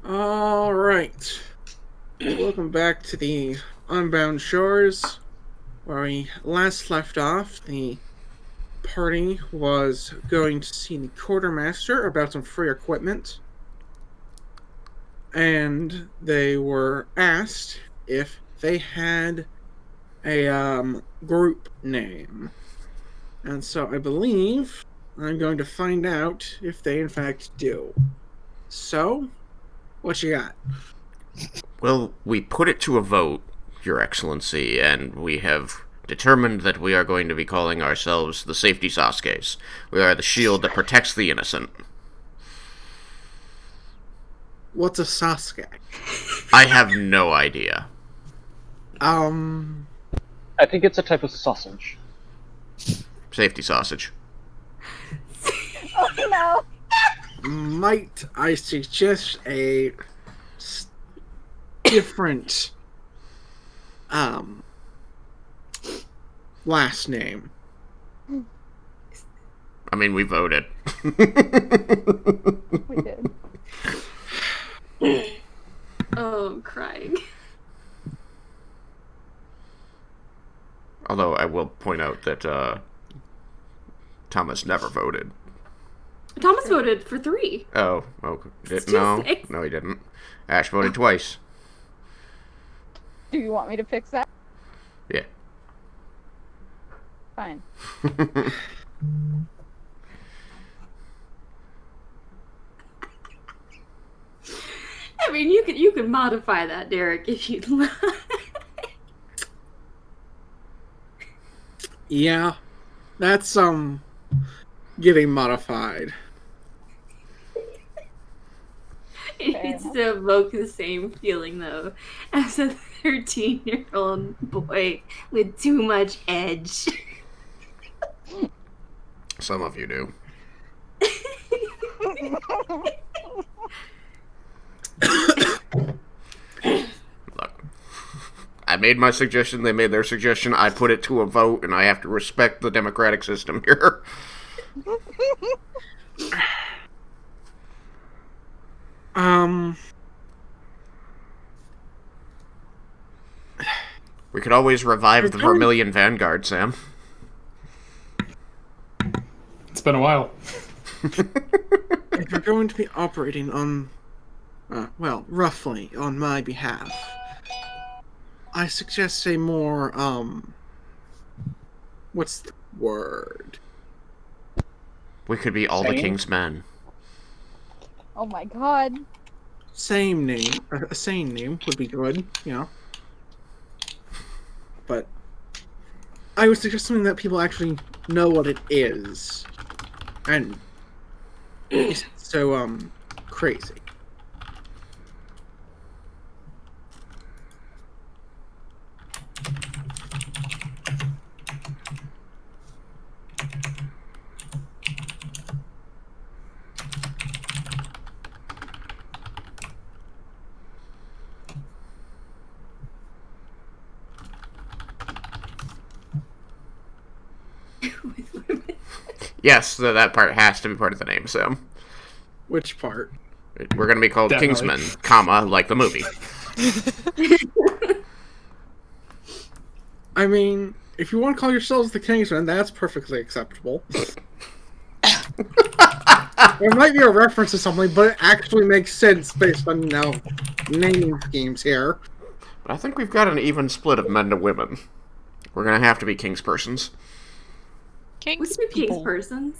Alright. Welcome back to the Unbound Shores, where we last left off. The party was going to see the quartermaster about some free equipment, and they were asked if they had a group name. And so I believe I'm going to find out if they in fact do. So, what you got? Well, we put it to a vote, Your Excellency, and we have determined that we are going to be calling ourselves the Safety Sasuke's. We are the shield that protects the innocent. What's a Sasuke? I have no idea. I think it's a type of sausage. Safety sausage. Oh no! Might I suggest a different last name? I mean, we voted. We did. Oh, I'm crying. Although I will point out that Thomas never voted. Thomas voted for 3. Oh, no, no, he didn't. Ash voted twice. Do you want me to fix that? Yeah. Fine. I mean, you could modify that, Derek, if you'd like. Yeah, that's getting modified. It needs to evoke the same feeling, though, as a 13-year-old boy with too much edge. Some of you do. Look, I made my suggestion, they made their suggestion, I put it to a vote, and I have to respect the democratic system here. We could always revive the Vermilion Vanguard, Sam. It's been a while. If you're going to be operating on, roughly on my behalf, I suggest a more, what's the word? We could be all the Same? King's men. Oh my god. Same name, a sane name would be good, you know. But I would suggest something that people actually know what it is, and isn't so crazy. Yes, that part has to be part of the name, Sam. Which part? We're going to be called Definitely. Kingsmen, comma, like the movie. I mean, if you want to call yourselves the Kingsmen, that's perfectly acceptable. There might be a reference to something, but it actually makes sense based on, naming schemes here. But I think we've got an even split of men to women. We're going to have to be kingspersons. We should be King's persons.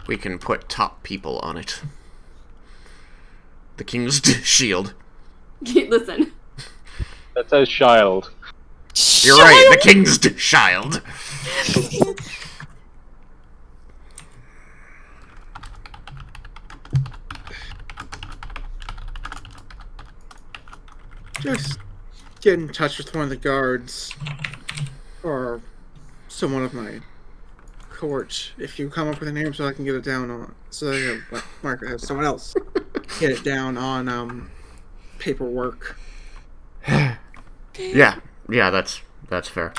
We can put top people on it. The King's shield. Listen. That says child. You're right, the King's shield. Just get in touch with one of the guards, or someone of my court, if you come up with a name so I can get it down on, so that Mark has someone else get it down on paperwork. Yeah, that's That's fair.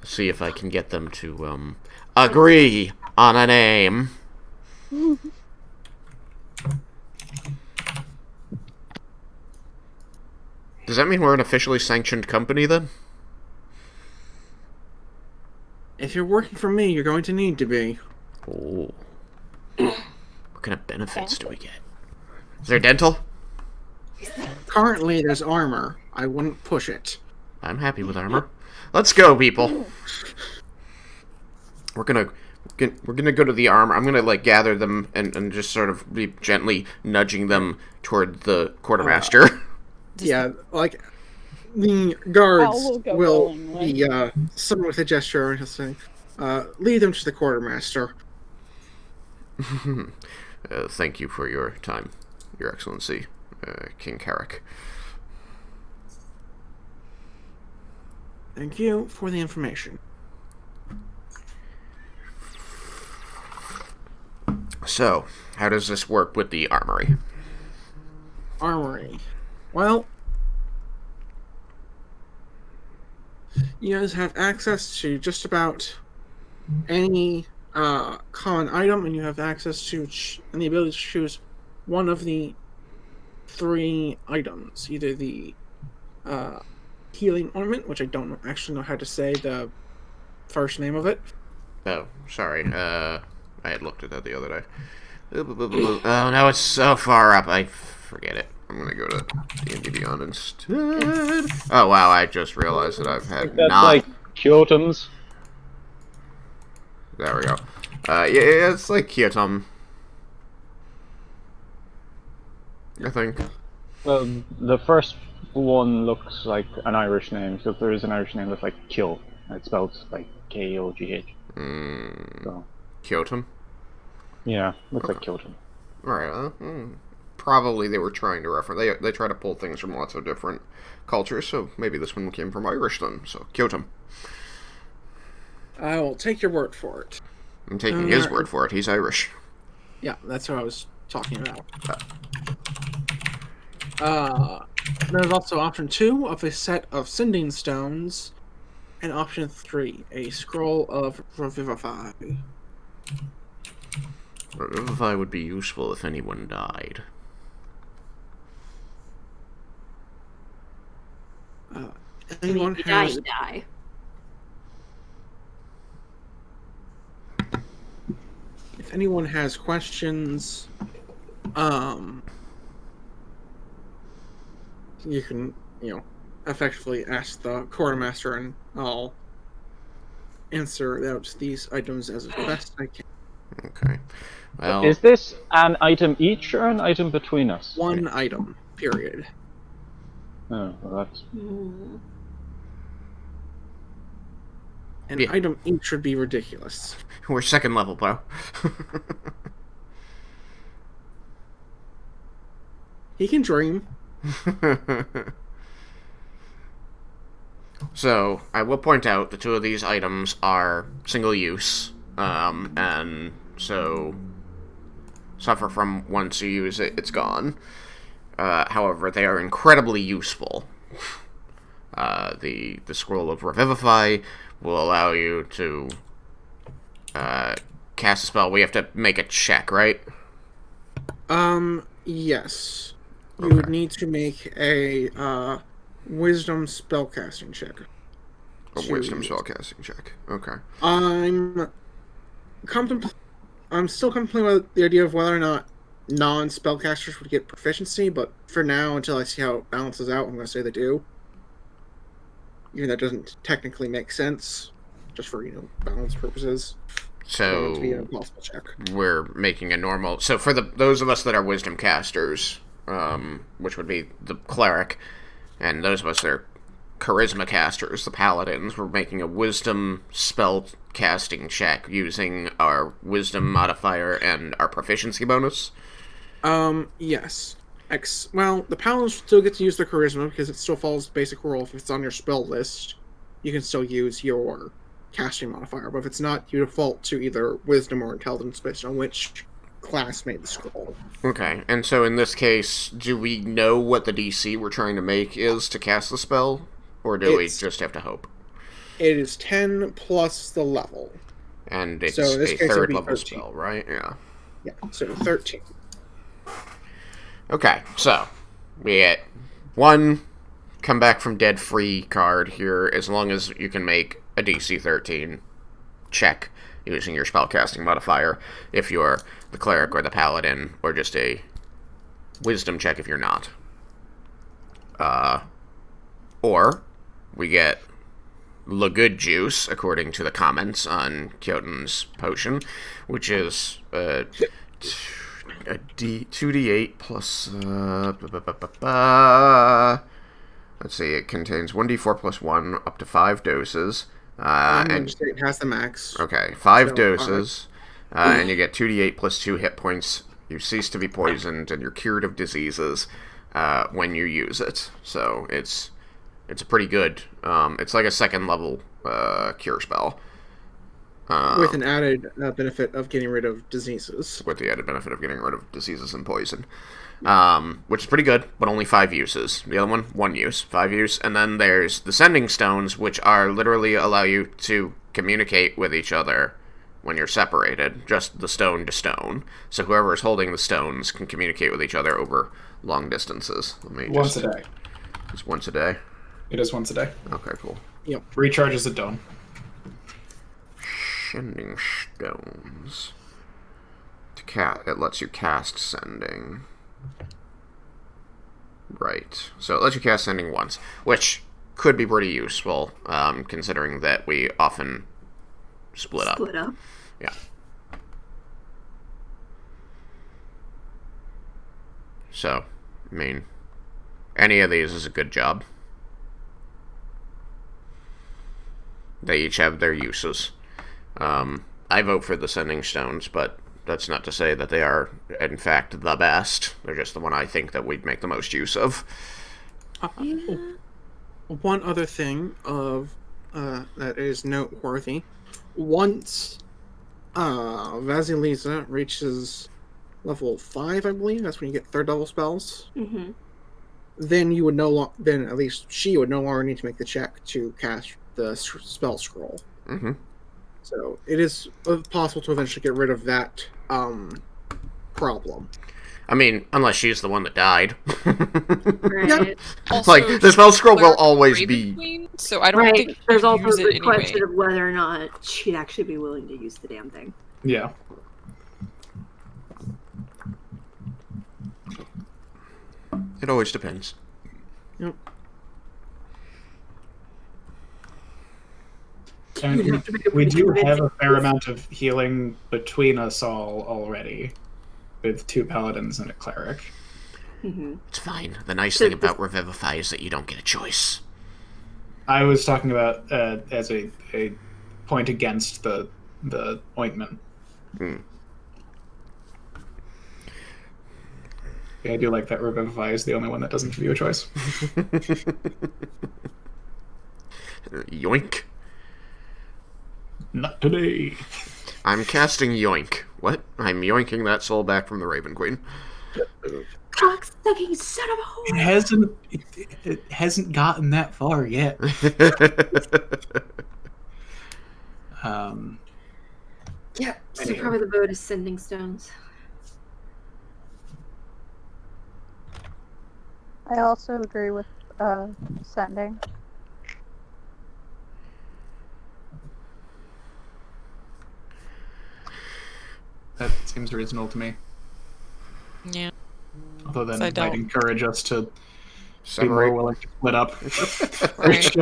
See if I can get them to agree on a name. Does that mean we're an officially sanctioned company then? If you're working for me, you're going to need to be. Oh. What kind of benefits do we get? Is there dental? Currently, there's armor. I wouldn't push it. I'm happy with armor. Let's go, people. We're gonna go to the armor. I'm gonna like gather them and just sort of be gently nudging them toward the quartermaster. Yeah, like the guards Owl will go will rolling, right? be someone with a gesture and he'll say, "Lead them to the quartermaster." Thank you for your time, Your Excellency, King Carrick. Thank you for the information. So, how does this work with the armory? Armory. Well, you guys have access to just about any common item, and you have access to and the ability to choose one of the 3 items. Either the healing ornament, which I don't actually know how to say the first name of it. Oh, sorry. I had looked at that the other day. Oh, now it's so far up. I forget it. I'm gonna go to D&D Beyond instead. Oh, wow, I just realized that I've had That's not... like Kyotoms. There we go. Yeah, it's like Kyotom. I think. Well, the first one looks like an Irish name, so if there is an Irish name that's like Kyo, it's spelled like K-O-G-H. So, Kyotom? yeah, looks like Kyoto. Alright, probably they were trying to reference... They try to pull things from lots of different cultures, so maybe this one came from Irish then, so Kyotom. I will take your word for it. I'm taking his word for it, he's Irish. Yeah, that's what I was talking about. There's also option 2 of a set of sending stones, and option 3, a scroll of Revivify. Revivify would be useful if anyone died. Anyone If has... you die. If anyone has questions, you can, effectively ask the quartermaster, and I'll answer out these items as best I can. Okay. Well... Is this an item each or an item between us? 1 item, period. Oh, well that's... An Yeah. item each would be ridiculous. We're 2nd level, bro. He can dream. So, I will point out the 2 of these items are single use, and so suffer from once you use it, it's gone. However, they are incredibly useful. The Scroll of Revivify will allow you to cast a spell. We have to make a check, right? Yes. You Okay. would need to make a wisdom spellcasting check. A wisdom spellcasting check. Okay. I'm still contemplating with the idea of whether or not non-spellcasters would get proficiency, but for now, until I see how it balances out, I'm going to say they do. Even though that doesn't technically make sense, just for, balance purposes. So, It would be an impossible check. we're making a normal... So, for those of us that are wisdom casters, which would be the cleric, and those of us that are charisma casters, the paladins, we're making a wisdom spell casting check using our wisdom modifier and our proficiency bonus. Yes. Well, the paladins still get to use their charisma because it still follows the basic rule. If it's on your spell list, you can still use your casting modifier. But if it's not, you default to either wisdom or intelligence based on which class made the scroll. Okay, and so in this case, do we know what the DC we're trying to make is to cast the spell? Or do we just have to hope? It is 10 plus the level. And it's So in this a case, it'll third be level 13. spell, right? Yeah. Yeah, so 13. Okay, so we get one come back from dead free card here, as long as you can make a DC 13 check using your spellcasting modifier if you're the cleric or the paladin, or just a wisdom check if you're not. Or we get the good juice, according to the comments on Kyoten's potion, which is 2d8 plus... let's see, it contains 1d4 plus 1 up to 5 doses. And it has the max. Okay, 5 doses, and you get 2d8 plus 2 hit points. You cease to be poisoned, and you're cured of diseases when you use it. So it's a pretty good... it's like a second level cure spell. With an added benefit of getting rid of diseases. With the added benefit of getting rid of diseases and poison. Which is pretty good, but only 5 uses. The other one, 1 use, 5 use. And then there's the sending stones, which are literally allow you to communicate with each other when you're separated, just the stone to stone. So whoever is holding the stones can communicate with each other over long distances. Once a day. It's once a day? It is once a day. Okay, cool. Yep. Recharges at dawn. Sending stones. It lets you cast sending. Right. So it lets you cast sending once, which could be pretty useful, considering that we often split up. Yeah. So, I mean, any of these is a good job. They each have their uses. I vote for the sending stones, but that's not to say that they are, in fact, the best. They're just the one I think that we'd make the most use of. One other thing that is noteworthy. Once Vasilisa reaches level 5, I believe, that's when you get third level spells. Mm-hmm. Then you would then at least she would no longer need to make the check to cast the spell scroll. Mm-hmm. So it is possible to eventually get rid of that problem. I mean, unless she's the one that died. Right. Also, Like, the spell scroll will Cleric always Raven be... Queen, so I don't Right. think There's you'd also use the it anyway. question of whether or not she'd actually be willing to use the damn thing. Yeah. It always depends. Yep. And we do have a fair amount of healing between us all already, with 2 paladins and a cleric. Mm-hmm. It's fine. The nice thing about Revivify is that you don't get a choice. I was talking about as a point against the ointment. Hmm. Yeah, I do like that Revivify is the only one that doesn't give you a choice. Yoink. Not today. I'm casting Yoink. What? I'm yoinking that soul back from the Raven Queen. Cocksucking son of a whore! It hasn't gotten that far yet. Yeah, so Anyway. probably the vote is sending stones. I also agree with sending. That seems reasonable to me. Yeah. Although then So I it might don't- encourage us to be Separate. more willing to split up. Right.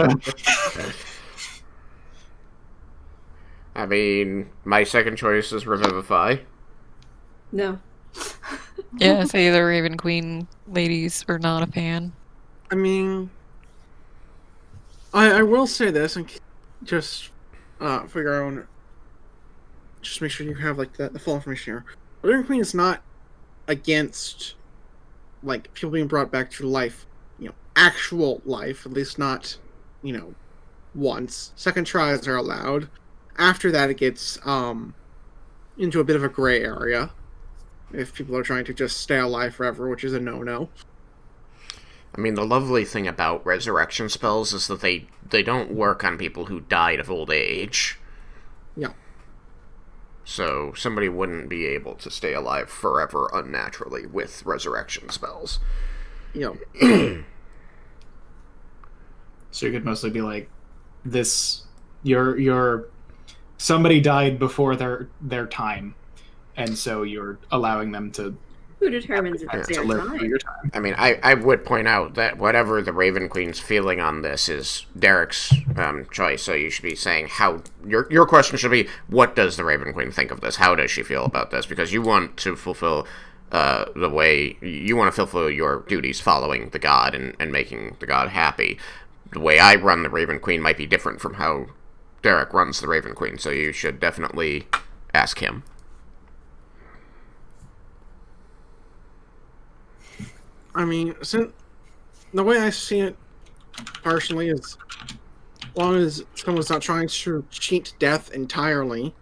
I mean, my second choice is Revivify. No. Yeah, say the Raven Queen ladies are not a fan. I mean, I will say this, and just for your own, just make sure you have like the full information here. The Raven Queen is not against like people being brought back to life, actual life. At least not, once. Second tries are allowed. After that, it gets into a bit of a gray area. if people are trying to just stay alive forever, which is a no-no. I mean, the lovely thing about resurrection spells is that they don't work on people who died of old age. Yeah. So somebody wouldn't be able to stay alive forever unnaturally with resurrection spells. Yeah. So you could mostly be like, this, you're somebody died before their time, and so you're allowing them to. Who determines it's their time? Your time. I mean, I would point out that whatever the Raven Queen's feeling on this is Derek's choice, so you should be saying how... Your question should be, what does the Raven Queen think of this? How does she feel about this? Because you want to fulfill the way... You want to fulfill your duties following the god and making the god happy. The way I run the Raven Queen might be different from how Derek runs the Raven Queen, so you should definitely ask him. I mean, since the way I see it personally is, as long as someone's not trying to cheat death entirely.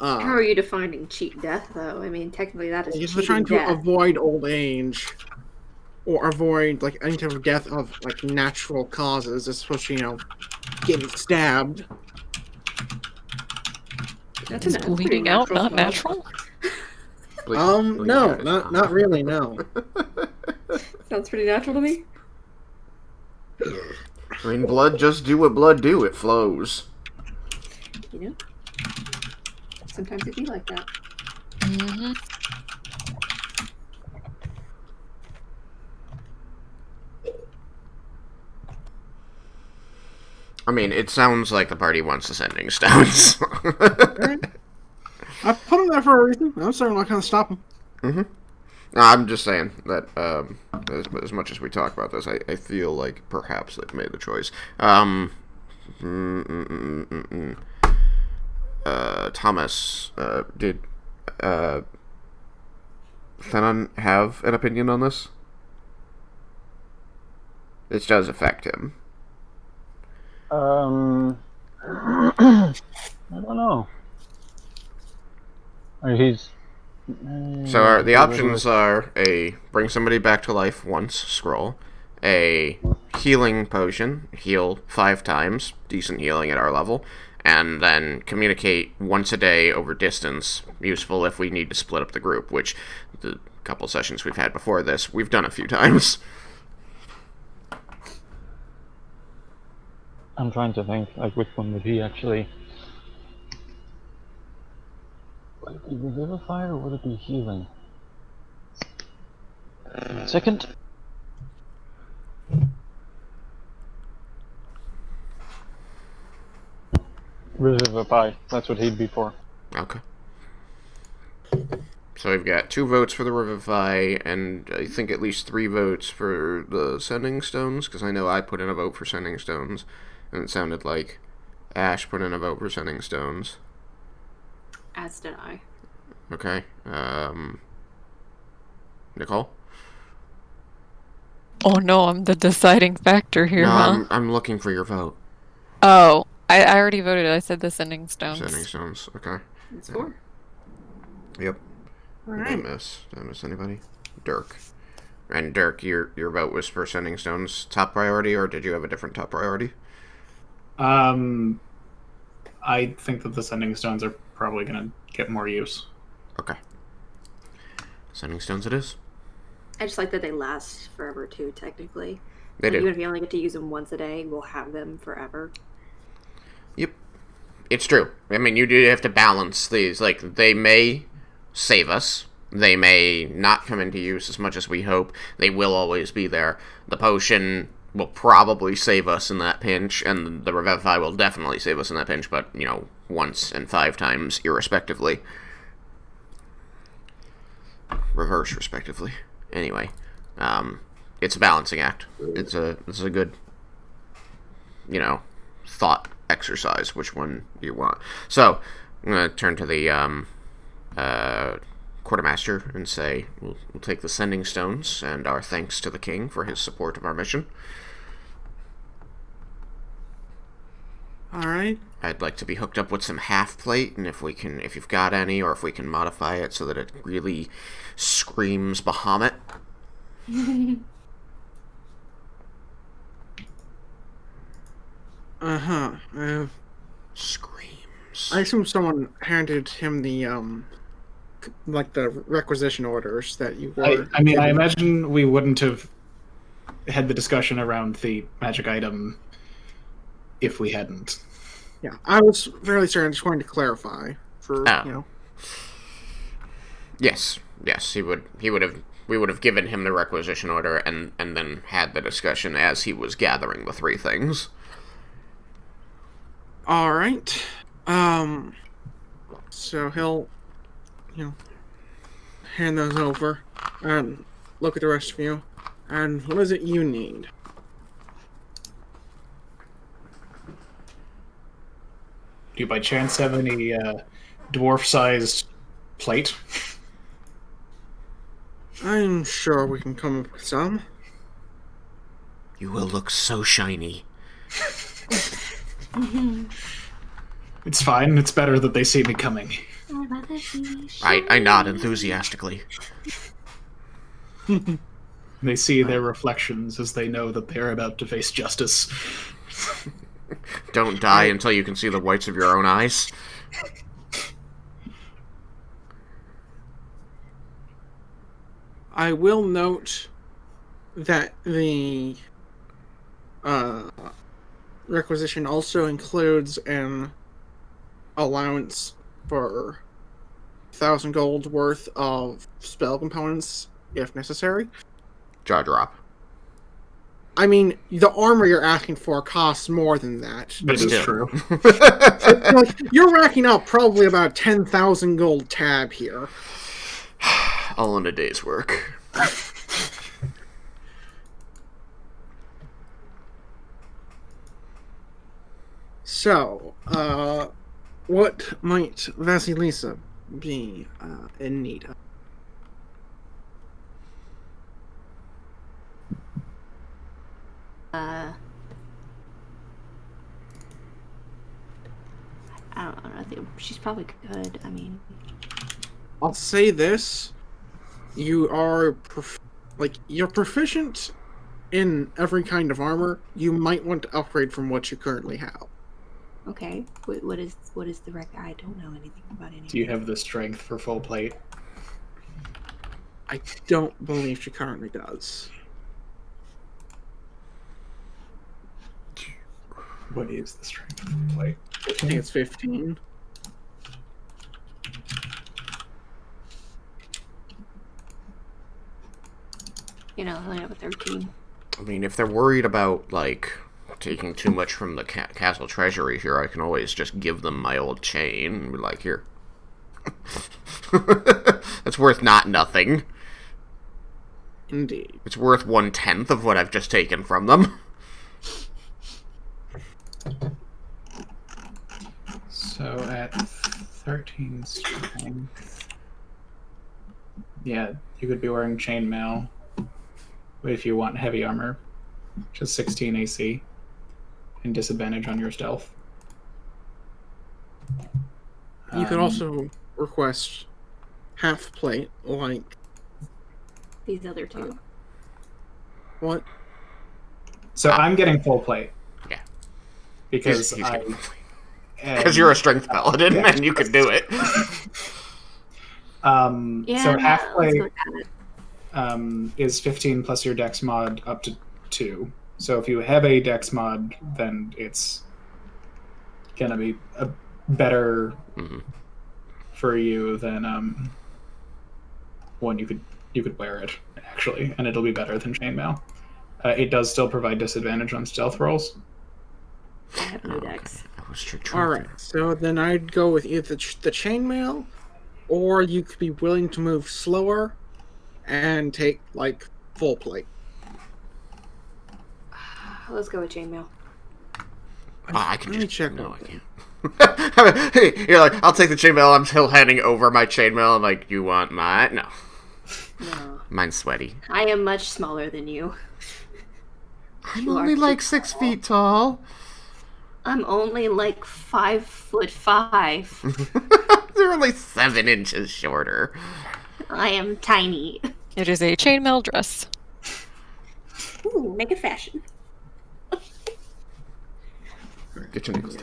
How are you defining cheat death, though? I mean, technically that is If cheating they're trying death. to avoid old age, or avoid like any type of death of like natural causes, especially getting stabbed. Is bleeding out not natural? No, not really, no. Sounds pretty natural to me. I mean, blood just do what blood do. It flows. Sometimes it be like that. Mm-hmm. I mean, it sounds like the party wants ascending stones. I put them there for a reason. I'm certainly not going to stop them. Mm-hmm. No, I'm just saying that as much as we talk about this, I feel like perhaps they've made the choice. Thomas, did Thenon have an opinion on this? This does affect him. I don't know. He's... So the options are a bring somebody back to life once scroll, a healing potion, heal 5 times, decent healing at our level, and then communicate once a day over distance, useful if we need to split up the group, which the couple sessions we've had before this, we've done a few times. I'm trying to think, like, which one would he actually... Would it be Revivify or would it be Healing? Second? Revivify, that's what he'd be for. Okay. So we've got 2 votes for the Revivify, and I think at least 3 votes for the Sending Stones, because I know I put in a vote for Sending Stones, and it sounded like Ash put in a vote for Sending Stones. As did I. Okay. Nicole? Oh no, I'm the deciding factor here, No, huh? I'm looking for your vote. Oh, I already voted. I said the Sending Stones. Sending Stones, okay. It's 4. Yep. Alright. Did I miss anybody? Dirk. And Dirk, your vote was for Sending Stones top priority, or did you have a different top priority? I think that the Sending Stones are probably going to get more use. Okay. Sending Stones it is. I just like that they last forever too, technically. They do. Even if you only get to use them once a day, we'll have them forever. Yep. It's true. I mean, you do have to balance these. Like, they may save us. They may not come into use as much as we hope. They will always be there. The potion will probably save us in that pinch, and the Revivify will definitely save us in that pinch, but, once and 5 times, irrespectively. Reverse, respectively. Anyway, it's a balancing act. It's a good, thought exercise, which one you want. So, I'm going to turn to the quartermaster and say, we'll take the Sending Stones, and our thanks to the king for his support of our mission. Alright. I'd like to be hooked up with some half plate, and if you've got any, or if we can modify it so that it really screams Bahamut. Uh-huh. Screams. I assume someone handed him the, like the requisition orders that you were... I mean, I imagine we wouldn't have had the discussion around the magic item if we hadn't. Yeah, I was fairly certain. I just wanted to clarify for, Yes, we would have given him the requisition order and then had the discussion as he was gathering the three things. Alright. So he'll, hand those over and look at the rest of you. And what is it you need? Do you by chance have any dwarf-sized plate? I'm sure we can come up with some. You will look so shiny. It's fine. It's better that they see me coming. I nod enthusiastically. They see their reflections as they know that they're about to face justice. Don't die until you can see the whites of your own eyes. I will note that the requisition also includes an allowance for 1,000 gold worth of spell components, if necessary. Jaw drop. I mean, the armor you're asking for costs more than that. That is true. Like, you're racking up probably about 10,000 gold tab here. All in a day's work. So, what might Vasilisa be in need of? I don't know. I think she's probably good. I mean, I'll say this: you are you're proficient in every kind of armor. You might want to upgrade from what you currently have. okay. What is the rec? I don't know anything about anything. Do you have the strength for full plate? I don't believe she currently does. What is the strength for full plate? I think it's 15. I have a 13. I mean, if they're worried about, like, taking too much from the castle treasury here, I can always just give them my old chain and be like, here. That's worth nothing. Indeed. It's worth 1/10 of what I've just taken from them. So at 13 strength... Yeah, you could be wearing chainmail. But if you want heavy armor, just 16 AC. And disadvantage on your stealth. You could also request half plate, like... These other two. What? So I'm getting full plate. Yeah. Because Because you're a strength paladin, and you can do it. So half let's plate go with that. is 15 plus your dex mod up to 2. So if you have a dex mod, then it's gonna be a better for you than one you could wear it actually, and it'll be better than chainmail. It does still provide disadvantage on stealth rolls. I have no dex. Alright, so then I'd go with either the chainmail, or you could be willing to move slower and take, like, full plate. Let's go with chainmail. I can Let me just check. No, I can't. Hey, you're like, I'll take the chainmail. I'm still handing over my chainmail. I'm like, you want mine? No. No. Mine's sweaty. I am much smaller than you. I'm You only are like too 6 tall. feet tall. I'm only like 5'5". They're only 7 inches shorter. I am tiny. It is a chainmail dress. Ooh, make it fashion. Get your nickels.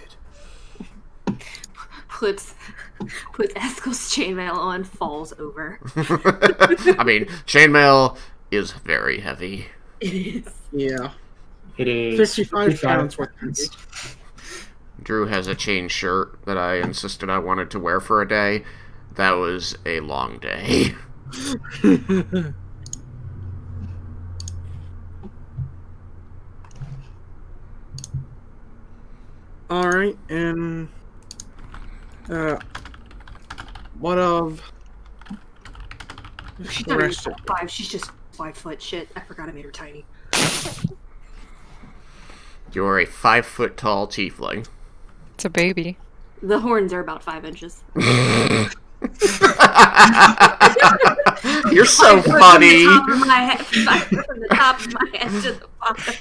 Puts Haskel's chainmail on, falls over. I mean, chainmail is very heavy. It is. Yeah. It is 55 pounds worth. Drew has a chain shirt that I insisted I wanted to wear for a day. That was a long day. All right, and what of She's the not even rest of 5'5". She's just 5 foot. Shit, I forgot I made her tiny. You're a 5 foot tall tiefling. It's a baby. The horns are about 5 inches. You're so funny. From the top of my head to the bottom.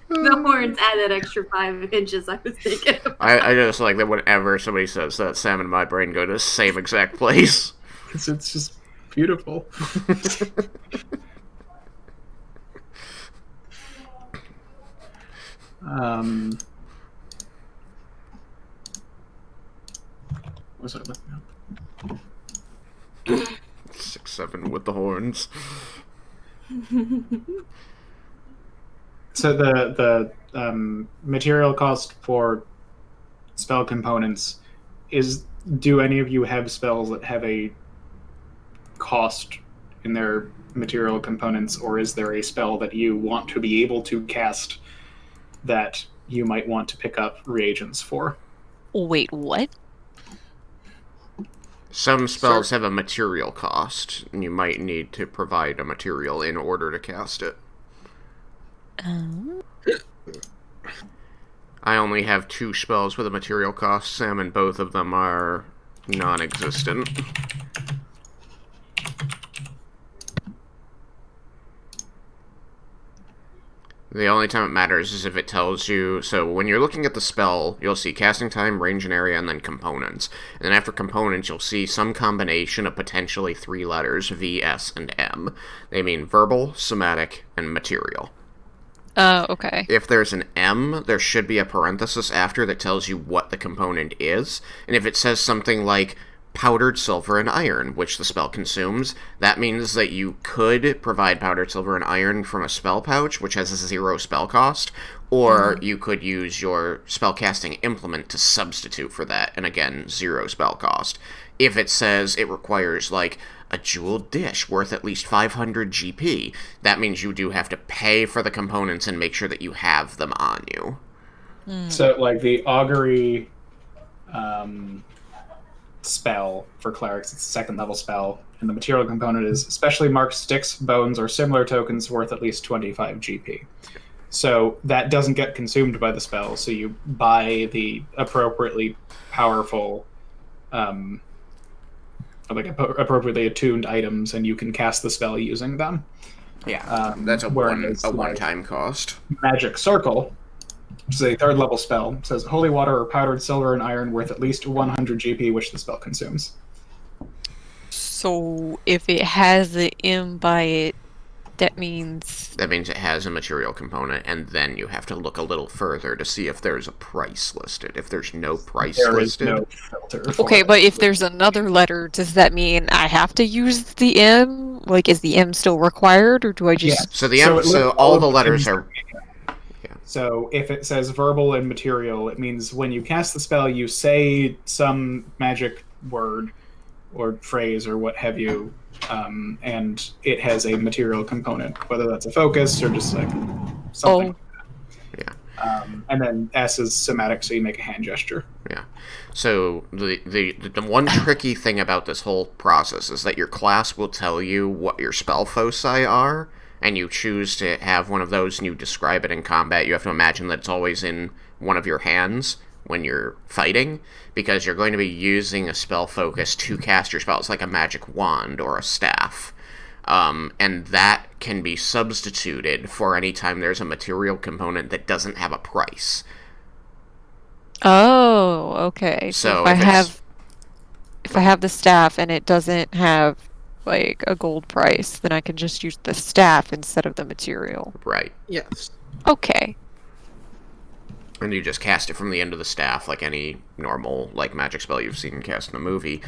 The horns add that extra 5 inches I was thinking about. I just like that whenever somebody says that, Sam and my brain go to the same exact place. It's just beautiful. What was I looking up? 6'7" with the horns. So the material cost for spell components is. Do any of you have spells that have a cost in their material components, or is there a spell that you want to be able to cast that you might want to pick up reagents for? Wait, what? Some spells have a material cost, and you might need to provide a material in order to cast it. I only have 2 spells with a material cost, Sam, and both of them are non-existent. The only time it matters is if it tells you... So when you're looking at the spell, you'll see casting time, range and area, and then components. And then after components, you'll see some combination of potentially 3 letters, V, S, and M. They mean verbal, somatic, and material. Okay. If there's an M, there should be a parenthesis after that tells you what the component is. And if it says something like powdered silver and iron, which the spell consumes, that means that you could provide powdered silver and iron from a spell pouch, which has a 0 spell cost, or you could use your spellcasting implement to substitute for that, and again, 0 spell cost. If it says it requires, like, a jeweled dish worth at least 500 GP, that means you do have to pay for the components and make sure that you have them on you. So, like, the augury spell for clerics, it's a 2nd level spell, and the material component is specially marked sticks, bones, or similar tokens worth at least 25 GP. So that doesn't get consumed by the spell, so you buy the appropriately powerful, appropriately attuned items, and you can cast the spell using them. Yeah, that's a one-time cost. Magic Circle, which is a 3rd level spell, says holy water or powdered silver and iron worth at least 100 GP, which the spell consumes. So if it has the M by it, that means it has a material component, and then you have to look a little further to see if there's a price listed. If there's no price listed, there is no filter for okay, it. but if there's another letter, does that mean I have to use the M? Like, is the M still required, or do I just... Yeah. So the M, so all the letters are... So if it says verbal and material, it means when you cast the spell, you say some magic word or phrase or what have you, and it has a material component, whether that's a focus or just like something. Yeah. And then S is somatic, so you make a hand gesture. Yeah. So the one tricky thing about this whole process is that your class will tell you what your spell foci are, and you choose to have one of those and you describe it in combat. You have to imagine that it's always in one of your hands when you're fighting, because you're going to be using a spell focus to cast your spells, like a magic wand or a staff. And that can be substituted for any time there's a material component that doesn't have a price. Oh, okay. So if if I have the staff and it doesn't have like a gold price, then I can just use the staff instead of the material. right. Yes. Okay. And you just cast it from the end of the staff, like any normal like magic spell you've seen cast in a movie.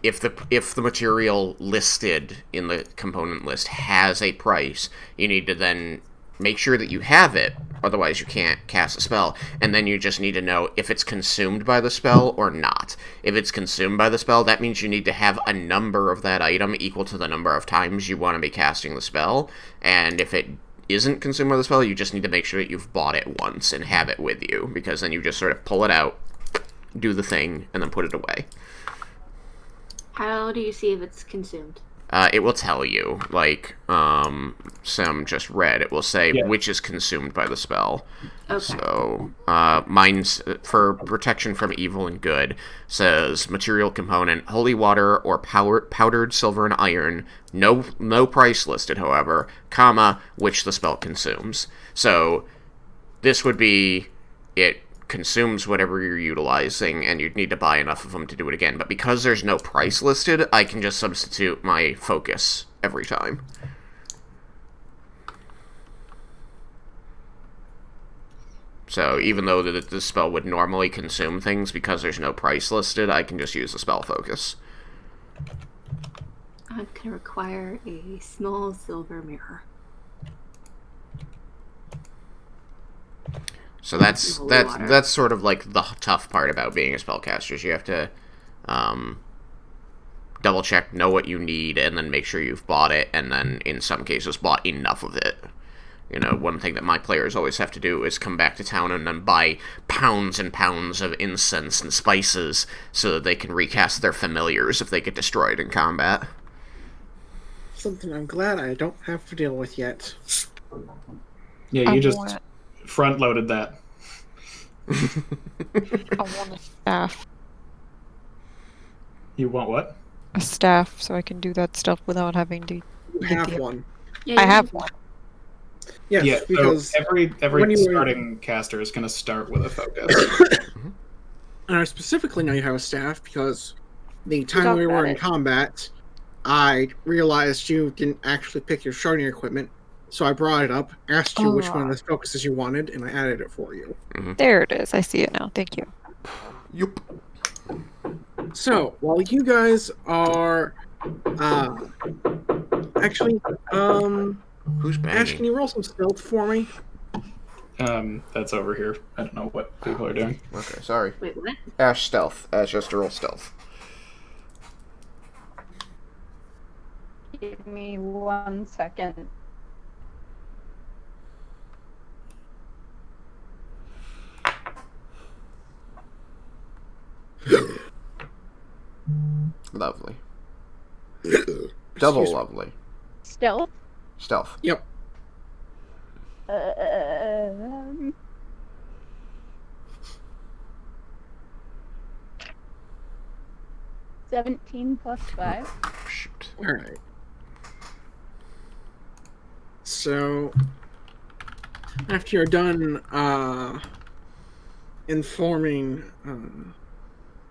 If the material listed in the component list has a price, you need to then make sure that you have it. Otherwise, you can't cast a spell. And then you just need to know if it's consumed by the spell or not. If it's consumed by the spell, that means you need to have a number of that item equal to the number of times you want to be casting the spell. And if it isn't consumed by the spell, you just need to make sure that you've bought it once and have it with you, because then you just sort of pull it out, do the thing, and then put it away. How do you see if it's consumed? It will tell you, like Sam just read, it will say which is consumed by the spell. Okay. So, mine's, for protection from evil and good, says material component, holy water or powdered silver and iron, no price listed, however, comma, which the spell consumes. So, this would be, it consumes whatever you're utilizing, and you'd need to buy enough of them to do it again. But because there's no price listed, I can just substitute my focus every time. So even though the spell would normally consume things, because there's no price listed, I can just use the spell focus. I'm going to require a small silver mirror. So that's sort of like the tough part about being a spellcaster, is you have to double check, know what you need, and then make sure you've bought it, and then in some cases bought enough of it. You know, one thing that my players always have to do is come back to town and then buy pounds and pounds of incense and spices so that they can recast their familiars if they get destroyed in combat. Something I'm glad I don't have to deal with yet. Yeah, you just front-loaded that. I want a staff. You want what? A staff, so I can do that stuff without having to... You have one. Yeah, I have one. Yes, Yeah, because so every starting caster is going to start with a focus. And I specifically know you have a staff because the time we were in combat, I realized you didn't actually pick your sharding equipment, so I brought it up, asked you which one of the focuses you wanted, and I added it for you. There it is. I see it now. Thank you. Yup. So, while you guys are, actually, Who's banging? Ash, can you roll some stealth for me? That's over here. I don't know what people are doing. Okay, sorry. Wait, what? Ash stealth. Ash has to roll stealth. Give me 1 second. Lovely. Double lovely. Stealth? Stealth. Yep. 17 plus 5. Shoot. Alright. So, after you're done informing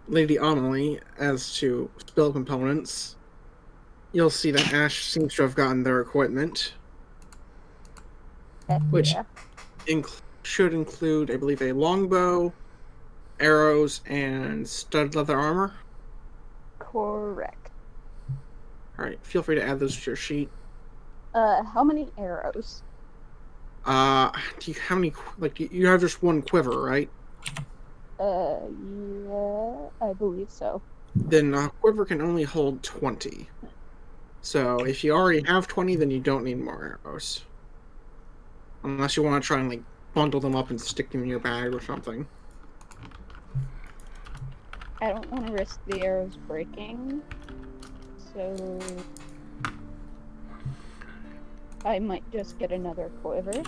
Lady Amelie as to spell components, you'll see that Ash seems to have gotten their equipment, which should include, I believe, a longbow, arrows, and stud leather armor. Correct. Alright, feel free to add those to your sheet. How many arrows? Do you how many, like, you have just one quiver, right? Yeah, I believe so. Then a quiver can only hold 20. So if you already have 20, then you don't need more arrows. Unless you want to try and, like, bundle them up and stick them in your bag or something. I don't want to risk the arrows breaking, so I might just get another quiver.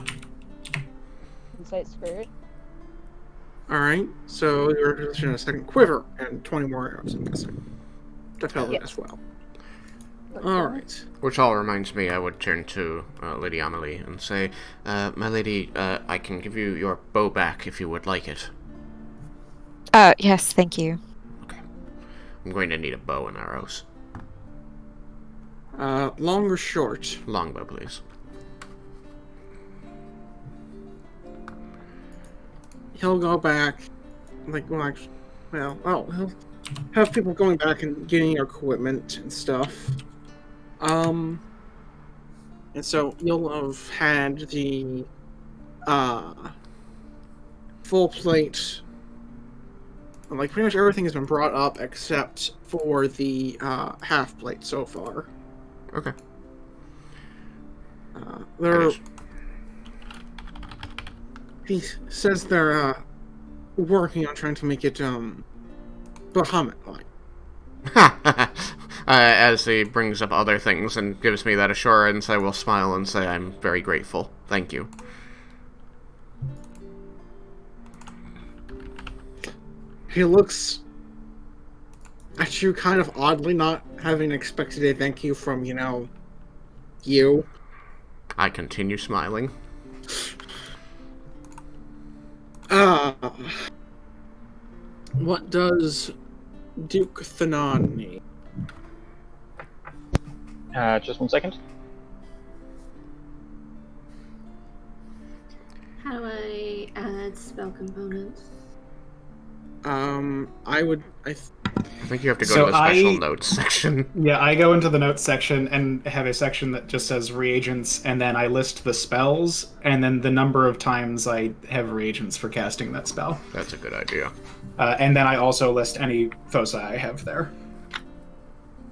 Insight spirit. Alright, so you're just in a second quiver and 20 more arrows, I'm guessing. To fill it as well. Alright. Which all reminds me, I would turn to Lady Amelie and say, my lady, I can give you your bow back if you would like it. Yes, thank you. Okay. I'm going to need a bow and arrows. Long or short? Longbow, please. He'll go back, he'll have people going back and getting your equipment and stuff. And so you'll have had the, full plate. Like, pretty much everything has been brought up except for the, half plate so far. Okay. He says they're, working on trying to make it, Bahamut-like. As he brings up other things and gives me that assurance, I will smile and say I'm very grateful. Thank you. He looks at you kind of oddly, not having expected a thank you from, you. I continue smiling. What does Duke Thenon need? Just 1 second. How do I add spell components? I think you have to go to the special notes section. Yeah, I go into the notes section and have a section that just says reagents, and then I list the spells, and then the number of times I have reagents for casting that spell. That's a good idea. And then I also list any foci I have there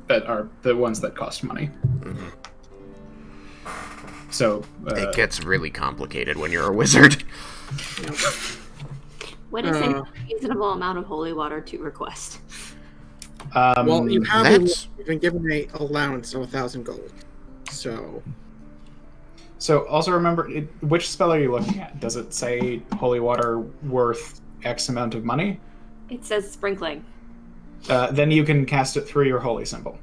that are the ones that cost money. Mm-hmm. So it gets really complicated when you're a wizard. What is a reasonable amount of holy water to request? Well, you have been given an allowance of 1,000 gold. So also remember, which spell are you looking at? Does it say holy water worth X amount of money? It says sprinkling. Then you can cast it through your holy symbol.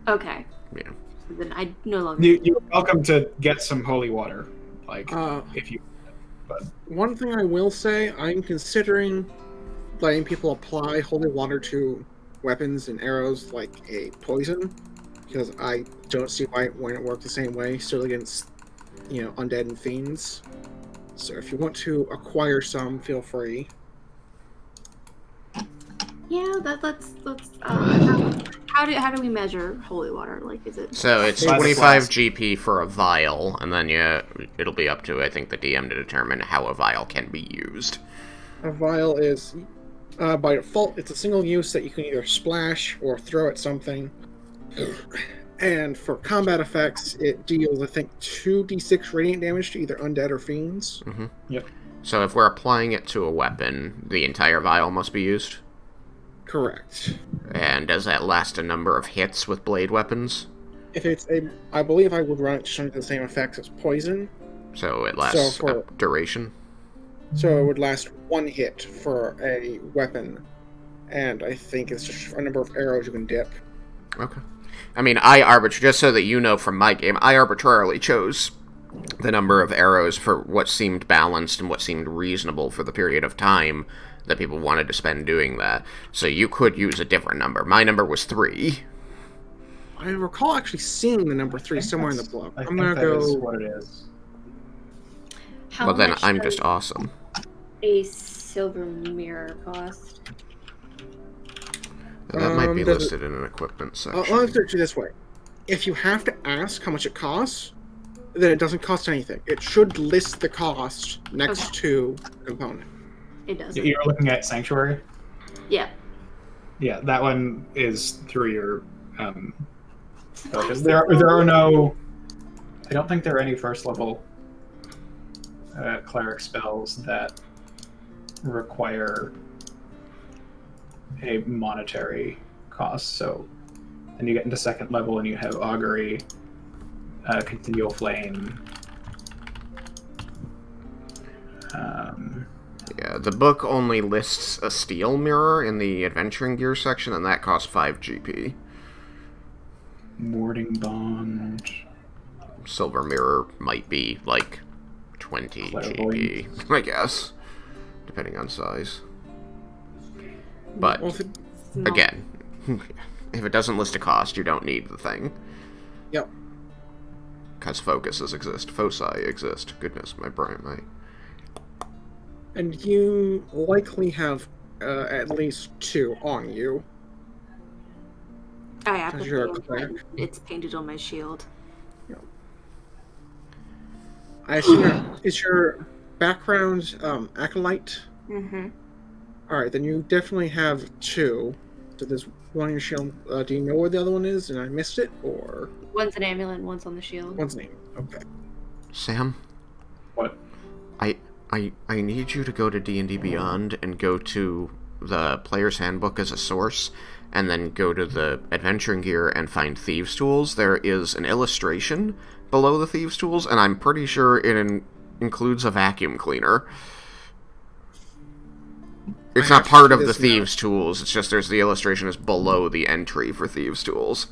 Okay. Yeah. So then I no longer. You're welcome to get some holy water, if you. But one thing I will say, I'm considering letting people apply holy water to weapons and arrows like a poison, because I don't see why it wouldn't work the same way, still against, undead and fiends. So if you want to acquire some, feel free. Yeah, let's. How do we measure holy water? Like, is it? So it's 25 GP for a vial, and then it'll be up to, I think, the DM to determine how a vial can be used. A vial is, by default, it's a single use that you can either splash or throw at something. And for combat effects, it deals, I think, 2d6 radiant damage to either undead or fiends. Mm-hmm. Yep. So if we're applying it to a weapon, the entire vial must be used? Correct. And does that last a number of hits with blade weapons? If it's I believe I would run it to the same effects as poison. So it lasts a duration? So it would last one hit for a weapon, and I think it's just a number of arrows you can dip. Okay. I mean, just so that you know from my game, I arbitrarily chose the number of arrows for what seemed balanced and what seemed reasonable for the period of time that people wanted to spend doing that. So you could use a different number. My number was 3. I recall actually seeing the number 3 somewhere in the book. I'm gonna go. Is what it is. Well, then I'm just awesome. A silver mirror cost. That might be listed in an equipment section. I'll answer it this way. If you have to ask how much it costs, then it doesn't cost anything. It should list the cost next to component. It does. You're looking at Sanctuary? Yeah. Yeah, that one is through your focus. There are no... I don't think there are any first level cleric spells that require a monetary cost. So then you get into second level and you have augury, continual flame. Yeah, the book only lists a steel mirror in the adventuring gear section, and that costs 5 GP. Warding bond. Silver mirror might be like 20 GP, I guess, depending on size. But, Well, if it, Small. again, if it doesn't list a cost, you don't need the thing. yep. Because focuses exist. Foci exist. Goodness, my brain, And you likely have at least 2 on you. I have Because to you're a paint cleric. it. It's painted on my shield. I assume is your background acolyte? Mm-hmm. Alright, then you definitely have 2. So there's one on your shield. Do you know where the other one is and I missed it? Or One's an amulet and one's on the shield. one's name? Okay. Sam? What? I need you to go to D&D Beyond and go to the player's handbook as a source, and then go to the adventuring gear and find thieves' tools. There is an illustration below the thieves' tools, and I'm pretty sure it includes a vacuum cleaner. It's not part of the thieves' tools, it's just there's the illustration is below the entry for thieves' tools.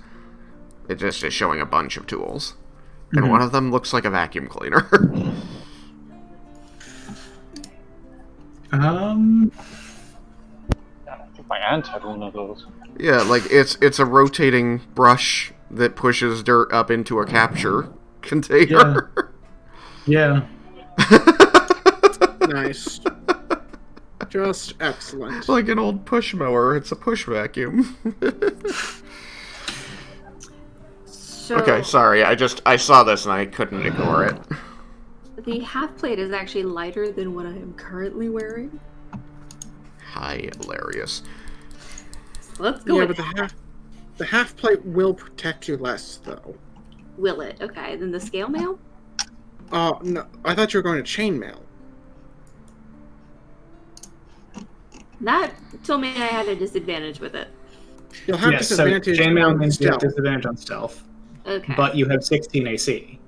It just is showing a bunch of tools. And one of them looks like a vacuum cleaner. I think my aunt had one of those. Yeah, like, it's a rotating brush that pushes dirt up into a capture container. Yeah. Nice. Just excellent. Like an old push mower, it's a push vacuum. So Okay, sorry, I saw this and I couldn't ignore it. the half plate is actually lighter than what I am currently wearing. Hilarious. So let's go Yeah, with but the half plate will protect you less, though. Will it? Okay, then the scale mail? No, I thought you were going to chainmail. That told me I had a disadvantage with it. You'll have Yes, so disadvantage chainmail on means you have stealth. disadvantage on stealth, Okay. but you have 16 AC.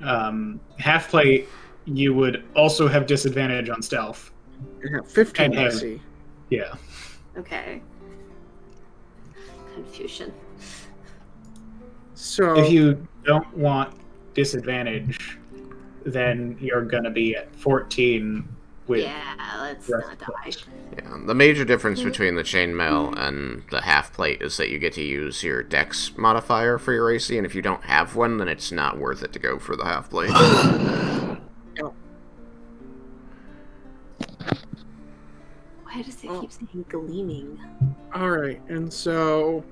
Half plate, you would also have disadvantage on stealth. You have 15 And have- AC. Yeah. Okay. Confusion. So If you don't want disadvantage, then you're gonna be at 14 with. Yeah, let's rest not die. Yeah, the major difference between the chainmail and the half plate is that you get to use your dex modifier for your AC, and if you don't have one, then it's not worth it to go for the half plate. Why does it keep saying gleaming? alright, and so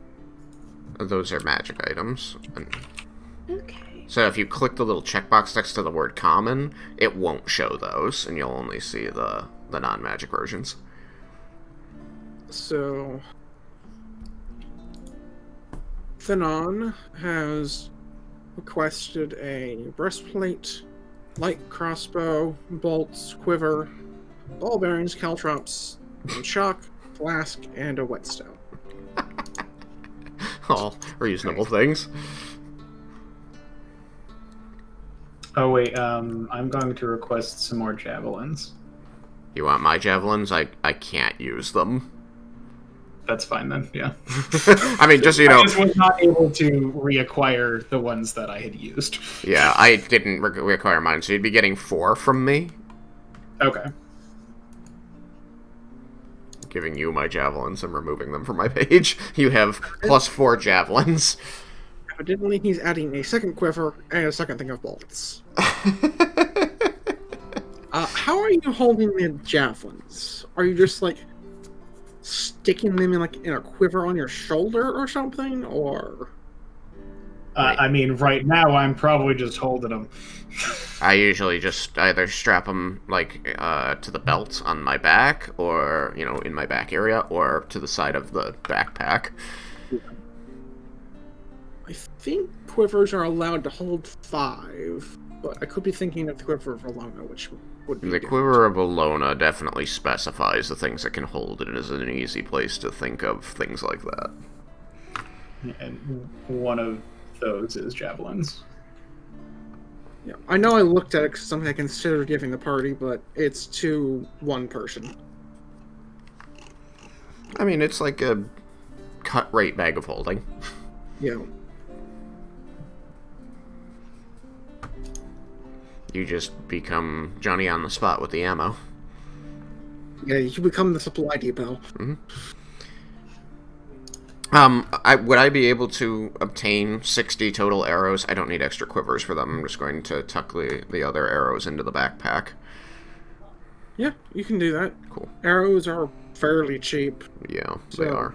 Those are magic items. Okay. So if you click the little checkbox next to the word common, it won't show those, and you'll only see the non-magic versions. Thenon has requested a breastplate, light crossbow, bolts, quiver, ball bearings, caltrops, and shock, flask, and a whetstone. All reasonable things. Oh wait, I'm going to request some more javelins. You want my javelins? I can't use them. That's fine then. Yeah. I mean, just so you know, I just was not able to reacquire the ones that I had used. yeah, I didn't require mine, so you'd be getting 4 from me. Okay. Giving you my javelins and removing them from my page. You have +4 javelins. Evidently, he's adding a second quiver and a second thing of bolts. How are you holding the javelins? Are you just like sticking them in a quiver on your shoulder or something, or? I mean, right now I'm probably just holding them. I usually just either strap them to the belt on my back, or in my back area, or to the side of the backpack. I think quivers are allowed to hold 5, but I could be thinking of the quiver of Valona, which would be The different. quiver of Bologna definitely specifies the things that can hold it. It is an easy place to think of things like that. And one of those is javelins. Yeah, I know I looked at it because something I considered giving the party, but it's to one person. I mean, it's like a cut rate bag of holding. Yeah. You just become Johnny on the spot with the ammo. Yeah, you become the supply depot. Would I be able to obtain 60 total arrows? I don't need extra quivers for them. I'm just going to tuck the other arrows into the backpack. Yeah, you can do that. Cool. Arrows are fairly cheap. Yeah, so they are.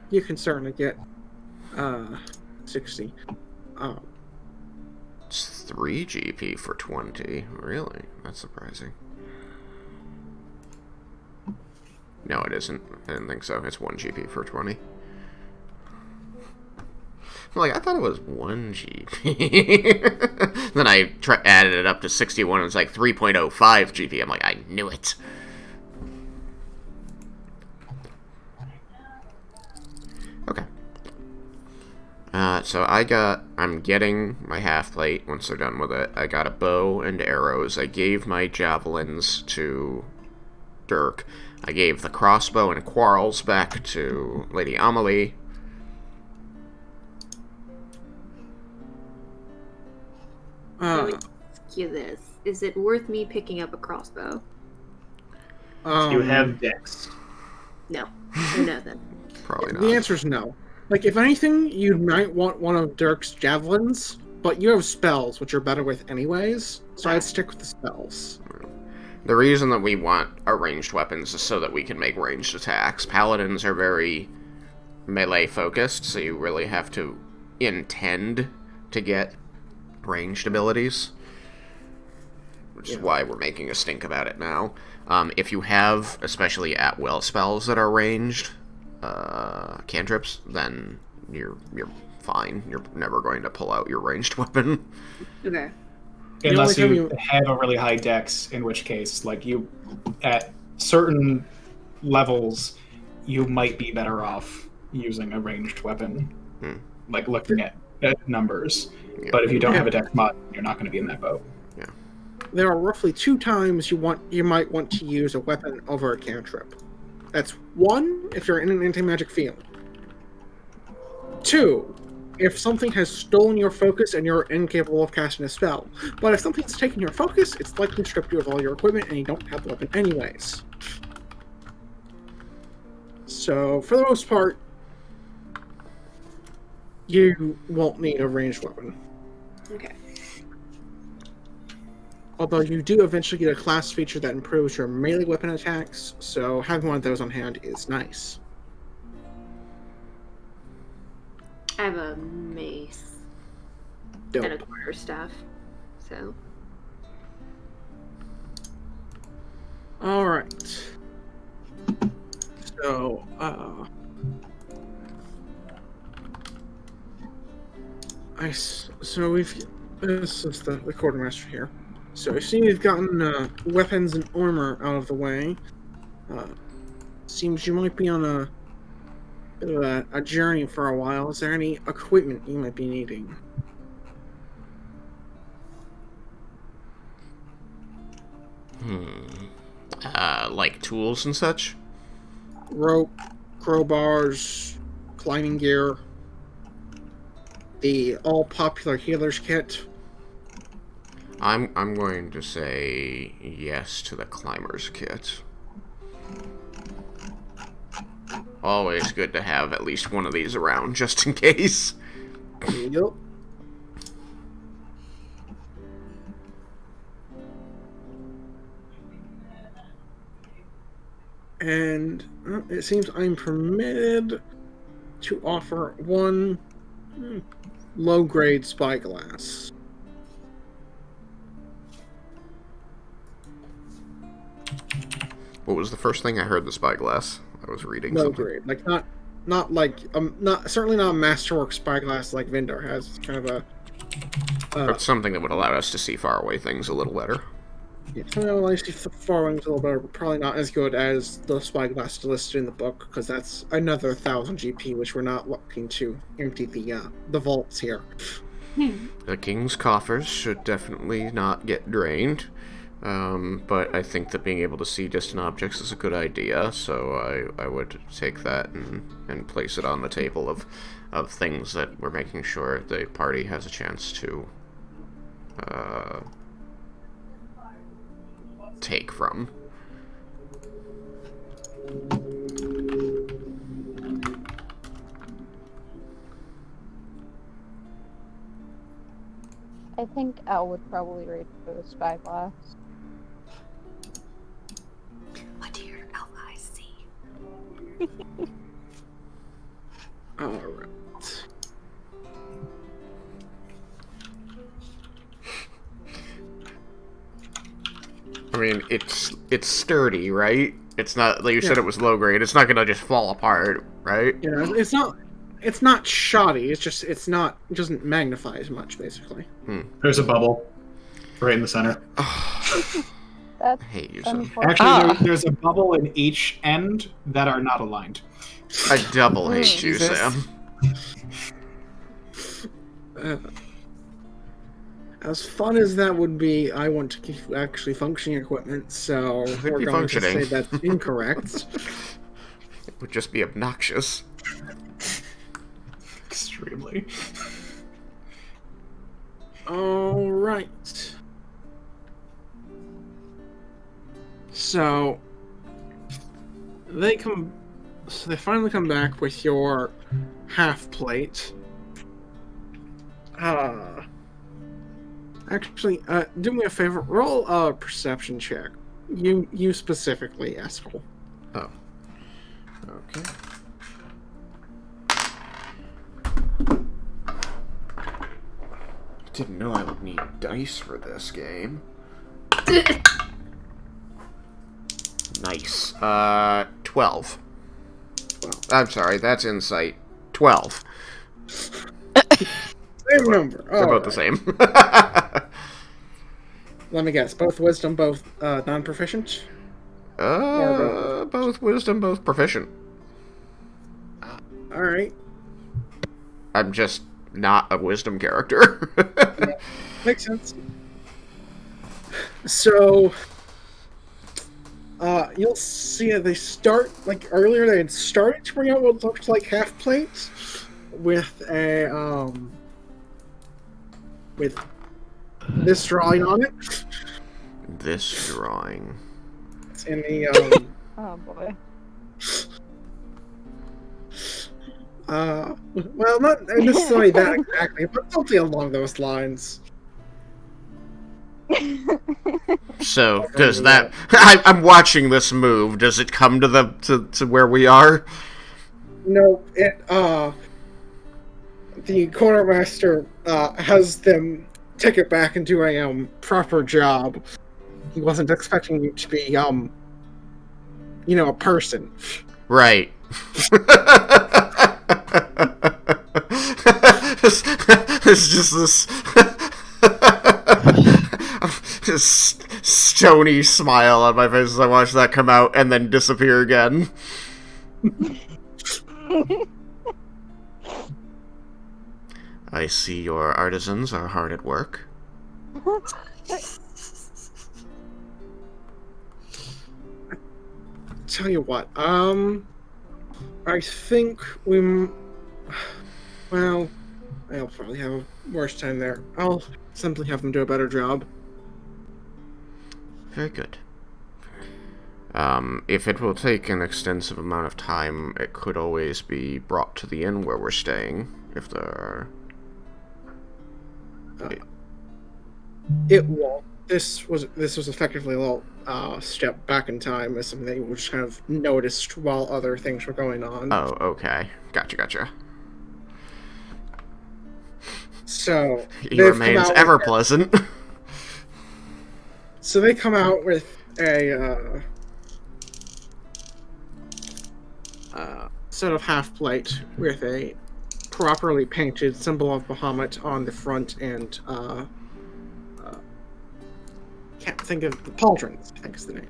You can certainly get 60. It's 3 GP for 20. Really? That's surprising. No, it isn't. I didn't think so. It's 1 GP for 20. Like, I thought it was 1 GP. Then I added it up to 61, and it's like 3.05 GP. I'm like, I knew it. Okay. So I'm getting my half plate once they're done with it. I got a bow and arrows. I gave my javelins to Dirk. I gave the crossbow and quarrels back to Lady Amelie. Let me ask you this. Is it worth me picking up a crossbow? You have dex. No. Or no, then. Probably not. The answer is no. Like, if anything, you might want one of Dirk's javelins, but you have spells, which are better with anyways, so I'd stick with the spells. The reason that we want our ranged weapons is so that we can make ranged attacks. Paladins are very melee-focused, so you really have to intend to get ranged abilities, which is why we're making a stink about it now. If you have, especially at-will spells that are ranged, cantrips, then you're fine. You're never going to pull out your ranged weapon. Okay. Unless you have a really high dex, in which case, like, you, at certain levels, you might be better off using a ranged weapon, like looking at numbers. Yeah. But if you don't have a dex mod, you're not going to be in that boat. Yeah. There are roughly 2 times you might want to use a weapon over a cantrip. That's 1, if you're in an anti-magic field. 2, if something has stolen your focus and you're incapable of casting a spell. But if something's taken your focus, it's likely stripped you of all your equipment and you don't have the weapon anyways. So, for the most part, you won't need a ranged weapon. Okay. Although you do eventually get a class feature that improves your melee weapon attacks, so having one of those on hand is nice. I have a mace. Dope. And a quarterstaff, so. Alright. So, this is the quartermaster here. So I see you've gotten weapons and armor out of the way. Seems you might be on a bit of a journey for a while. Is there any equipment you might be needing? Like tools and such? Rope, crowbars, climbing gear, the all-popular healer's kit. I'm going to say yes to the climber's kit. Always good to have at least one of these around, just in case. Yep. And it seems I'm permitted to offer one low-grade spyglass. What was the first thing I heard? The spyglass. I was reading Low something. grade, like not like certainly not a masterwork spyglass like Vindar has. It's kind of a but something that would allow us to see far away things a little better. Yeah, something that allows you to far away a little better, but probably not as good as the spyglass listed in the book, because that's another 1,000 GP, which we're not looking to empty the vaults here. The king's coffers should definitely not get drained. But I think that being able to see distant objects is a good idea, so I would take that and place it on the table of things that we're making sure the party has a chance to take from. I think Al would probably rate for the spyglass. What do your elf eyes see? Alright. I mean, it's sturdy, right? It's not like you said it was low grade. It's not gonna just fall apart, right? Yeah, it's not shoddy. It doesn't magnify as much, basically. There's a bubble right in the center. That's I hate you, son. Actually, there's a bubble in each end that are not aligned. I double hate you, Jesus. Sam. As fun as that would be, I want to keep actually functioning equipment, so we're going to say that's incorrect. It would just be obnoxious. Extremely. Alright. So they finally come back with your half plate. Actually, do me a favor. Roll a perception check. You specifically, Haskel. Oh. Okay. Didn't know I would need dice for this game. Nice. 12. I'm sorry, that's insight. 12. Same number. They're both the same. Let me guess. Both wisdom, both non-proficient? Both wisdom, both proficient. Alright. I'm just not a wisdom character. Yeah, makes sense. So, you'll see they start, like earlier they had started to bring out what looked like half plates with a, with this drawing on it. This drawing. It's in the, oh boy. well, not necessarily that exactly, but something along those lines. So, does that... I'm watching this move. Does it come to to where we are? No, the quartermaster, has them take it back and do a, proper job. He wasn't expecting you to be, a person. Right. It's just this stony smile on my face as I watch that come out and then disappear again. I see your artisans are hard at work. Tell you what, I think well, I'll probably have a worse time there. I'll simply have them do a better job. Very good. If it will take an extensive amount of time, it could always be brought to the inn where we're staying, if there are... It won't. This was effectively a little step back in time as something that you just kind of noticed while other things were going on. Oh, okay. Gotcha. So He remains ever pleasant. So they come out with a set of half plate with a properly painted symbol of Bahamut on the front and can't think of the pauldrons, I think is the name.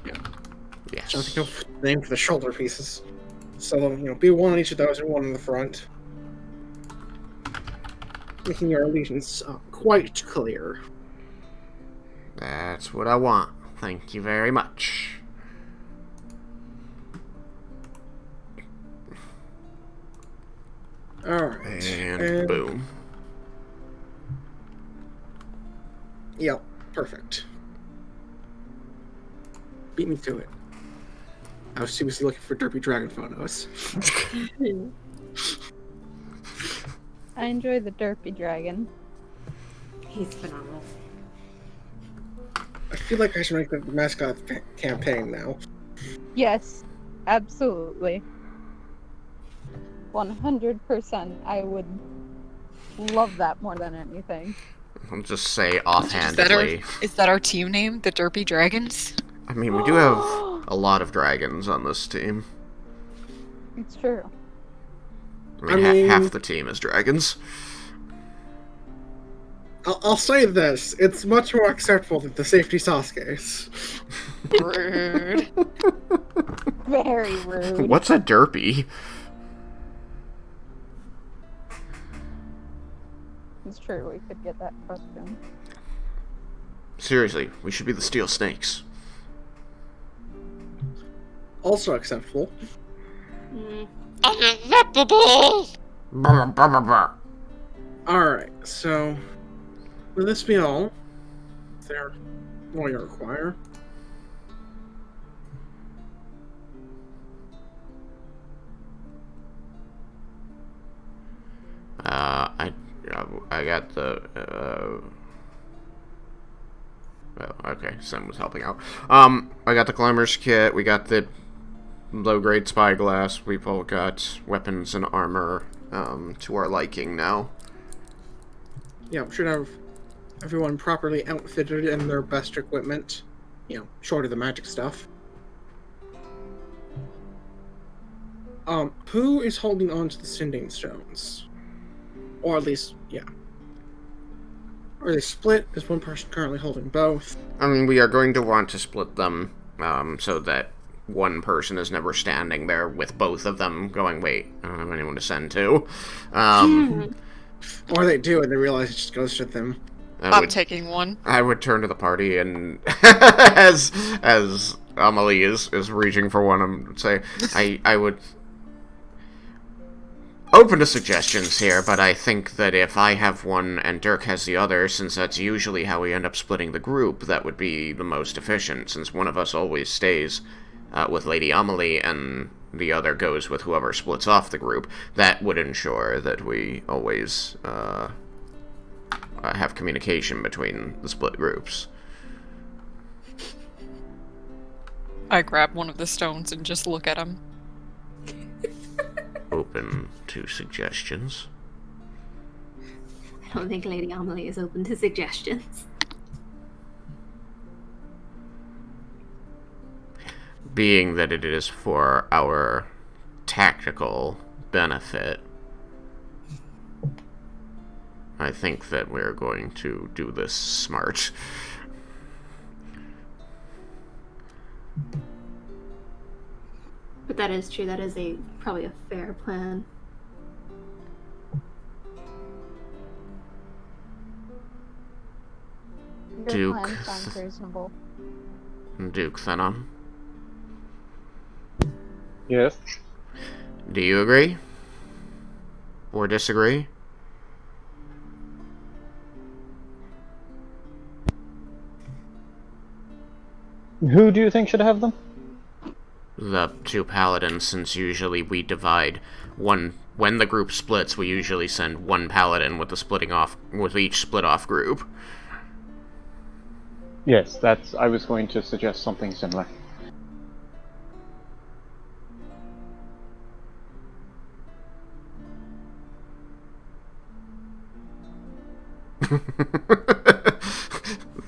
Yeah. Yes. I think of the name for the shoulder pieces. So be one on each of those and one in the front. Making your allegiance quite clear. That's what I want. Thank you very much. Alright. And boom. Yep, perfect. Beat me to it. I was seriously looking for derpy dragon photos. I enjoy the derpy dragon. He's phenomenal. I feel like I should make the mascot campaign now. Yes, absolutely. 100%. I would love that more than anything. I'll just say offhandedly. Is that our team name, the Derpy Dragons? I mean, we do have a lot of dragons on this team. It's true. I mean, half the team is dragons. I'll say this: it's much more acceptable than the safety Sasuke's. Rude. Very rude. What's a derpy? It's true, we could get that question. Seriously, we should be the steel snakes. Also acceptable. Unacceptable! Alright, so will this be all? Is there more you require? I got the well, okay, Sam was helping out. I got the climber's kit, we got the low-grade spyglass, we've all got weapons and armor to our liking now. Yeah, we should have everyone properly outfitted in their best equipment. You know, short of the magic stuff. Who is holding on to the sending stones? Or at least, yeah. Are they split? Is one person currently holding both? I mean, we are going to want to split them so that one person is never standing there with both of them going, wait, I don't have anyone to send to. Or they do and they realize it just goes to them. I'm taking one. I would turn to the party and as Amelie is reaching for one, I would say, I would open to suggestions here, but I think that if I have one and Dirk has the other, since that's usually how we end up splitting the group, that would be the most efficient, since one of us always stays with Lady Amelie and the other goes with whoever splits off the group. That would ensure that we always have communication between the split groups. I grab one of the stones and just look at him. Open to suggestions. I don't think Lady Amelie is open to suggestions. Being that it is for our tactical benefit, I think that we're going to do this smart. But that is true. That is probably a fair plan. Your Duke. plan sounds reasonable. Duke Thenon, Yes. do you agree? Or disagree? Who do you think should have them? The two paladins, since usually we divide one. When the group splits, we usually send one paladin with each split off group. Yes, I was going to suggest something similar.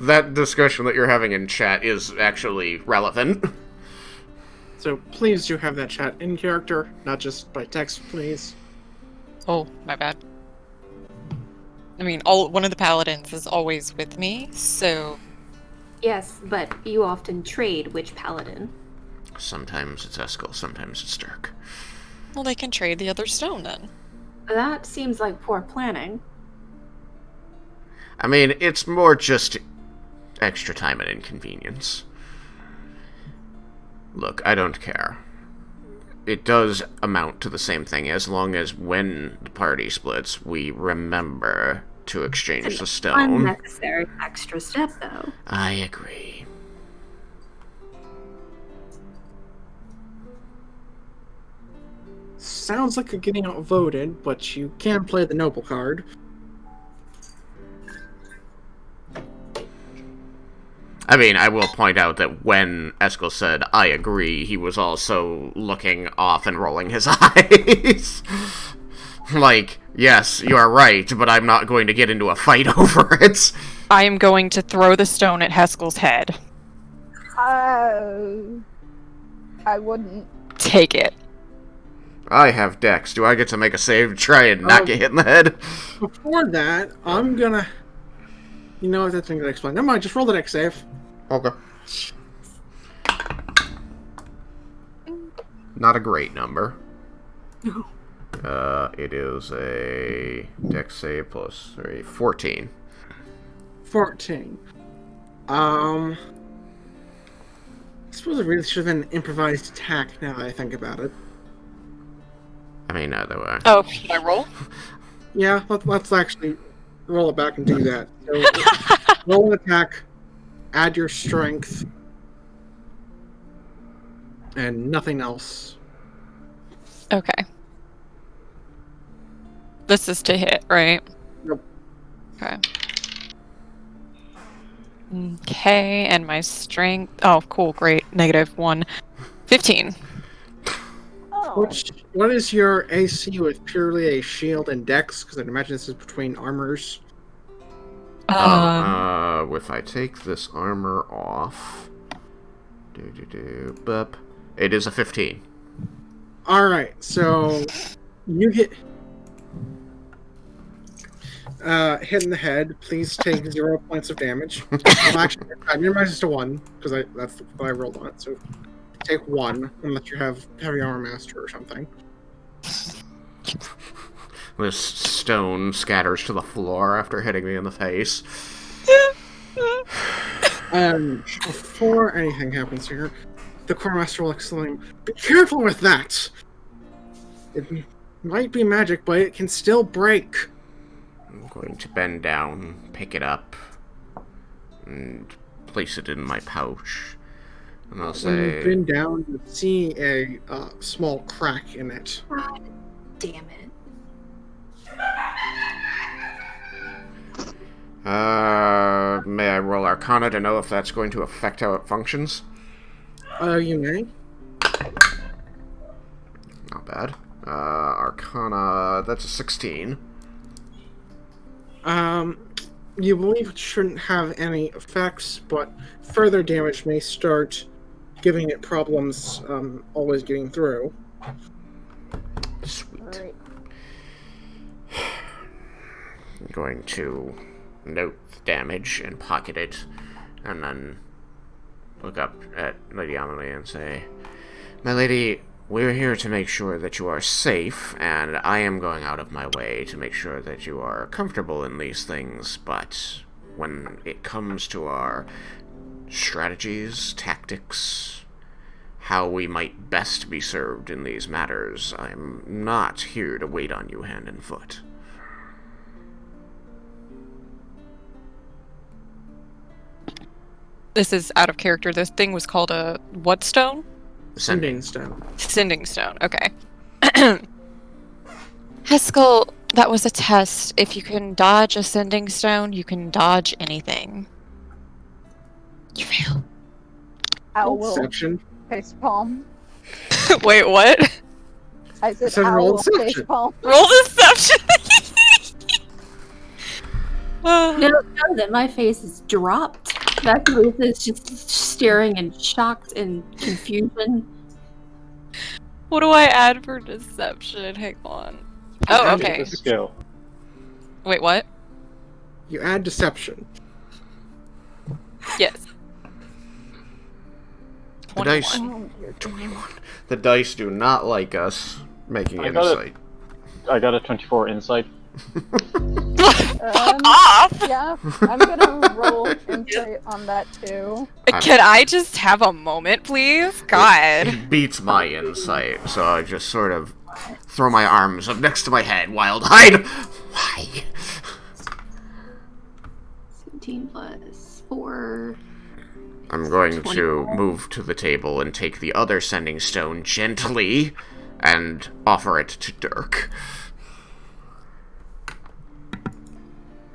That discussion that you're having in chat is actually relevant. So please do have that chat in character, not just by text, please. Oh, my bad. I mean, one of the paladins is always with me, so... Yes, but you often trade which paladin. Sometimes it's Haskel, sometimes it's Dirk. Well, they can trade the other stone, then. That seems like poor planning. I mean, it's more just extra time and inconvenience. Look, I don't care. It does amount to the same thing, as long as when the party splits, we remember to exchange the stone. Unnecessary extra step, though. I agree. Sounds like you're getting outvoted, but you can play the noble card. I mean, I will point out that when Haskel said, I agree, he was also looking off and rolling his eyes. Like, yes, you are right, but I'm not going to get into a fight over it. I am going to throw the stone at Haskel's head. I wouldn't. Take it. I have Dex. Do I get to make a save to try and not get hit in the head? Before that, I'm gonna... You know what, that's not gonna explain. Never mind, just roll the Dex save. Okay. Not a great number. No. It is a Dex save plus 3, 14. 14. I suppose it really should have been an improvised attack now that I think about it. I mean, either way. Oh, should I roll? Yeah, let's actually roll it back and do that. So, roll an attack, add your strength, and nothing else. Okay. This is to hit, right? Nope. Okay. Okay, and my strength... Oh, cool, great. -1. 15. Oh. What is your AC with purely a shield and dex? Because I'd imagine this is between armors. If I take this armor off... Bup. It is a 15. Alright, so... You get... hit in the head. Please take 0 points of damage. Well, actually, I minimize this to 1, because that's what I rolled on it. So take 1, unless you have Heavy Armor Master or something. This stone scatters to the floor after hitting me in the face. Before anything happens here, the Quartermaster will exclaim, "Be careful with that! It might be magic, but it can still break." I'm going to bend down, pick it up, and place it in my pouch. And I'll When you say... bend down, you see a small crack in it. God damn it. May I roll Arcana to know if that's going to affect how it functions? You may. Not bad. Arcana, that's a 16. You believe it shouldn't have any effects, but further damage may start giving it problems always getting through. Sweet. Right. I'm going to note the damage and pocket it, and then look up at Lady Amelie and say, "My lady, we're here to make sure that you are safe, and I am going out of my way to make sure that you are comfortable in these things, but when it comes to our strategies, tactics, how we might best be served in these matters, I'm not here to wait on you hand and foot." This is out of character. This thing was called a what stone? Sending. Stone. Sending stone. Okay. Haskel, that was a test. If you can dodge a sending stone, you can dodge anything. You fail. Owl will Deception. face palm. Wait, what? I said So owl roll will face deception. palm. Roll deception. No, know that my face is dropped. That Ruth is just staring in shocked and confusion. What do I add for deception? Hang on. Oh, add okay. It's a skill. Wait, what? You add deception. Yes. The dice. 21. 21. The dice do not like us making I got it. insight. I got a 24 insight. Off! Yeah, I'm gonna roll insight on that too. Can I just have a moment, please? God. It beats my insight, so I just sort of throw my arms up next to my head, wild-eyed. Why? 17 plus 4. I'm going to 24. move to the table and take the other sending stone gently and offer it to Dirk.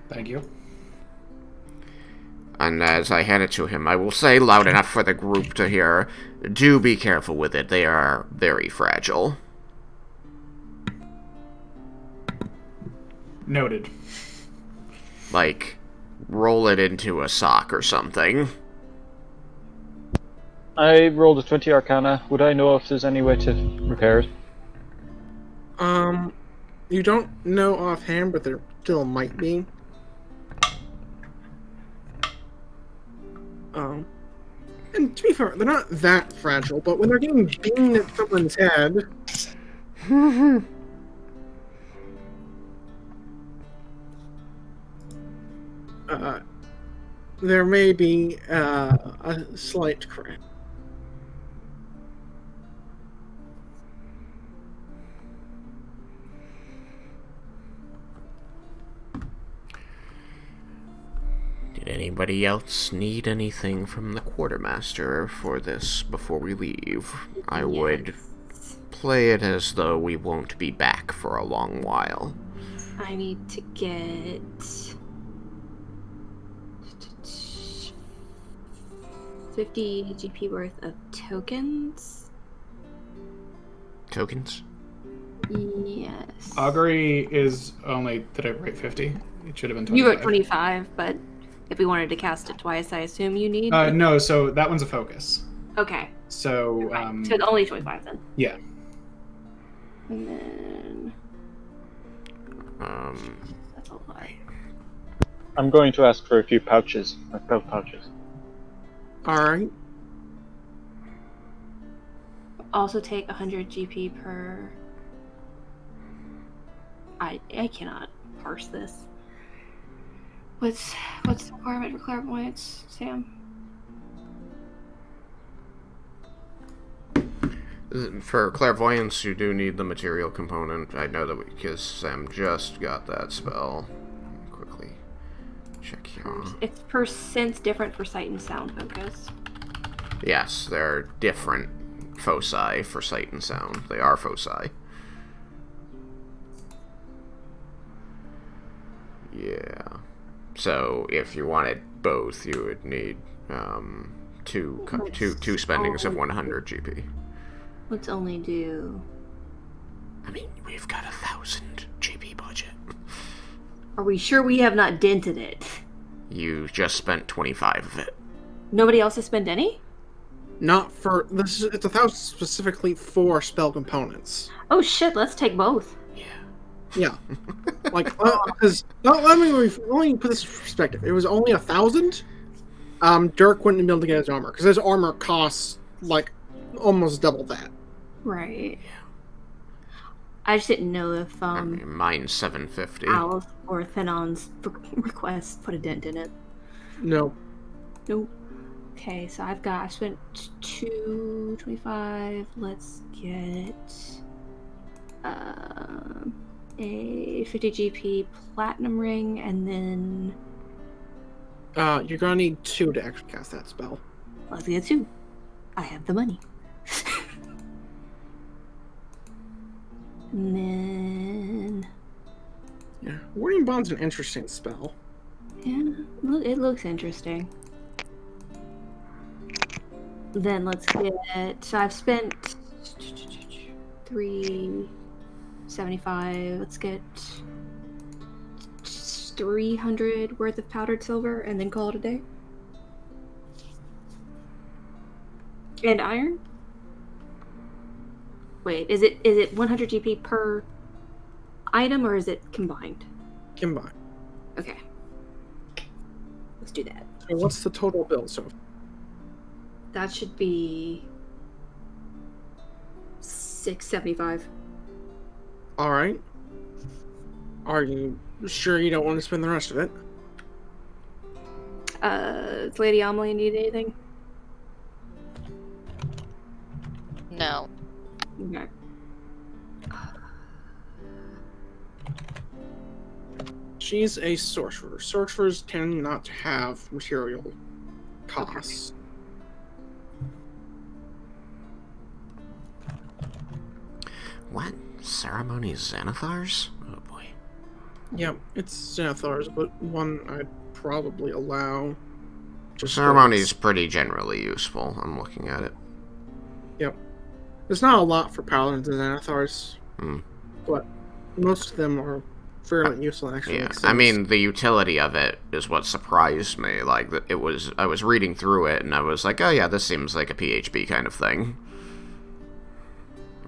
Thank you. And as I hand it to him, I will say loud enough for the group to hear, do be careful with it. They are very fragile. Noted. Like, roll it into a sock or something. I rolled a 20 Arcana. Would I know if there's any way to repair it? You don't know offhand, but there still might be. And to be fair, they're not that fragile, but when they're getting beamed at someone's head... there may be a slight crack. Did anybody else need anything from the quartermaster for this before we leave? I would play it as though we won't be back for a long while. I need to get 50 GP worth of tokens. Tokens? Yes. Augury is only, did I write 50? It should have been 25. You wrote 25, but if we wanted to cast it twice, I assume you need... No, so that one's a focus. Okay. So, so only 25 then. Yeah. And then... That's a lot. I'm going to ask for a few pouches, like belt pouches. Alright. Also take 100 GP per... I cannot parse this. What's the requirement for clairvoyance, Sam? For clairvoyance, you do need the material component. I know that because Sam just got that spell. Quickly check here. It's per sense different for sight and sound focus. Yes, they're different foci for sight and sound. They are foci. Yeah. So if you wanted both, you would need two spendings of 100 GP. Let's only do... I mean, we've got 1,000 GP budget. Are we sure we have not dented it? You just spent 25 of it. Nobody else has spent any? Not for... It's 1,000 specifically for spell components. Oh shit, let's take both. Yeah. Like, because... let me put this in perspective. It was only 1,000. Dirk wouldn't be able to get his armor, because his armor costs, like, almost double that. Right. I just didn't know if, I mean, mine's 750. Alice or Thenon's request put a dent in it. No. Nope. Okay, so I've spent 225. Let's get a 50 GP platinum ring, and then you're gonna need 2 to actually cast that spell. let's get 2. I have the money. And then Yeah, Warding Bond's an interesting spell. yeah, it looks interesting. Then let's get. So I've spent 375. Let's get 300 worth of powdered silver, and then call it a day. And iron. Wait, is it 100 GP per item, or is it combined? Combined. Okay. Let's do that. So what's the total bill? So That should be 675. alright. Are you sure you don't want to spend the rest of it? Does Lady Amelie need anything? No. Okay. She's a sorcerer. Sorcerers tend not to have material costs. What? Ceremony Xanathars? Oh boy. Yeah, it's Xanathar's, but one I'd probably allow. Ceremony is pretty generally useful. I'm looking at it. Yep. There's not a lot for paladins and Xanathars, but most of them are fairly useful and actually Yeah, make sense. I mean, the utility of it is what surprised me. Like, I was reading through it, and I was like, oh yeah, this seems like a PHB kind of thing.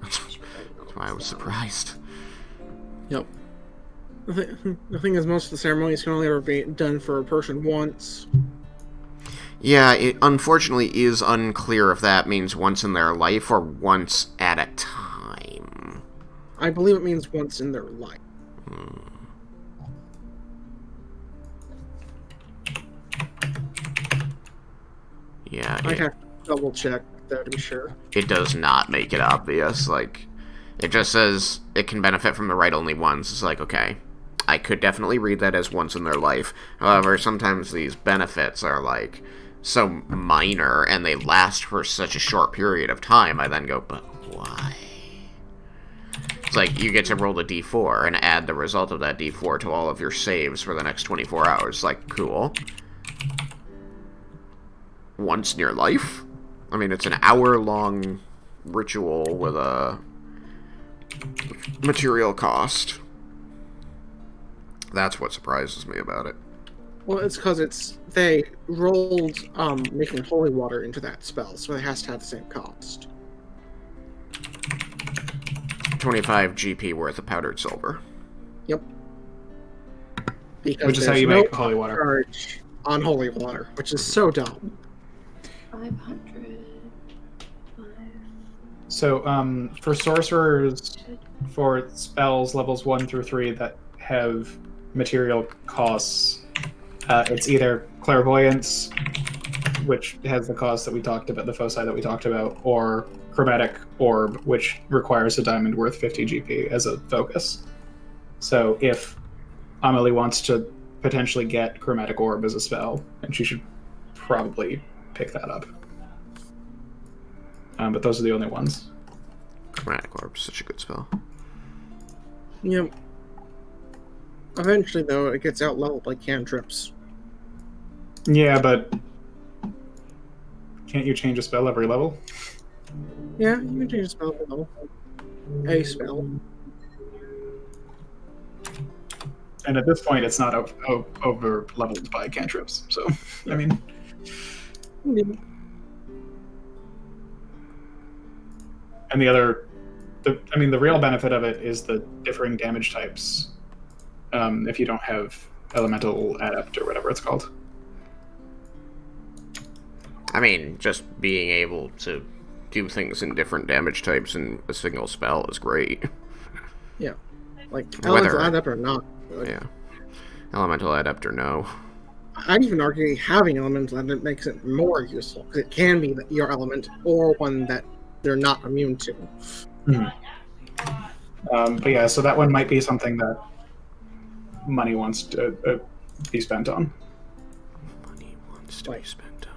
That's why I was surprised. Yep. The thing is, most of the ceremonies can only ever be done for a person once. Yeah, it unfortunately is unclear if that means once in their life or once at a time. I believe it means once in their life. Yeah, I have to double check that to be sure. It does not make it obvious. Like, it just says it can benefit from the right only once. It's like, okay, I could definitely read that as once in their life. However, sometimes these benefits are like so minor and they last for such a short period of time. I then go, but why? It's like you get to roll a d4 and add the result of that d4 to all of your saves for the next 24 hours. Like, cool. Once in your life? I mean, it's an hour-long ritual with a material cost. That's what surprises me about it. Well, it's because they rolled making holy water into that spell, so it has to have the same cost. 25 GP worth of powdered silver. Yep. Because Which is how you make holy water. Charge on holy water, which is so dumb. 500. So, for sorcerers, for spells levels 1 through 3 that have material costs, it's either clairvoyance, which has the cost that we talked about, the foci that we talked about, or chromatic orb, which requires a diamond worth 50 GP as a focus. So if Amelie wants to potentially get chromatic orb as a spell, and she should probably pick that up. But those are the only ones. Chromatic Orb, such a good spell. Yep. Eventually, though, it gets out-leveled by cantrips. Yeah, but can't you change a spell every level? Yeah, you can change a spell every level. A spell. And at this point, it's not over-leveled by cantrips, so, I mean... And the real benefit of it is the differing damage types. If you don't have elemental adept or whatever it's called. I mean, just being able to do things in different damage types in a single spell is great. Yeah. Like, elemental adept or not. Like, yeah. Elemental adept or no. I'd even argue having elemental adept makes it more useful, because it can be your element or one that they're not immune to. But yeah, so that one might be something that money wants to be spent on. Money wants to be spent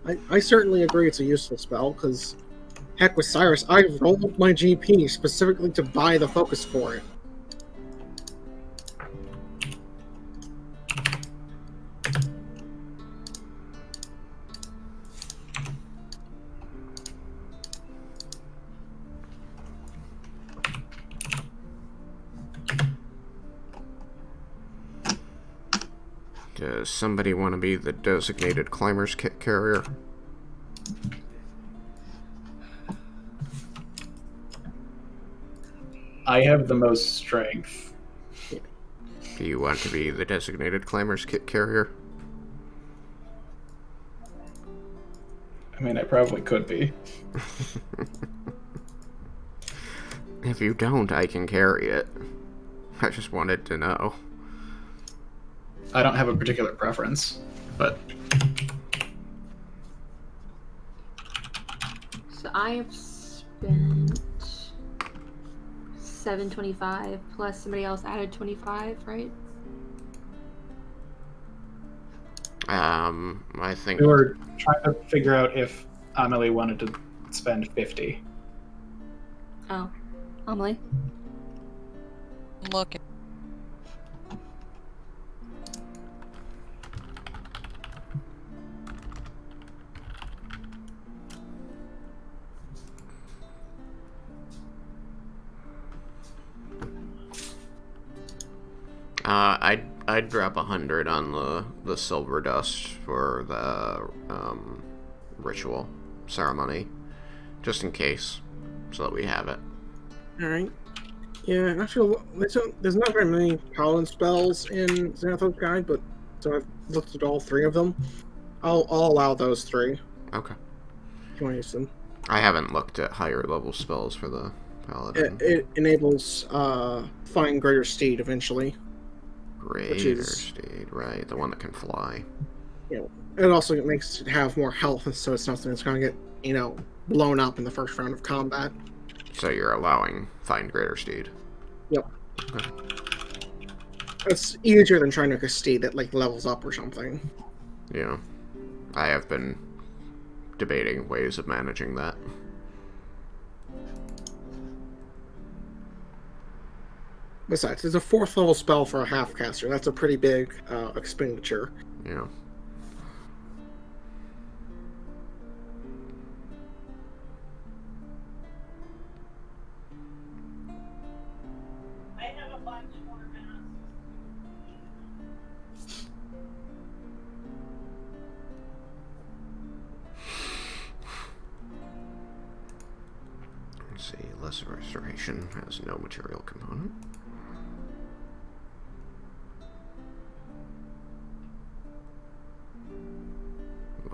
on. I certainly agree it's a useful spell, because heck with Cyrus, I rolled my GP specifically to buy the focus for it. Does somebody want to be the designated climber's kit carrier? I have the most strength. Do you want to be the designated climber's kit carrier? I mean, I probably could be. If you don't, I can carry it. I just wanted to know. I don't have a particular preference, but... So I have spent 725 plus somebody else added 25, right? I think We were trying to figure out if Amelie wanted to spend 50. Oh, Amelie. Look. I'd drop 100 on the silver dust for the ritual ceremony, just in case, so that we have it. All right. Yeah, actually, there's not very many pollen spells in Xanathos Guide, but so I've looked at all 3 of them. I'll allow those 3. Okay. If you want to use them. I haven't looked at higher level spells for the paladin. It enables Find Greater Steed eventually. Greater Steed, right? The one that can fly. You know, it also makes it have more health, so it's not something that's going to get blown up in the first round of combat. So you're allowing Find Greater Steed. Yep. Okay. It's easier than trying to make a steed that levels up or something. Yeah. I have been debating ways of managing that. Besides, it's a 4th level spell for a half caster. That's a pretty big expenditure. Yeah. Let's see, Lesser Restoration has no material component.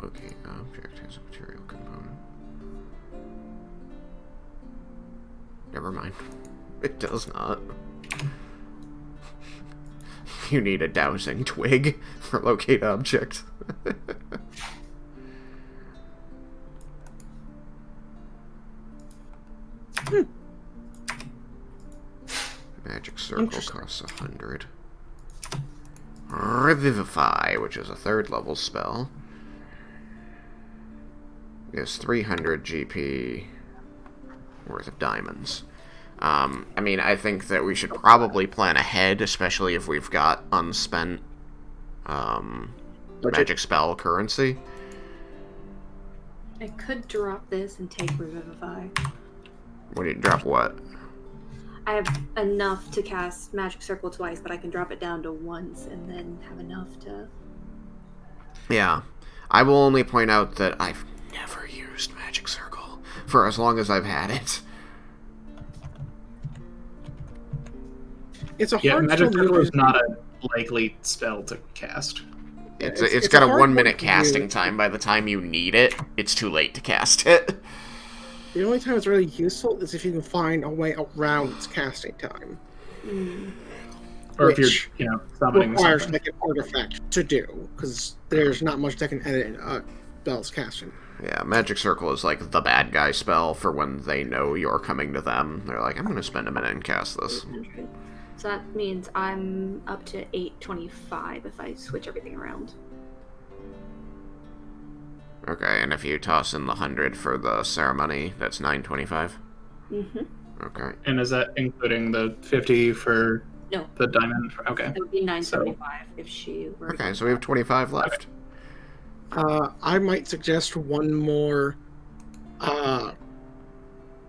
Locate object has a material component. Never mind. It does not. You need a dowsing twig for locate object. Magic Circle costs 100. Revivify, which is a 3rd level spell, is 300 GP worth of diamonds. I mean, I think that we should probably plan ahead, especially if we've got unspent magic spell currency. I could drop this and take Revivify. What do you drop? What? I have enough to cast Magic Circle twice, but I can drop it down to once and then have enough to... Yeah. I will only point out that I've never used Magic Circle for as long as I've had it. It's a Yeah, hard Magic spell Circle to is not a likely spell to cast. It's got a hard 1 minute one to casting use. time. By the time you need it, it's too late to cast it. The only time it's really useful is if you can find a way around its casting time. Or if Which you're, summoning requires something. an artifact to do, because there's not much that can edit a spell's casting. Yeah, Magic Circle is like the bad guy spell for when they know you're coming to them. They're like, I'm going to spend a minute and cast this. 800. So that means I'm up to 825 if I switch everything around. Okay, and if you toss in the 100 for the ceremony, that's 925? Mm-hmm. Okay. And is that including the 50 for No. the diamond? Okay. It would be 975 if she were... Okay, so we have 25 left. I might suggest one more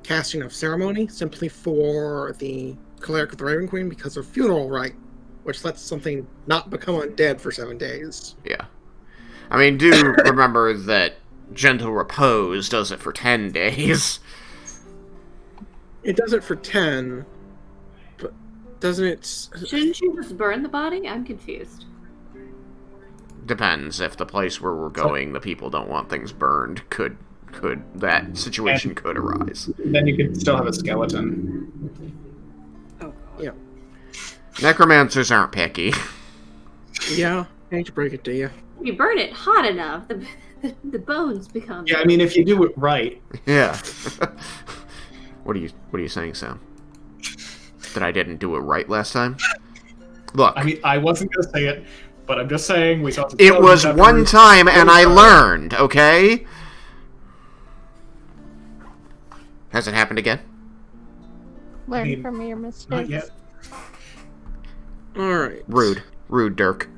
casting of ceremony, simply for the Cleric of the Raven Queen, because of funeral rite, which lets something not become undead for 7 days. Yeah. I mean, do remember that Gentle Repose does it for 10 days. It does it for 10, but doesn't it... Shouldn't you just burn the body? I'm confused. Depends. If the place where we're going, the people don't want things burned, that situation could arise. Then you could still have a skeleton. Oh, Yeah. Necromancers aren't picky. Yeah, I hate to break it to you. If you burn it hot enough, the bones become... Yeah, I mean, if you do it right. Yeah. What are you saying, Sam? That I didn't do it right last time? Look. I mean, I wasn't going to say it, but I'm just saying we saw some It was one time and I learned, okay? Has it happened again? Learn from your mistakes. Not yet. Alright. Rude, Dirk.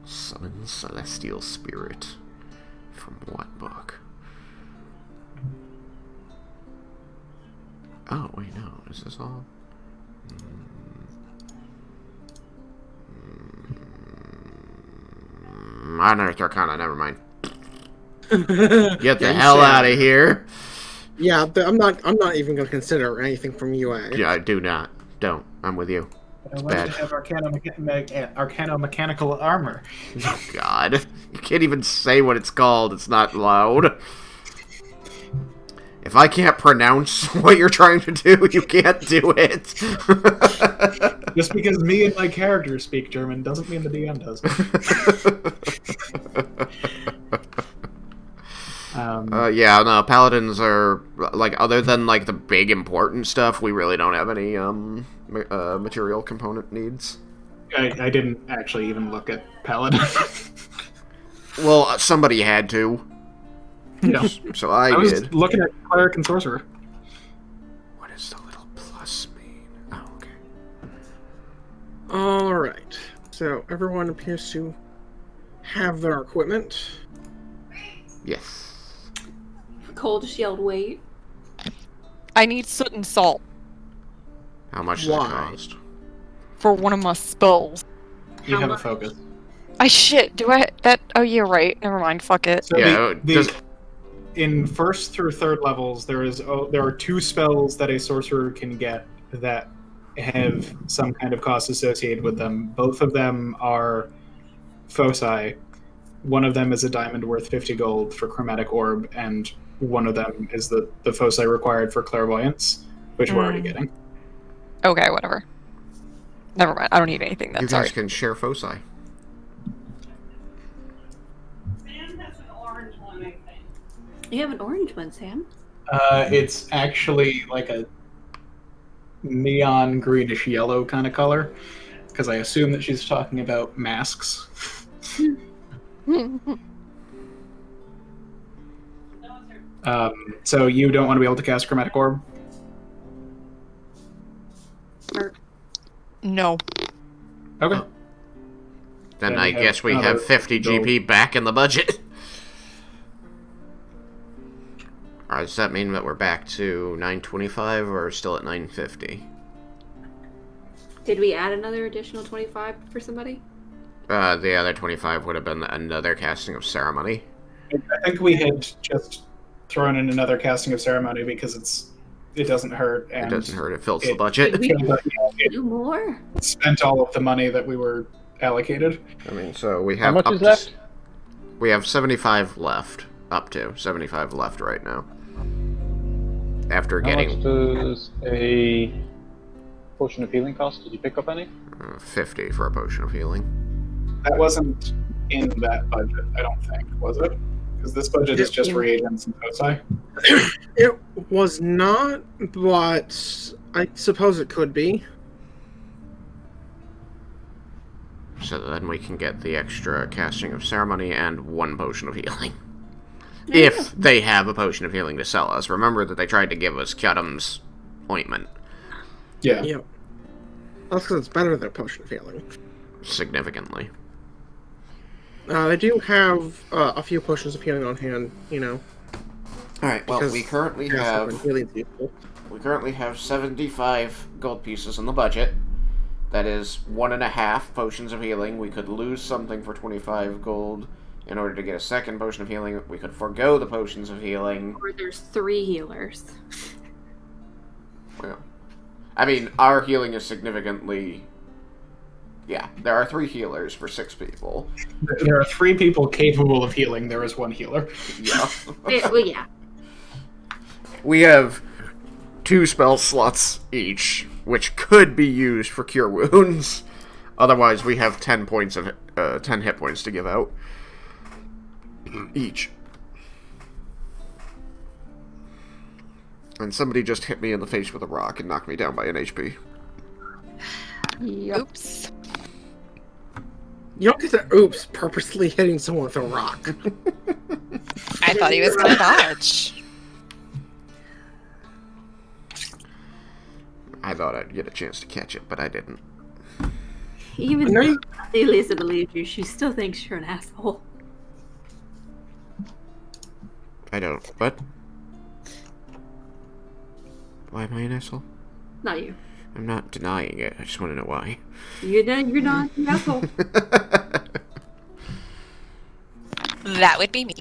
Summon Celestial Spirit. From what book? Oh, wait, no. Is this all? Unearthed Arcana, never mind. Get the hell out of here. Yeah, I'm not even going to consider anything from UA. Yeah, I do not. Don't. I'm with you. I wanted to have arcano-mechanical armor. Oh, God. You can't even say what it's called. It's not loud. If I can't pronounce what you're trying to do, you can't do it. Just because me and my character speak German doesn't mean the DM does. Yeah, no, paladins are, like, other than, like, the big important stuff, we really don't have any, material component needs. I didn't actually even look at paladin. Well, somebody had to. Yeah. So I was did. looking at cleric and sorcerer. What does the little plus mean? Oh, okay. Alright. So, everyone appears to have their equipment. Yes. Cole just yelled, wait. I need soot and salt How much does it Why? cost? for one of my spells. You How have much? a focus. Do I, that, oh yeah, right, never mind, fuck it. So Yeah, in first through third levels, there are 2 spells that a sorcerer can get that have some kind of cost associated with them. Both of them are foci. One of them is a diamond worth 50 gold for chromatic orb, and one of them is the foci required for clairvoyance, which we're already getting. Okay, whatever. Never mind, I don't need anything You then, guys sorry. can share foci. You have an orange one, Sam. It's actually like a neon greenish yellow kind of color, because I assume that she's talking about masks. So you don't want to be able to cast chromatic orb? No. Okay. Then Then I we have guess we another have 50 gold. GP back in the budget. Alright, does that mean that we're back to 925 or still at 950? Did we add another additional 25 for somebody? The other 25 would have been another casting of ceremony. I think we had just thrown in another casting of ceremony because it doesn't hurt, It and doesn't hurt, it fills the it- budget. it Do more? spent all of the money that we were allocated. I mean, so we How have much up is to left? We have 75 left. Up to 75 left right now. After How getting much does a potion of healing cost? Did you pick up any? 50 for a potion of healing. That wasn't in that budget, I don't think, was it? Because this budget is just reagents and foci. It was not, but I suppose it could be. So then we can get the extra casting of ceremony and 1 potion of healing. If they have a potion of healing to sell us. Remember that they tried to give us Kudum's ointment. Yeah. Yep. That's because it's better than a potion of healing. Significantly. They do have a few potions of healing on hand, you know. Alright, well, because we currently healing's useful. We currently have 75 gold pieces in the budget. That is 1.5 potions of healing. We could lose something for 25 gold in order to get a second potion of healing. We could forego the potions of healing. Or there's 3 healers. Well, I mean, our healing is significantly... Yeah, there are 3 healers for 6 people. There are 3 people capable of healing. There is 1 healer. Yeah. Well, yeah. We have 2 spell slots each, which could be used for cure wounds. Otherwise, we have 10 points of 10 hit points to give out each. And somebody just hit me in the face with a rock and knocked me down by an HP. Oops. You don't get to oops purposely hitting someone with a rock. I thought he was gonna dodge. I thought I'd get a chance to catch it, but I didn't. Even No, though you- Elisa believes you, she still thinks you're an asshole. I don't. What? Why am I an asshole? Not you. I'm not denying it. I just want to know why. You're not an asshole. That would be me.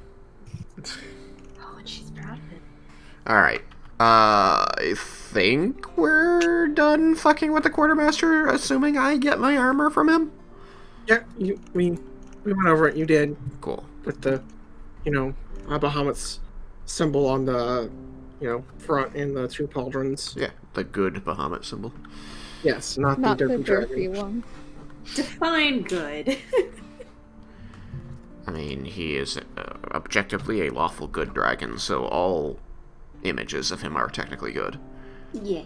Oh, and she's proud of it. Alright. I think we're done fucking with the quartermaster, assuming I get my armor from him? Yeah, we went over it. You did. Cool. With the, Bahamut's symbol on the, front and the two pauldrons. Yeah, the good Bahamut symbol. Yes, not the the derpy derpy dragon. one. Define good. I mean, he is objectively a lawful good dragon, so all images of him are technically good. Yeah.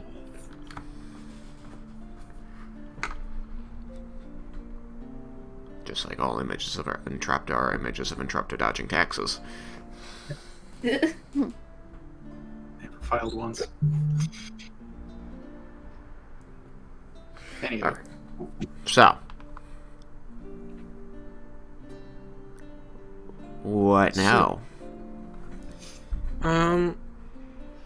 Just like all images of Entrapped are images of Entrapped dodging taxes. Never filed once. Anyway. Alright. So. What now? Now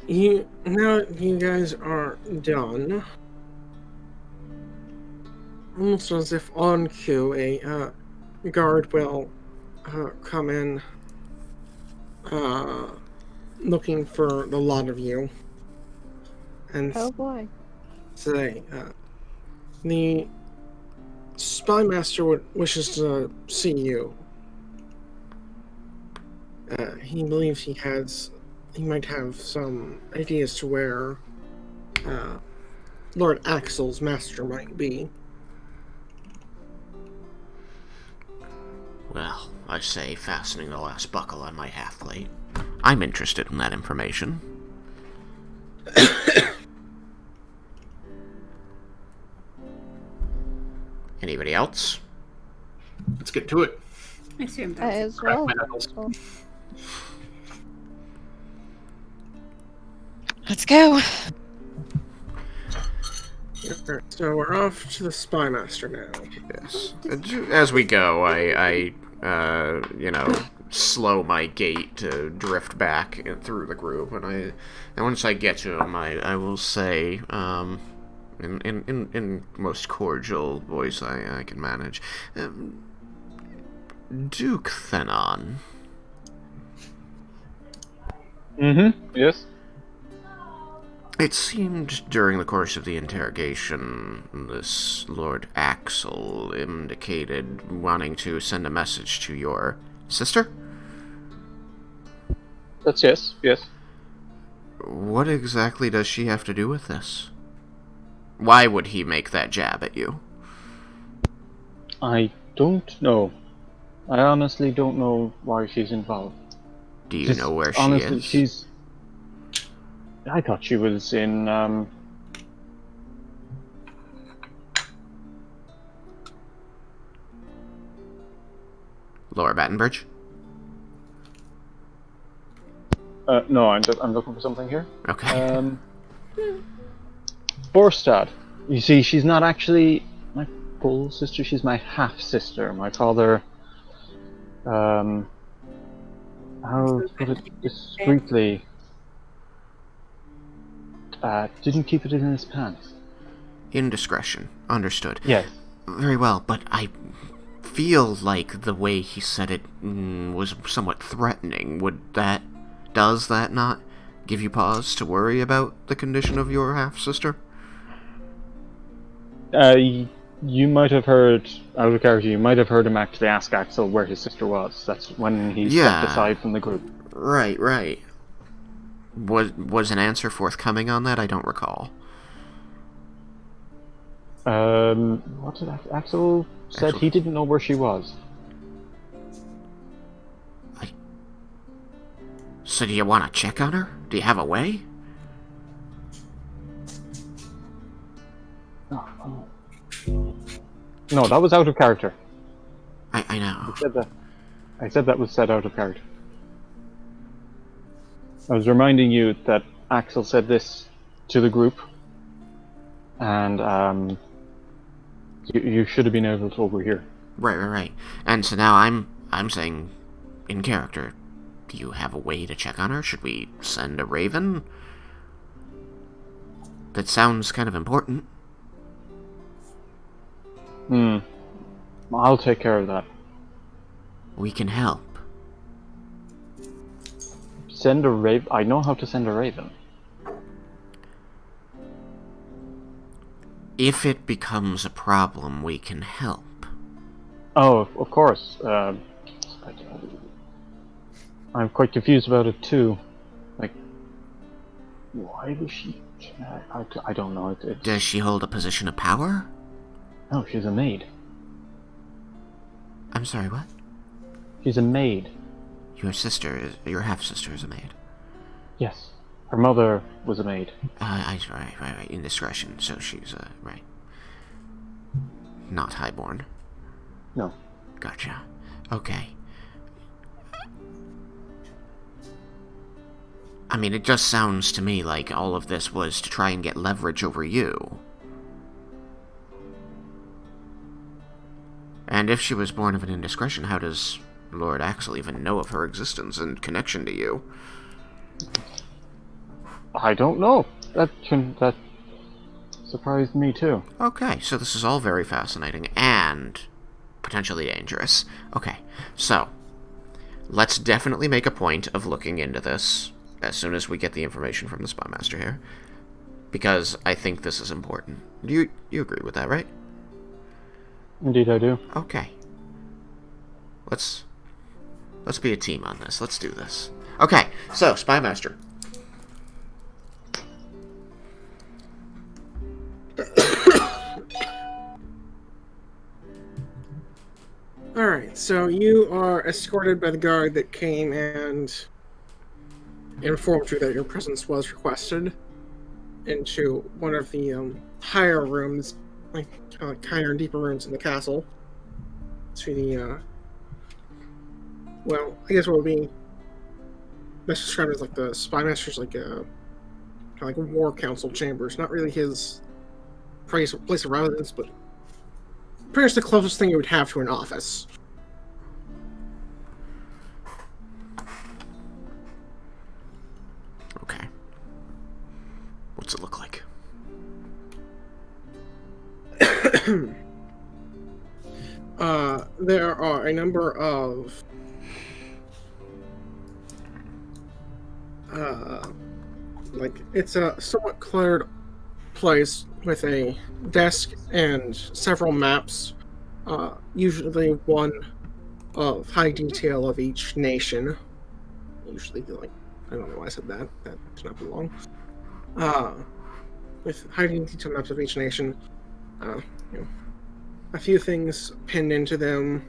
you guys are done. Almost as if on cue, a guard will come in looking for the lot of you. And Oh boy. say, the spy master wishes to see you. He believes he might have some ideas to where Lord Axel's master might be. Well, I say fastening the last buckle on my half-plate. I'm interested in that information. Anybody else? Let's get to it. I assume I that's as Crack well. my knuckles. Oh, Let's go. Alright, so we're off to the spy master now. Yes. As we go, I slow my gait to drift back through the group, and once I get to him, I will say, in most cordial voice I can manage, Duke Thenon. Yes. It seemed during the course of the interrogation, this Lord Axel indicated wanting to send a message to your sister? That's yes. Yes. What exactly does she have to do with this? Why would he make that jab at you? I don't know. I honestly don't know why she's involved. Do you know where she honestly, is? She's. I thought she was in. Laura Battenbridge? No, I'm looking for something here. Okay. Borstad. You see, she's not actually my full sister. She's my half sister. My father. How to put it discreetly? Didn't keep it in his pants. Indiscretion. Understood. Yes. Very well, but I feel like the way he said it was somewhat threatening. Does that not give you pause to worry about the condition of your half-sister? You might have heard, out of character, you might have heard him actually ask Axel where his sister was. That's when he stepped aside from the group. Right. Was an answer forthcoming on that? I don't recall. What did Axel said? He didn't know where she was. So do you want to check on her? Do you have a way? No, that was out of character. I know. I said that was said out of character. I was reminding you that Axel said this to the group, and you should have been able to overhear. Right. And so now I'm saying, in character, Do you have a way to check on her? Should we send a raven? That sounds kind of important. I'll take care of that. We can help. Send a raven? I know how to send a raven. If it becomes a problem, we can help. Oh, of course. I'm quite confused about it too. Like, why was she... I don't know. Does she hold a position of power? No, she's a maid. I'm sorry, what? She's a maid. Your half-sister is a maid. Yes. Her mother was a maid. Right. Indiscretion, so she's, right. Not highborn. No. Gotcha. Okay. I mean, it just sounds to me like all of this was to try and get leverage over you. And if she was born of an indiscretion, how does Lord Axel even know of her existence and connection to you? I don't know. That surprised me too. Okay, so this is all very fascinating and potentially dangerous. Okay, so let's definitely make a point of looking into this as soon as we get the information from the spy master here, because I think this is important. You agree with that, right? Indeed, I do. Okay. Let's be a team on this. Let's do this. Okay, so spy master. Alright, so you are escorted by the guard that came and informed you that your presence was requested into one of the higher rooms, like higher and deeper rooms in the castle. To the, well, I guess what would be best described as like the spy master's like a kind of like war council chambers. Not really his place of residence, but pretty much the closest thing you would have to an office. Okay. What's it look like? There are a number of like, it's a somewhat cluttered place with a desk and several maps, usually one of high detail of each nation. Usually, like, I don't know why I said that. That does not belong. With high detail maps of each nation, you know, a few things pinned into them.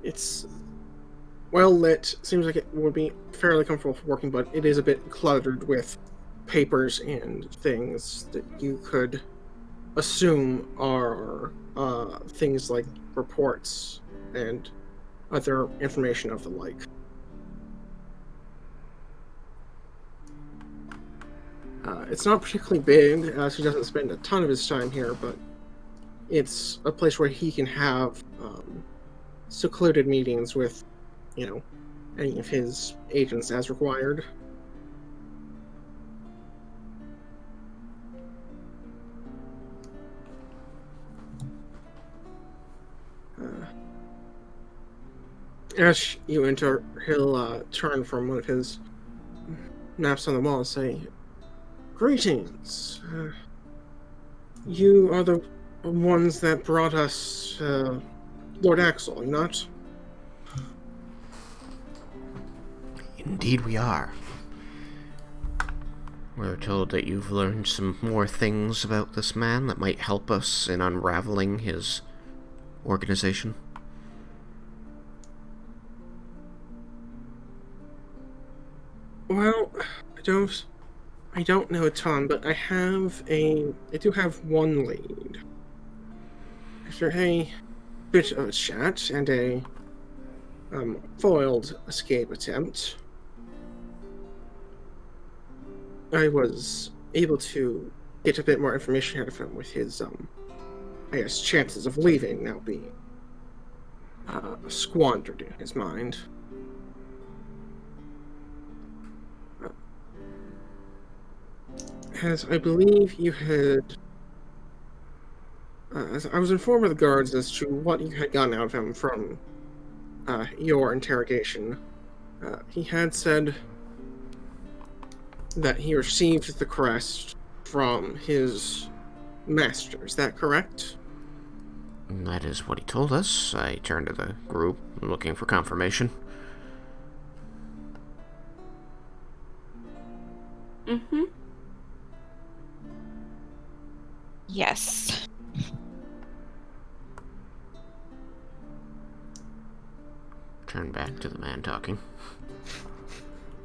It's well lit. Seems like it would be fairly comfortable for working, but it is a bit cluttered with papers and things that you could assume are things like reports and other information of the like. It's not particularly big, as he doesn't spend a ton of his time here, but it's a place where he can have secluded meetings with, you know, any of his agents as required. As you enter, he'll turn from one of his maps on the wall and say, "Greetings. You are the ones that brought us Lord Axel, not?" Indeed we are. We're told that you've learned some more things about this man that might help us in unraveling his organization. Well, I don't know a ton, but I do have one lead. After a bit of a chat and a foiled escape attempt, I was able to get a bit more information out of him, with his I guess chances of leaving now being squandered in his mind. As I believe you had... as I was informed by the guards as to what you had gotten out of him from your interrogation. He had said that he received the crest from his master. Is that correct? That is what he told us. I turned to the group, looking for confirmation. Mm-hmm. Yes. Turn back to the man talking.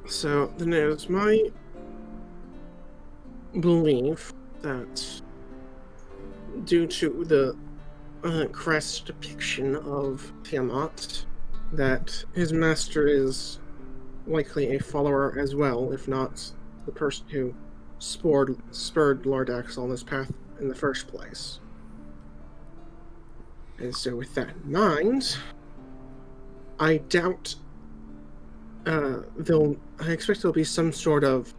So, then it is my belief that due to the crest depiction of Tiamat, that his master is likely a follower as well, if not the person who spurred Lord Axel on this path in the first place. And so with that in mind, I doubt I expect there'll be some sort of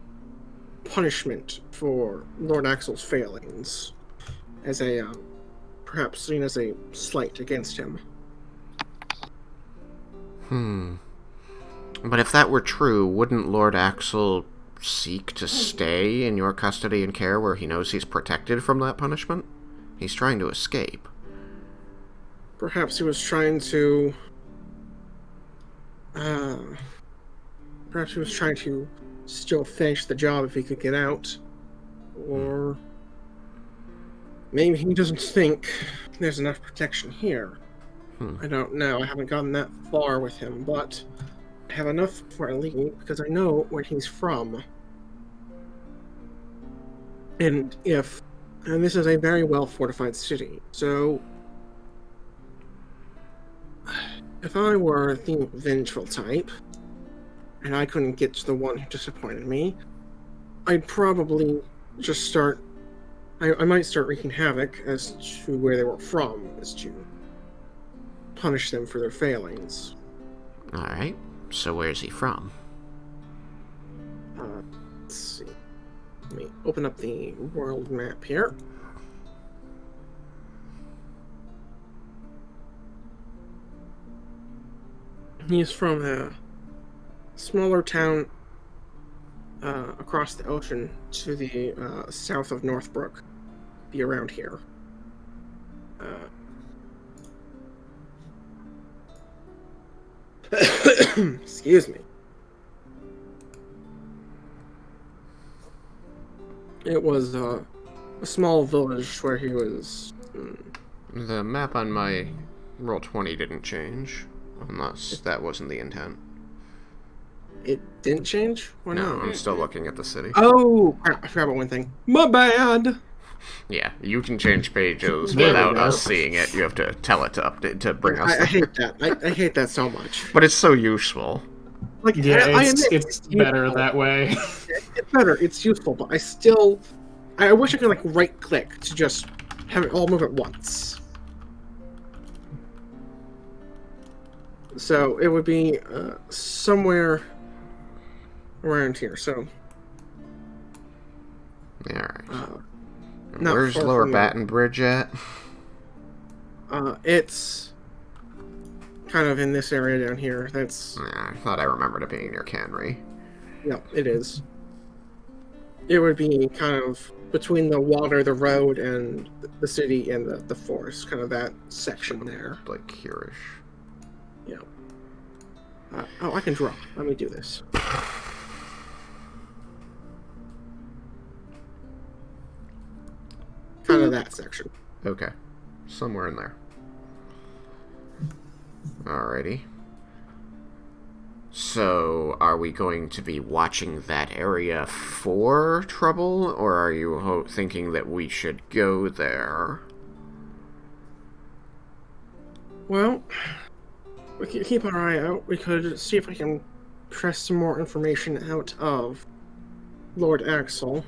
punishment for Lord Axel's failings, as a perhaps seen as a slight against him. But if that were true, wouldn't Lord Axel seek to stay in your custody and care where he knows he's protected from that punishment? He's trying to escape. Perhaps he was trying to still finish the job if he could get out. Or maybe he doesn't think there's enough protection here. I don't know. I haven't gotten that far with him, but I have enough before I leave because I know where he's from. And this is a very well fortified city, so if I were the vengeful type, and I couldn't get to the one who disappointed me, I'd probably just start... I might start wreaking havoc as to where they were from, as to punish them for their failings. Alright, so where's he from? Let's see. Let me open up the world map here. He's from a smaller town across the ocean to the south of Northbrook. Be around here. Excuse me. It was a small village where he was... The map on my Roll20 didn't change, unless that wasn't the intent. It didn't change? Why No, not? I'm still looking at the city. Oh, crap, I forgot about one thing. My bad! Yeah, you can change pages There we without go. us seeing it. You have to tell it to update to bring us. I hate that. I hate that so much. But it's so useful. Like, Yeah, I it's admit better useful. that way. It's better. It's useful, but I wish I could, like, right-click to just have it all move at once. So, it would be somewhere around here, so... Alright. not Where's far Lower from Baton Bridge at? It's kind of in this area down here. That's... I thought I remembered it being near Canry. Yeah, it is. It would be kind of between the water, the road, and the city and the forest. Kind of that section there. Like here-ish. Yeah. I can draw. Let me do this. Kind of that section. Okay. Somewhere in there. Alrighty. So, are we going to be watching that area for trouble, or are you thinking that we should go there? Well, we can keep our eye out. We could see if we can press some more information out of Lord Axel.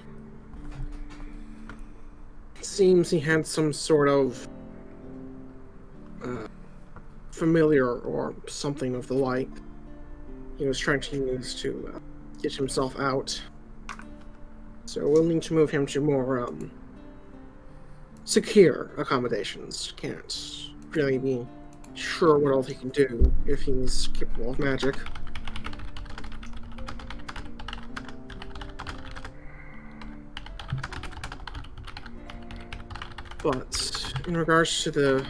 It seems he had some sort of familiar or something of the like he was trying to use to get himself out. So we'll need to move him to more secure accommodations. Can't really be sure what all he can do if he's capable of magic. But in regards to the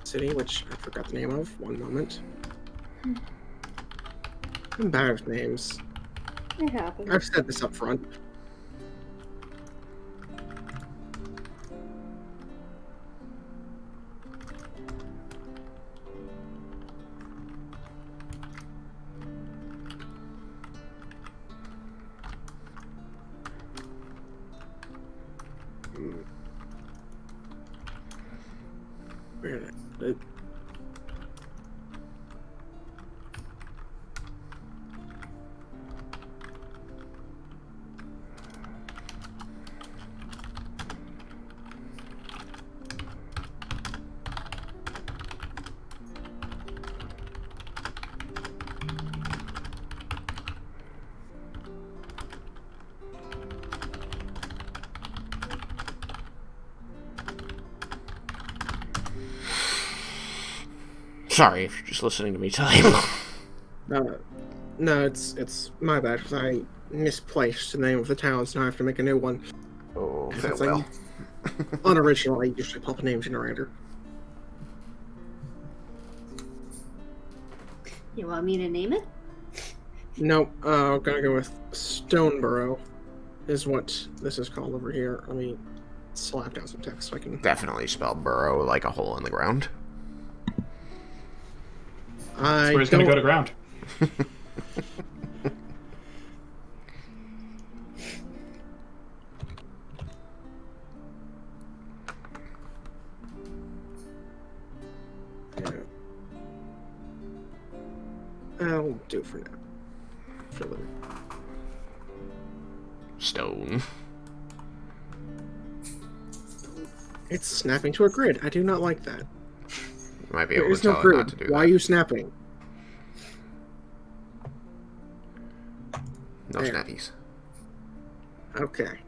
city, which I forgot the name of, one moment. I'm bad with names. It happens. I've said this up front. Where did it? Sorry if you're just listening to me type. No, it's my bad because I misplaced the name of the town, so I have to make a new one. Oh, It's farewell. unoriginal. I usually pop a name generator. You want me to name it? Nope, I'm gonna go with Stoneborough, is what this is called over here. Let me slap down some text so I can. Definitely spell burrow like a hole in the ground. That's where he's going to go to ground. Yeah. I'll do it for now. For the... Stone. It's snapping to a grid. I do not like that. You might be There able is to no tell it grid. not to do Why that. are you snapping? No There. snappies. Okay.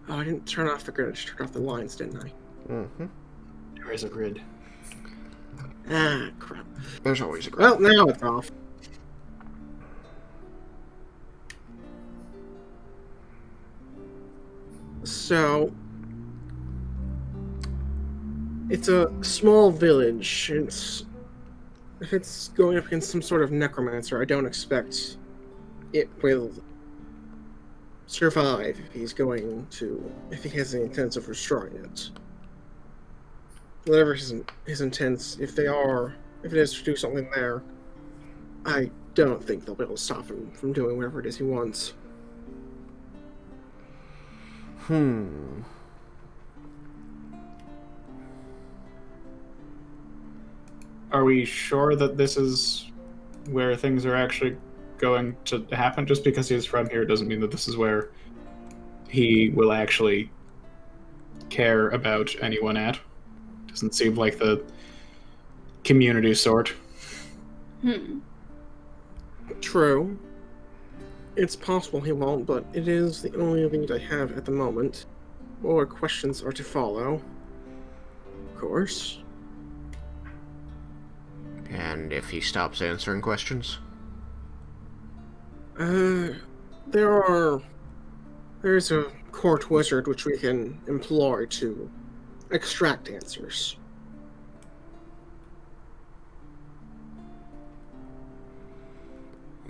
Oh, I didn't turn off the grid. I just turned off the lines, didn't I? Mm-hmm. There is a grid. Ah, crap. There's always a Well, ground. now it's off. So, it's a small village. If it's going up against some sort of necromancer, I don't expect it will survive if he has any intents of destroying it. Whatever his intents, if it is to do something there, I don't think they'll be able to stop him from doing whatever it is he wants. Are we sure that this is where things are actually going to happen? Just because he's from here doesn't mean that this is where he will actually care about anyone at. Doesn't seem like the community sort. True. It's possible he won't, but it is the only lead I have at the moment. More questions are to follow. Of course. And if he stops answering questions? There's a court wizard which we can employ to extract answers.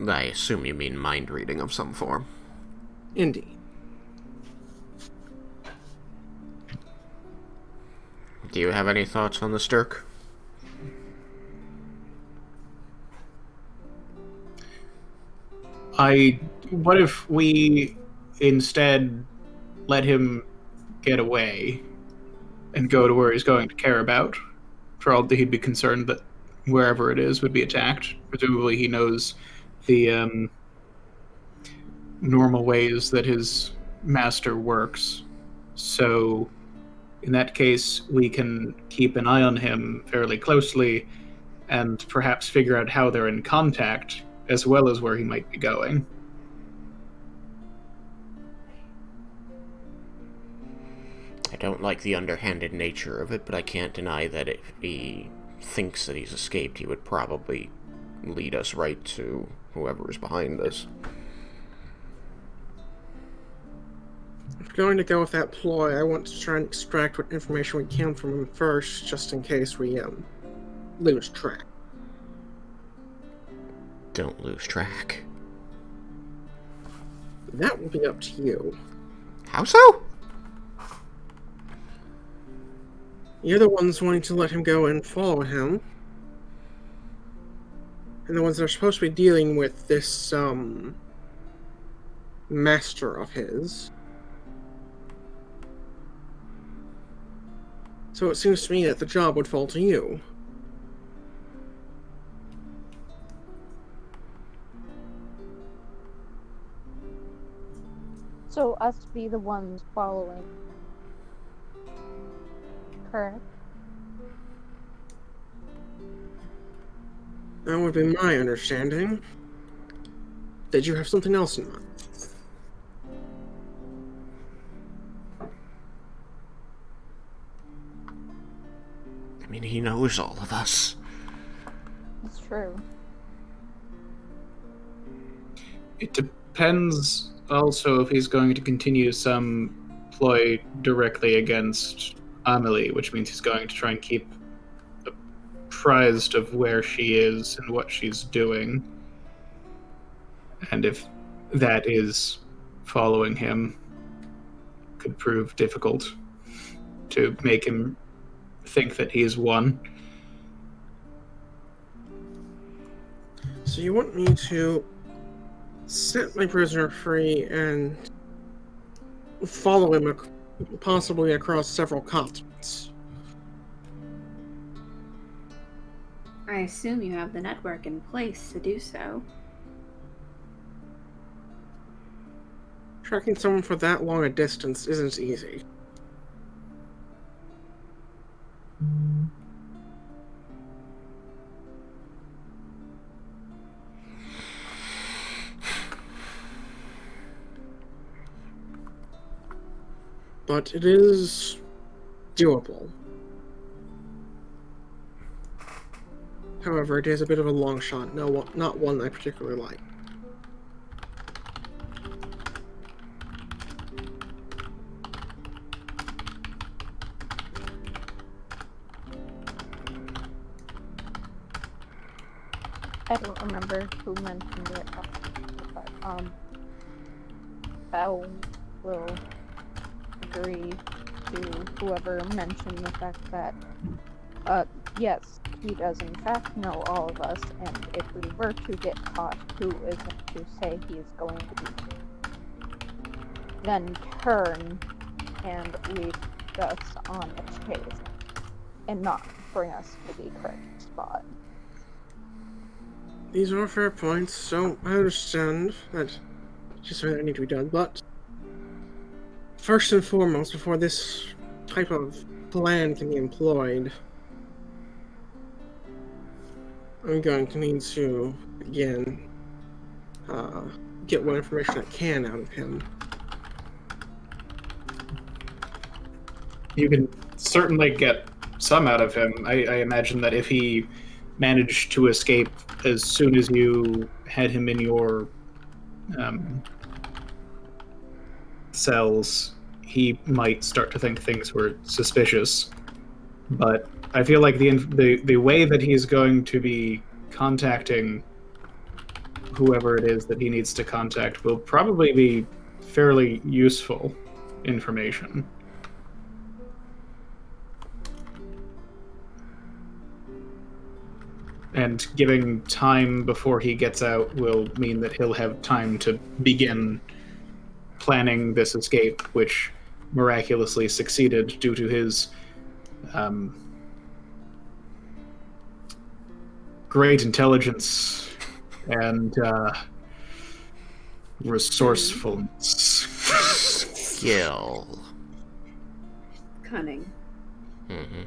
I assume you mean mind reading of some form. Indeed. Do you have any thoughts on the Stirk? What if we instead let him get away and go to where he's going to care about? For all that he'd be concerned that wherever it is would be attacked. Presumably he knows the normal ways that his master works. So in that case, we can keep an eye on him fairly closely and perhaps figure out how they're in contact, as well as where he might be going. I don't like the underhanded nature of it, but I can't deny that if he thinks that he's escaped, he would probably lead us right to whoever is behind this. If we're going to go with that ploy, I want to try and extract what information we can from him first, just in case we lose track. Don't lose track. That will be up to you. How so? You're the ones wanting to let him go and follow him. And the ones that are supposed to be dealing with this, master of his. So it seems to me that the job would fall to you. So us be the ones following. Correct. That would be my understanding. Did you have something else in mind? I mean, he knows all of us. It's true. It depends also if he's going to continue some ploy directly against Amelie, which means he's going to try and keep apprised of where she is and what she's doing. And if that is following him, could prove difficult to make him think that he is one. So you want me to set my prisoner free and follow him possibly across several continents? I assume you have the network in place to do so. Tracking someone for that long a distance isn't easy. But it is doable. However, it is a bit of a long shot, not one I particularly like. I don't remember who mentioned it, but Belle will agree to whoever mentioned the fact that, yes, he does in fact know all of us, and if we were to get caught, who isn't to say he is going to be then turn and lead us on a chase, and not bring us to the correct spot. These are fair points, so I understand that just something that need to be done, but first and foremost, before this type of plan can be employed, I'm going to need to, again, get what information I can out of him. You can certainly get some out of him. I imagine that if he managed to escape as soon as you had him in your cells, he might start to think things were suspicious. But I feel like the way that he's going to be contacting whoever it is that he needs to contact will probably be fairly useful information. And giving time before he gets out will mean that he'll have time to begin planning this escape, which miraculously succeeded due to his great intelligence and resourcefulness. Skill. Cunning. Mm-hmm.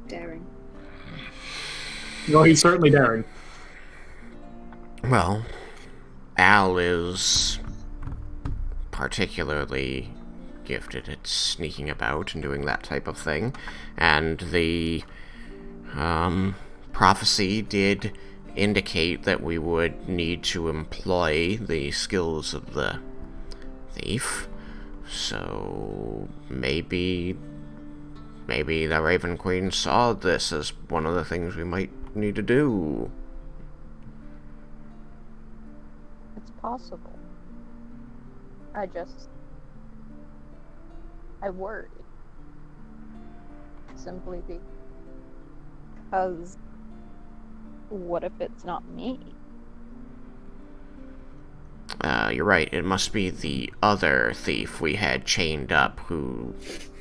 Daring. Well, he's certainly daring. Well, Al is particularly gifted at sneaking about and doing that type of thing, and the prophecy did indicate that we would need to employ the skills of the thief. So maybe the Raven Queen saw this as one of the things we might need to do. It's possible. I worry. Simply because what if it's not me? You're right. It must be the other thief we had chained up who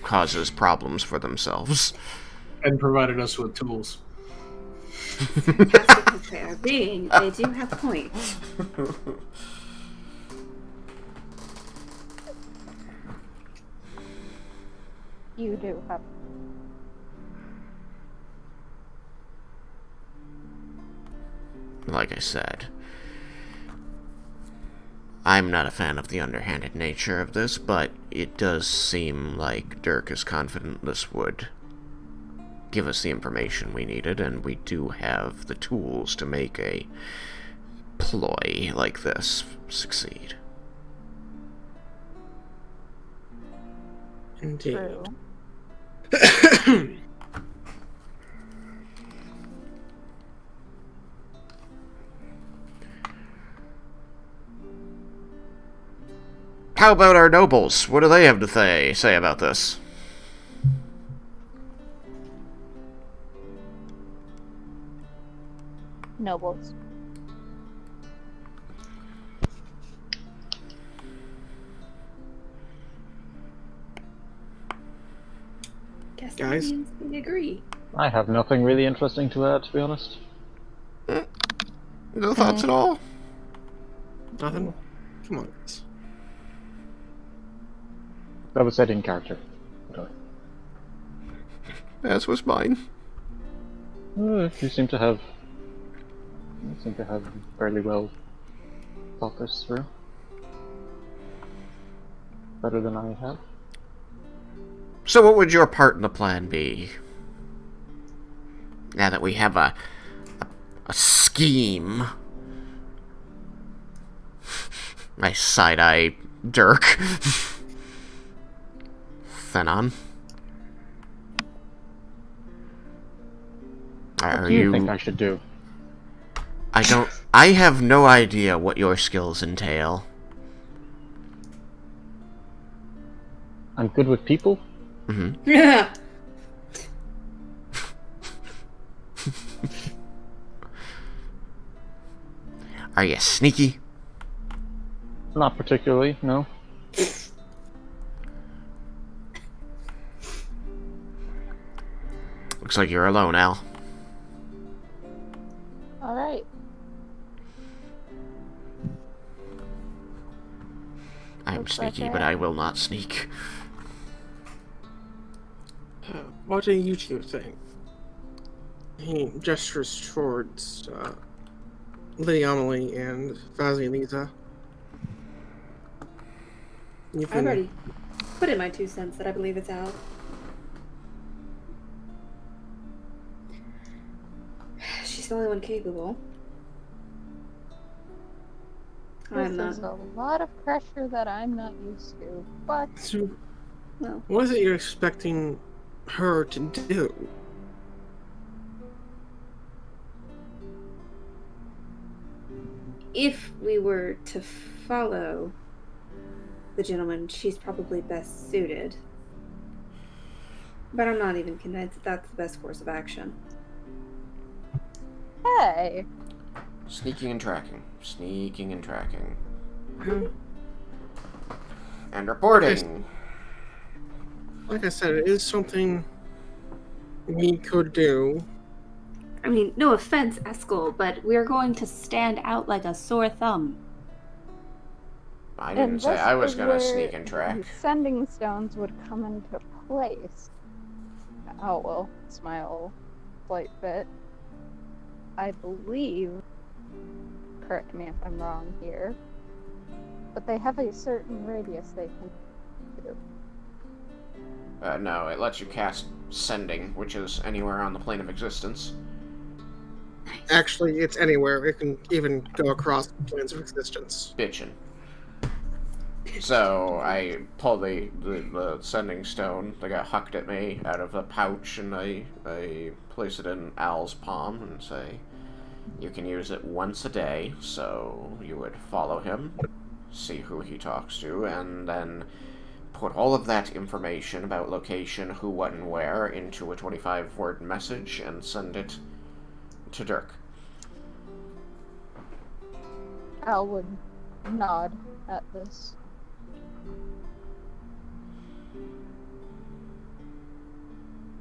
causes problems for themselves. And provided us with tools. That's because they are being. They do have points. You do have. Like I said, I'm not a fan of the underhanded nature of this, but it does seem like Dirk is confident this would give us the information we needed, and we do have the tools to make a ploy like this succeed. Indeed. True. How about our nobles? What do they have to say about this? Nobles. Guess Guys? that means we agree. I have nothing really interesting to add, to be honest. No thoughts at all? Nothing? Come on, guys. That was said in character. As was mine. You seem to have fairly well thought this through. Better than I have. So what would your part in the plan be? Now that we have a scheme. I side-eye Dirk. Thenon. What do you think I should do? I have no idea what your skills entail. I'm good with people. Mm-hmm. Yeah. Are you sneaky? Not particularly, no. Looks like you're alone, Al. Alright. I'm Looks like sneaky, I but I am. will not sneak. What do you two think? He gestures towards Lady Amelie and Vasilisa. I've already put in my 2 cents that I believe it's out. She's the only one capable. I'm This is not. a lot of pressure that I'm not used to, but So, Well, what is it you're expecting her to do? if we were to follow the gentleman, she's probably best suited. But I'm not even convinced that that's the best course of action. hey, Sneaking and tracking. Sneaking and tracking. Um, And reporting. Like I said, it is something we could do. I mean, no offense, Haskel, but we're going to stand out like a sore thumb. I and didn't say this I was is gonna where sneak and track. the sending stones would come into place. Oh, will smile a slight bit. I believe, correct me if I'm wrong here, but they have a certain radius they can do. No, it lets you cast Sending, which is anywhere on the plane of existence. Actually, it's anywhere. It can even go across planes of existence. Bitchin'. So I pull the Sending Stone that got hucked at me out of a pouch, and I place it in Al's palm and say, you can use it once a day, so you would follow him, see who he talks to, and then put all of that information about location, who, what, and where into a 25-word message and send it to Dirk. Al would nod at this.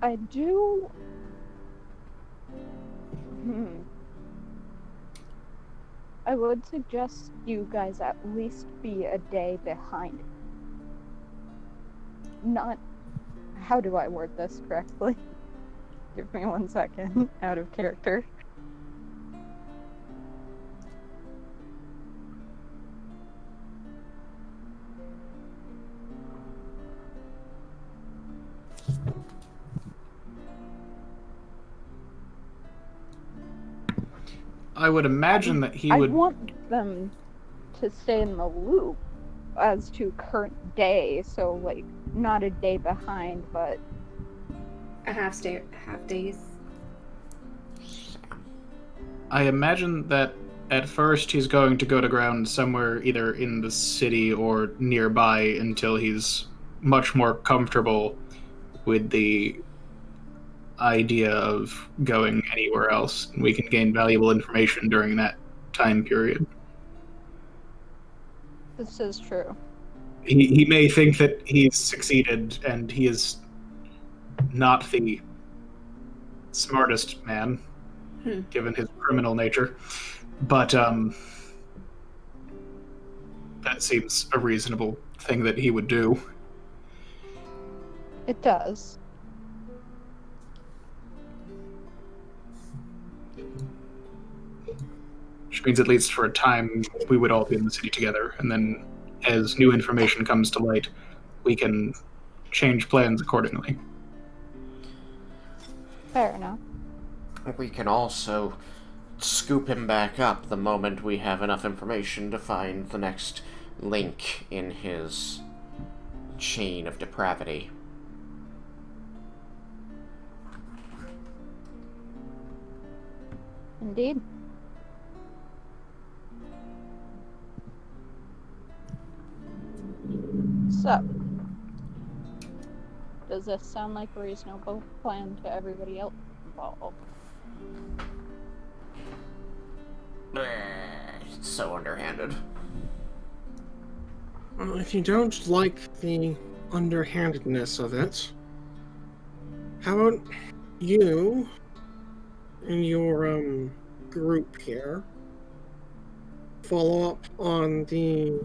I do... I would suggest you guys at least be a day behind. Not... How do I word this correctly? Give me 1 second. Out of character. I would imagine that he I would. want them to stay in the loop as to current day, so like not a day behind, but A half days. I imagine that at first he's going to go to ground somewhere either in the city or nearby until he's much more comfortable with the idea of going anywhere else. We can gain valuable information during that time period. this is true. He may think that he's succeeded and he is not the smartest man, given his criminal nature, but that seems a reasonable thing that he would do. It does. Which means at least for a time we would all be in the city together, and then as new information comes to light, we can change plans accordingly. Fair enough. We can also scoop him back up the moment we have enough information to find the next link in his chain of depravity. Indeed. So, does this sound like a reasonable plan to everybody else involved? It's so underhanded. Well, if you don't like the underhandedness of it, how about you and your group here follow up on the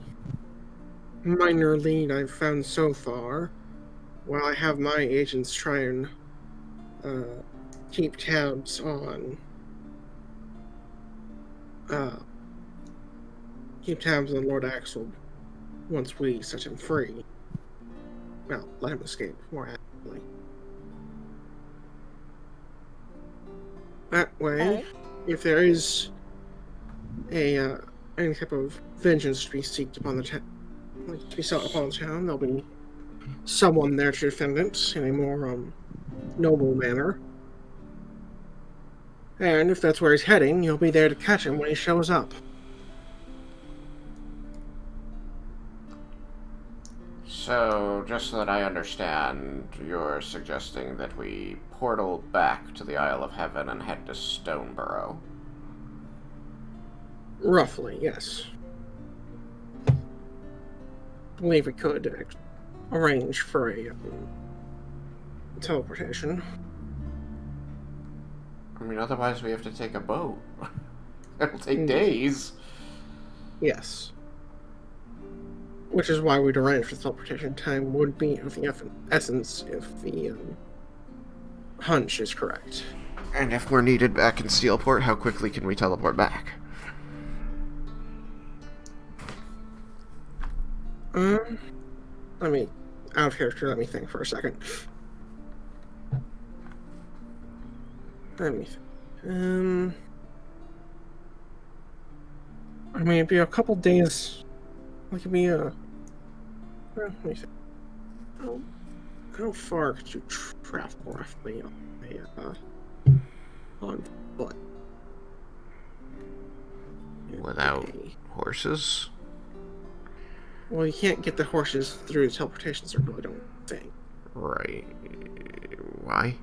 minor lead I've found so far, while I have my agents try and keep tabs on Lord Axel once we set him free. Well, let him escape, more accurately. That way, if there is any type of vengeance to be sought upon the town, there'll be someone there to defend it in a more noble manner. And if that's where he's heading, you'll be there to catch him when he shows up. So, just so that I understand, you're suggesting that we portal back to the Isle of Heaven and head to Stoneborough? Roughly, yes. I believe we could arrange for a teleportation. I mean, otherwise we have to take a boat. It'll take days. Yes. Which is why we'd arrange for teleportation. Time would be of the essence if the hunch is correct. And if we're needed back in Steelport, how quickly can we teleport back? Let me, out of character, let me think for a second. Let me think. I mean, it'd be a couple days. It could be a. Let me think. How far could you travel roughly on foot? Without horses? Well, you can't get the horses through the teleportation circle, I don't think. Right. Why?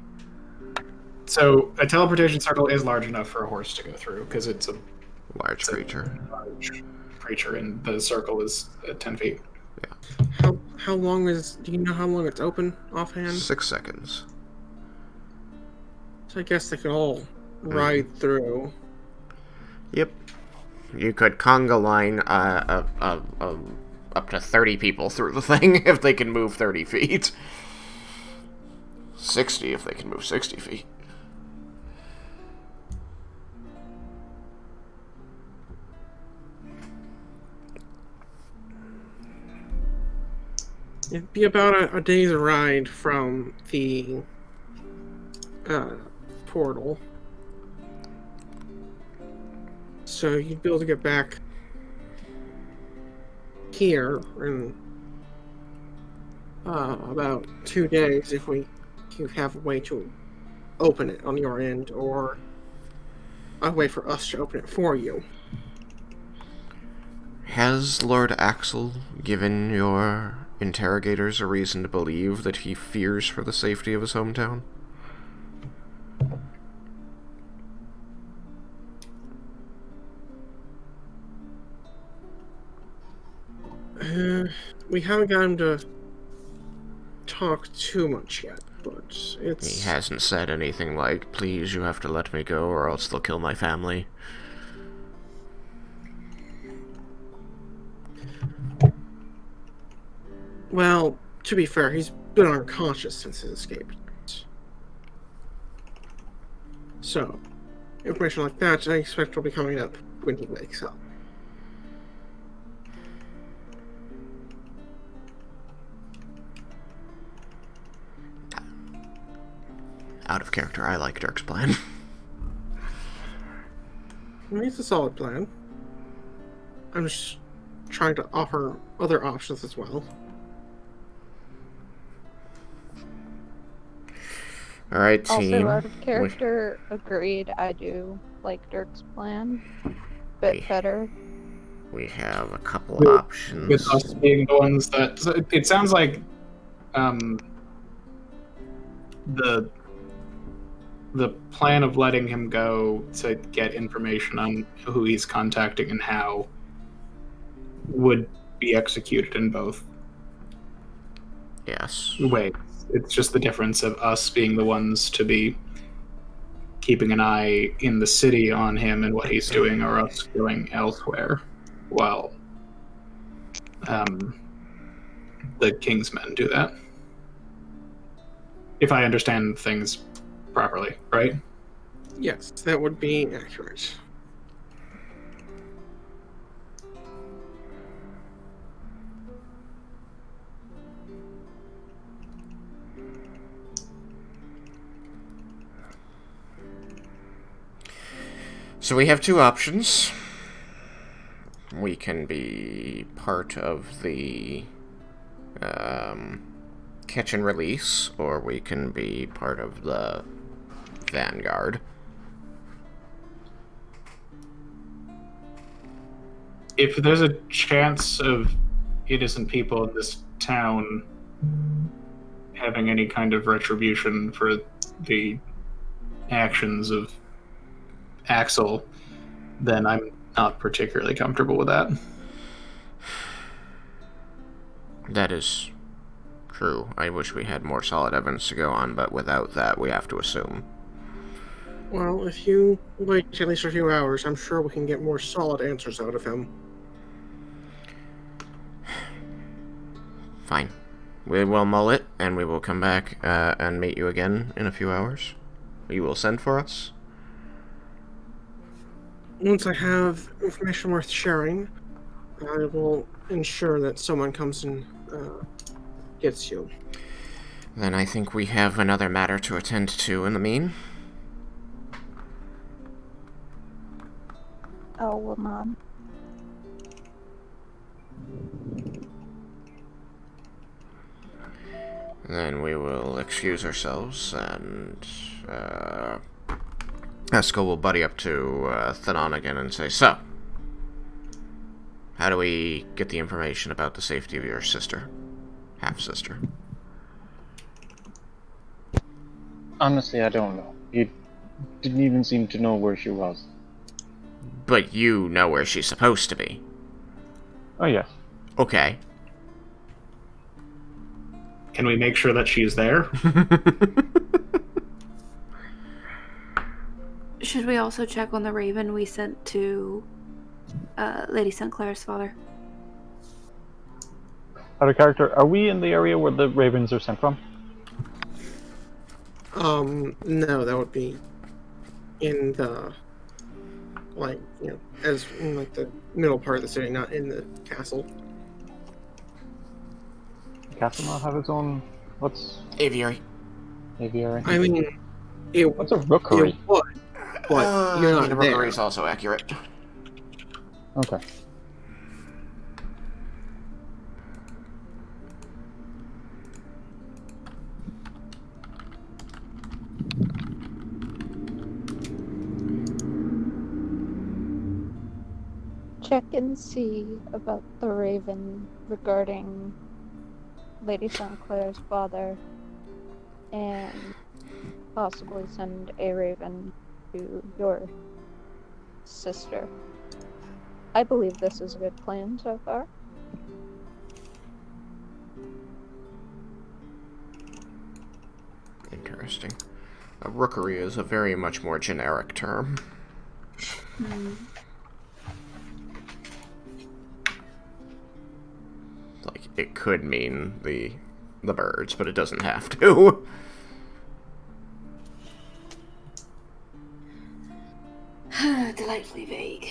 So a teleportation circle is large enough for a horse to go through because it's a Large creature. large creature, and the circle is 10 feet. How long is? Do you know how long it's open offhand? 6 seconds. So I guess they could all ride through. Yep. You could conga line up to 30 people through the thing if they can move 30 feet. 60 if they can move 60 feet. It'd be about a day's ride from the portal. So you'd be able to get back here in about 2 days if you have a way to open it on your end, or a way for us to open it for you. Has Lord Axel given your interrogators a reason to believe that he fears for the safety of his hometown? We haven't got him to talk too much yet, but it's... He hasn't said anything like, please, you have to let me go or else they'll kill my family. Well, to be fair, he's been unconscious since his escape. So, information like that I expect will be coming up when he wakes up. Out of character, I like Dirk's plan. I mean, it's a solid plan. I'm just trying to offer other options as well. Alright, team. Also, out of character, agreed. I do like Dirk's plan. Bit better. We have a couple options. With us being the ones that... So it sounds like the plan of letting him go to get information on who he's contacting and how would be executed in both Yes. ways. It's just the difference of us being the ones to be keeping an eye in the city on him and what he's doing, or us going elsewhere while the Kingsmen do that. If I understand things properly, right? Yes, that would be accurate. So we have two options. We can be part of the catch and release, or we can be part of the Vanguard. If there's a chance of innocent people in this town having any kind of retribution for the actions of Axel, then I'm not particularly comfortable with that. That is true. I wish we had more solid evidence to go on, but without that, we have to assume. Well, if you wait at least a few hours, I'm sure we can get more solid answers out of him. Fine. We will mull it, and we will come back and meet you again in a few hours. you will send for us? Once I have information worth sharing, I will ensure that someone comes and gets you. Then I think we have another matter to attend to in the mean. Oh, well, Mom. Then we will excuse ourselves, and Haskel will buddy up to Thenon again and say, "So, how do we get the information about the safety of your sister? Half-sister?" Honestly, I don't know. He didn't even seem to know where she was. But you know where she's supposed to be. Oh, yes. Okay. Can we make sure that she's there? Should we also check on the raven we sent to Lady St. Clair's father? Out of character, are we in the area where the ravens are sent from? No, that would be in the, like, as in, like, the middle part of the city, not in the castle. The castle not have its own... What's... Aviary. Aviary? I mean, What's a rookery? It would, but you're not the there. rookery is also accurate. Okay. Check and see about the raven regarding Lady St. Clair's father, and possibly send a raven to your sister. I believe this is a good plan so far. Interesting. A rookery is a very much more generic term. Like, it could mean the birds, but it doesn't have to. Delightfully vague.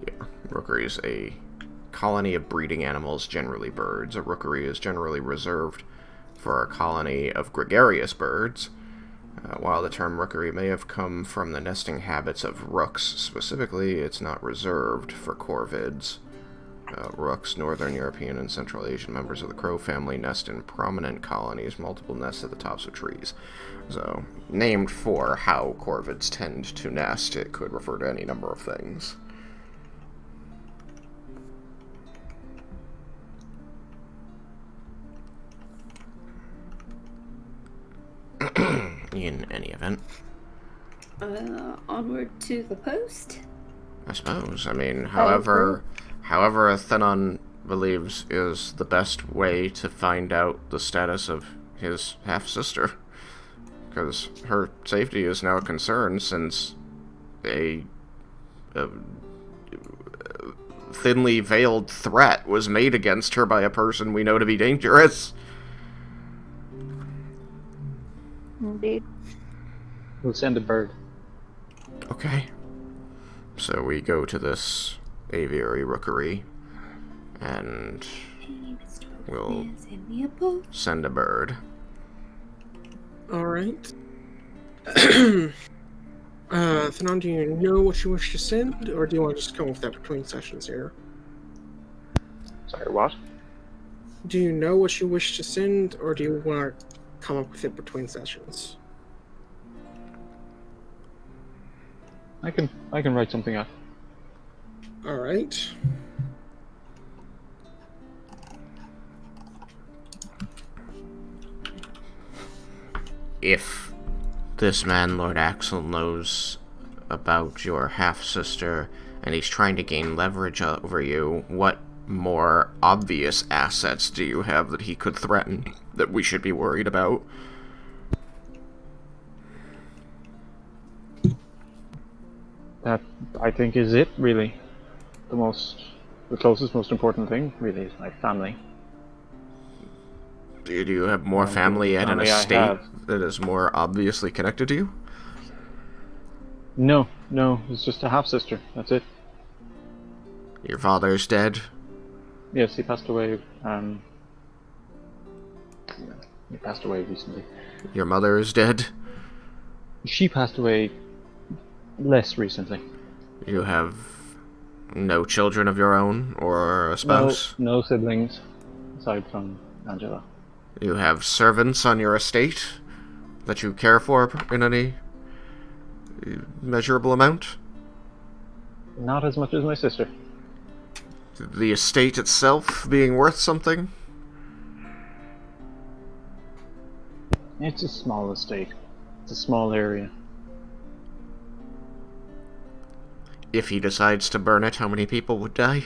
Yeah, rookery is a colony of breeding animals, generally birds. A rookery is generally reserved for a colony of gregarious birds. While the term rookery may have come from the nesting habits of rooks, specifically, it's not reserved for corvids. Rooks, Northern European and Central Asian members of the crow family, nest in prominent colonies, multiple nests at the tops of trees. So, named for how corvids tend to nest, it could refer to any number of things. In any event. Onward to the post? I suppose. I mean, however Thenon believes is the best way to find out the status of his half-sister. Because her safety is now a concern since a thinly veiled threat was made against her by a person we know to be dangerous. Indeed. We'll send a bird. Okay. So we go to this aviary rookery, and we'll send a bird. Alright. Thenon, do you know what you wish to send, or do you want to just come with that between sessions here? Sorry, what? Do you know what you wish to send, or do you want to come up with it between sessions? I can write something up. Alright. If this man, Lord Axel, knows about your half-sister, and he's trying to gain leverage over you, what more obvious assets do you have that he could threaten that we should be worried about? That, I think, is it, really. The closest, most important thing, really, is my family. Do you have more family at an family I estate have. that is more obviously connected to you? No, it's just a half sister. That's it. Your father's dead? Yes, he passed away. He passed away recently. Your mother is dead? She passed away less recently. You have no children of your own or a spouse? No siblings aside from Angela. You have servants on your estate that you care for in any measurable amount? Not as much as my sister. The estate itself being worth something? It's a small estate. It's a small area. If he decides to burn it, how many people would die?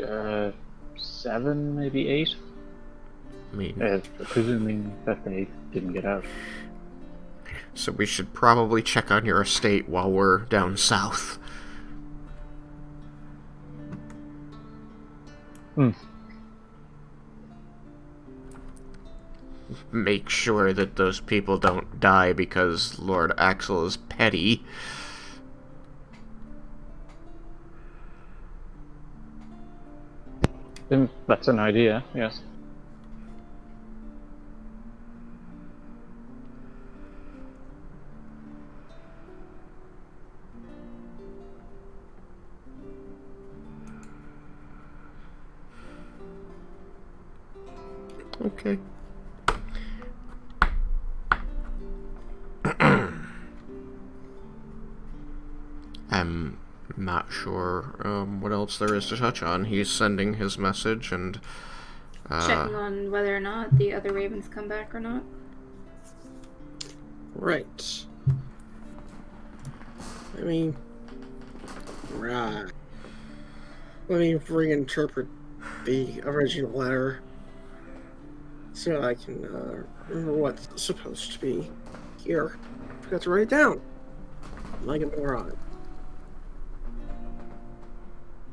Uh, 7, maybe 8. I mean, Presuming that they didn't get out. so we should probably check on your estate while we're down south. Make sure that those people don't die because Lord Axel is petty. That's an idea, yes. Okay. I'm not sure what else there is to touch on. He's sending his message and Checking on whether or not the other ravens come back or not. Right. Let me reinterpret the original letter so I can remember what's supposed to be here. I forgot to write it down. Like a moron.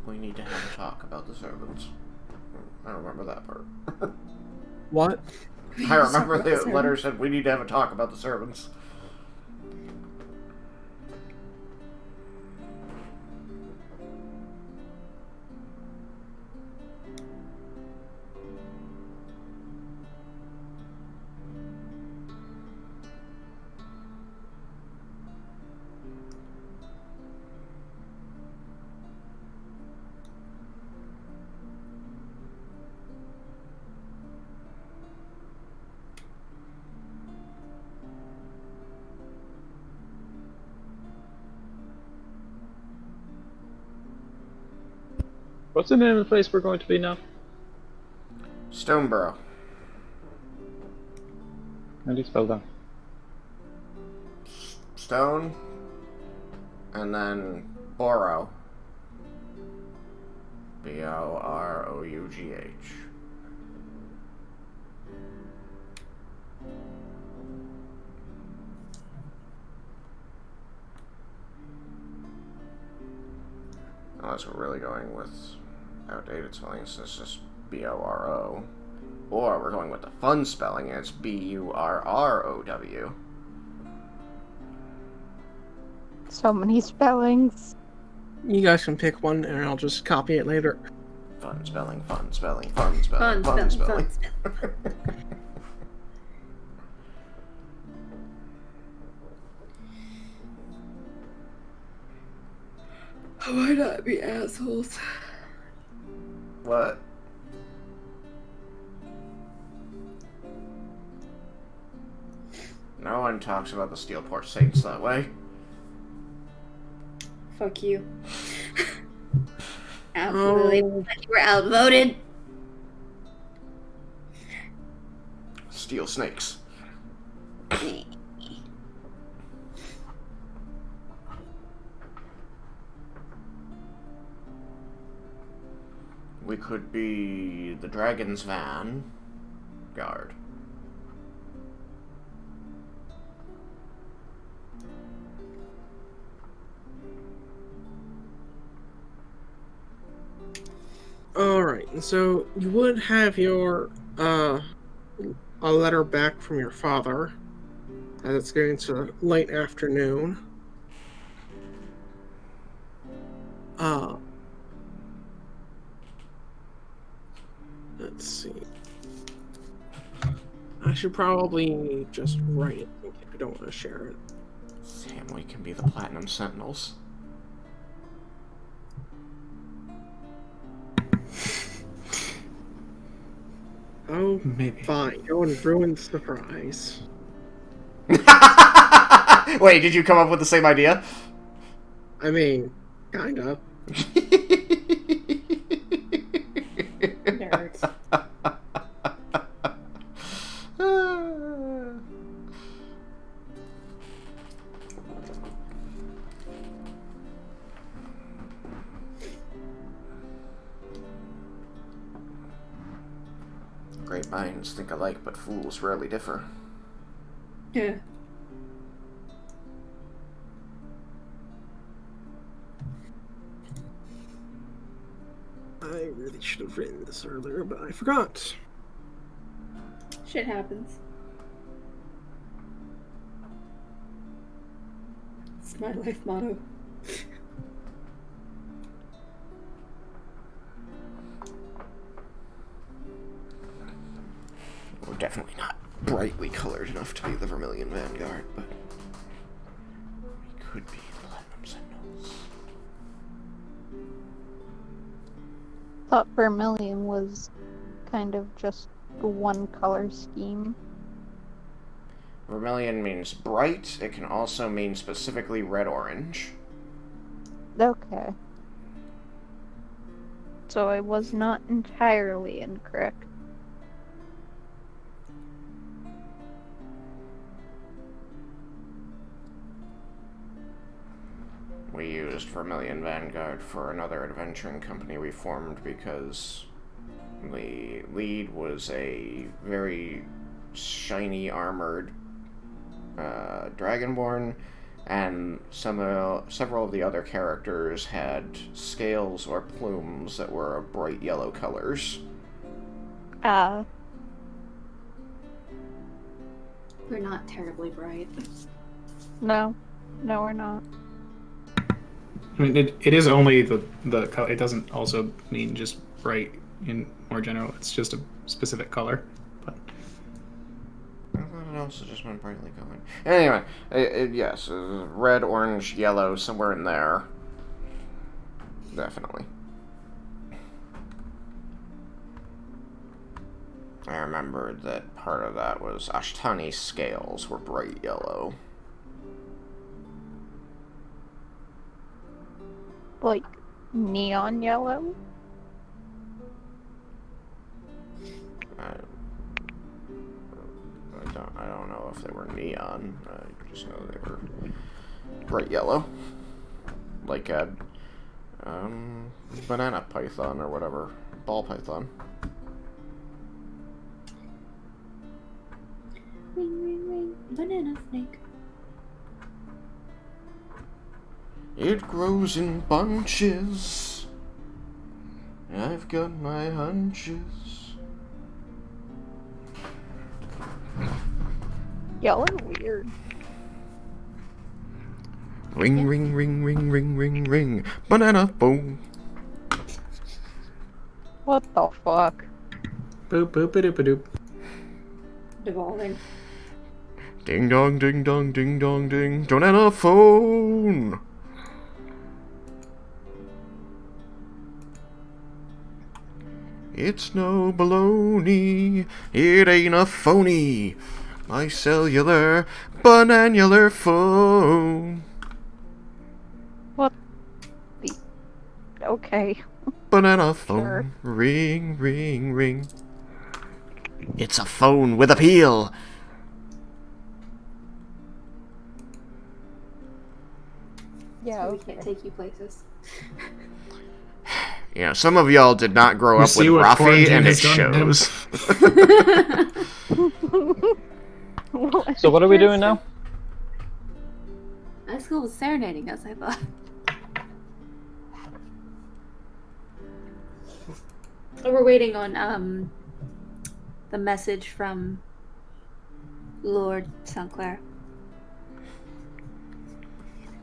we need to have a talk about the servants. I remember that part. What? I remember the letter said we need to have a talk about the servants. What's the name of the place we're going to be now? Stoneborough. How do you spell that? Stone. And then Borough. Broughgh. Unless we're really going with outdated spelling, so it's just Boro. Or we're going with the fun spelling, and it's Burrow. So many spellings. You guys can pick one and I'll just copy it later. Fun spelling, fun spelling, fun spelling, fun spelling. Why not be assholes? What? No one talks about the Steelport Saints that way. Fuck you. Absolutely. You were outvoted. Steel Snakes. We could be the Dragon's Van Guard. and so you would have your a letter back from your father, as it's getting to late afternoon. Let's see. I should probably just write it if I don't want to share it. Damn, we can be the Platinum Sentinels. Oh, Maybe. fine. Go and ruin the surprise. Wait, did you come up with the same idea? I mean, kind of. Nerds. Great minds think alike, but fools rarely differ. Yeah. I really should have written this earlier, but I forgot. Shit happens. It's my life motto. We're definitely not brightly colored enough to be the Vermilion Vanguard, but we could be the Platinum Sentinels. Thought vermilion was kind of just one color scheme. Vermilion means bright. It can also mean specifically red-orange. Okay. So I was not entirely incorrect. We used Vermilion Vanguard for another adventuring company we formed because the lead was a very shiny armored Dragonborn, and several of the other characters had scales or plumes that were of bright yellow colors. We're not terribly bright. No, we're not. I mean, it is only the color. It doesn't also mean just bright in more general. It's just a specific color. But I thought it also just meant brightly colored. Anyway, yes, red, orange, yellow, somewhere in there. Definitely. I remembered that part of that was Ashtani's scales were bright yellow. Like neon yellow? I don't know if they were neon. I just know they were bright yellow, like a banana python or whatever, ball python. Ring, ring, ring, banana snake. It grows in bunches. I've got my hunches. Y'all are weird. Ring, ring, ring, ring, ring, ring, ring. Banana phone. What the fuck? boop boop a doop a doop. Devolving. Ding dong, ding dong, ding dong, ding. Banana phone. It's no baloney. It ain't a phony. My cellular, bananular phone. What the... Okay. Banana phone. Sure. Ring, ring, ring. It's a phone with appeal. Yeah, So we okay. can't take you places. You know, some of y'all did not grow You up with see what Rafi, quarantine and it has done to him? shows. So what are we doing now? Haskel was serenading us, I thought. Oh, we're waiting on the message from Lord St. Clair.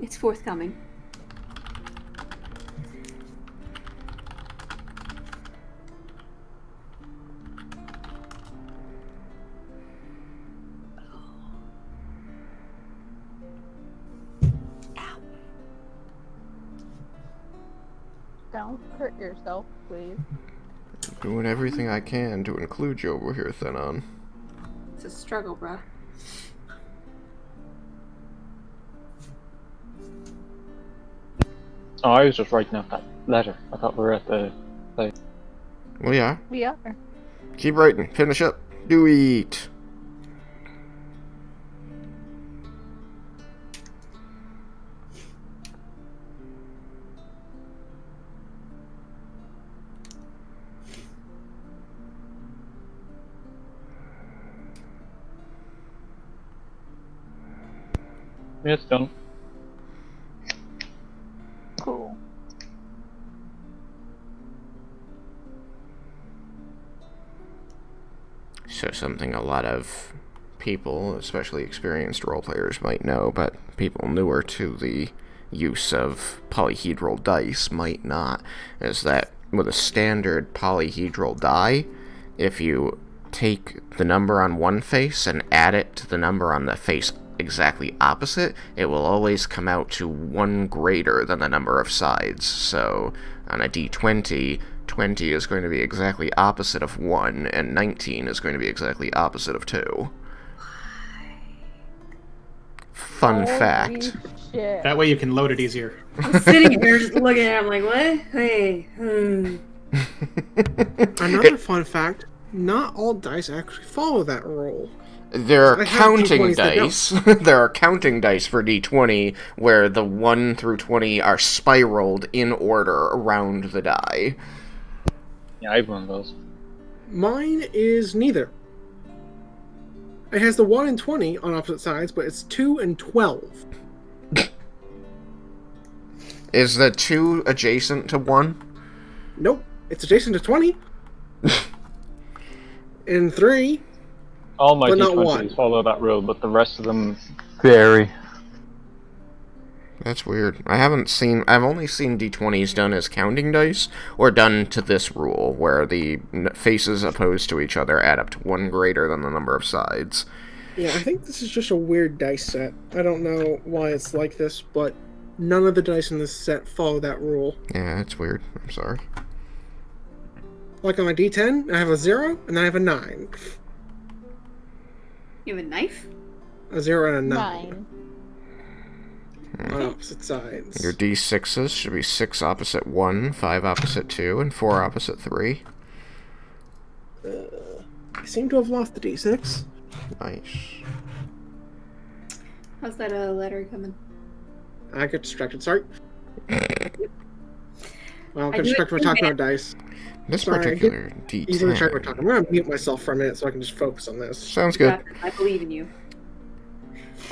It's forthcoming. Don't hurt yourself, please. Doing everything I can to include you over here, Thenon. It's a struggle, bruh. Oh, I was just writing out that letter. I thought we were at the place. Well, yeah. We are. Keep writing. Finish up. Do eat. Yeah, it's done. Cool. So something a lot of people, especially experienced role players, might know, but people newer to the use of polyhedral dice might not, is that with a standard polyhedral die, if you take the number on one face and add it to the number on the face exactly opposite, it will always come out to 1 greater than the number of sides. So on a d20, 20 is going to be exactly opposite of 1, and 19 is going to be exactly opposite of 2. Fun fact. Shit. That way you can load it easier. I'm sitting here just looking at him like, what? Hey, Another fun fact, not all dice actually follow that rule. There are I have counting D20s that dice. There are counting dice for d20 where the 1 through 20 are spiraled in order around the die. Yeah, I have one of those. Mine is neither. It has the 1 and 20 on opposite sides, but it's 2 and 12. Is the 2 adjacent to 1? Nope, it's adjacent to 20. And 3. All my But not D20s one. follow that rule, but the rest of them vary. That's weird. I've only seen d20s done as counting dice, or done to this rule, where the faces opposed to each other add up to 1 greater than the number of sides. Yeah, I think this is just a weird dice set. I don't know why it's like this, but none of the dice in this set follow that rule. Yeah, it's weird. I'm sorry. Like on my D10, I have a 0, and then I have a 9. you have a knife? A 0 and a 9. 9. On opposite sides. Your d6s should be 6 opposite 1, 5 opposite 2, and 4 opposite 3. I seem to have lost the D6. Nice. How's that letter coming? I get distracted, sorry. Well, I I get do distracted by it talking about dice. This Sorry, I particular Easily distracted by d10. talking. I'm gonna mute myself for a minute so I can just focus on this. Sounds good. I believe in you.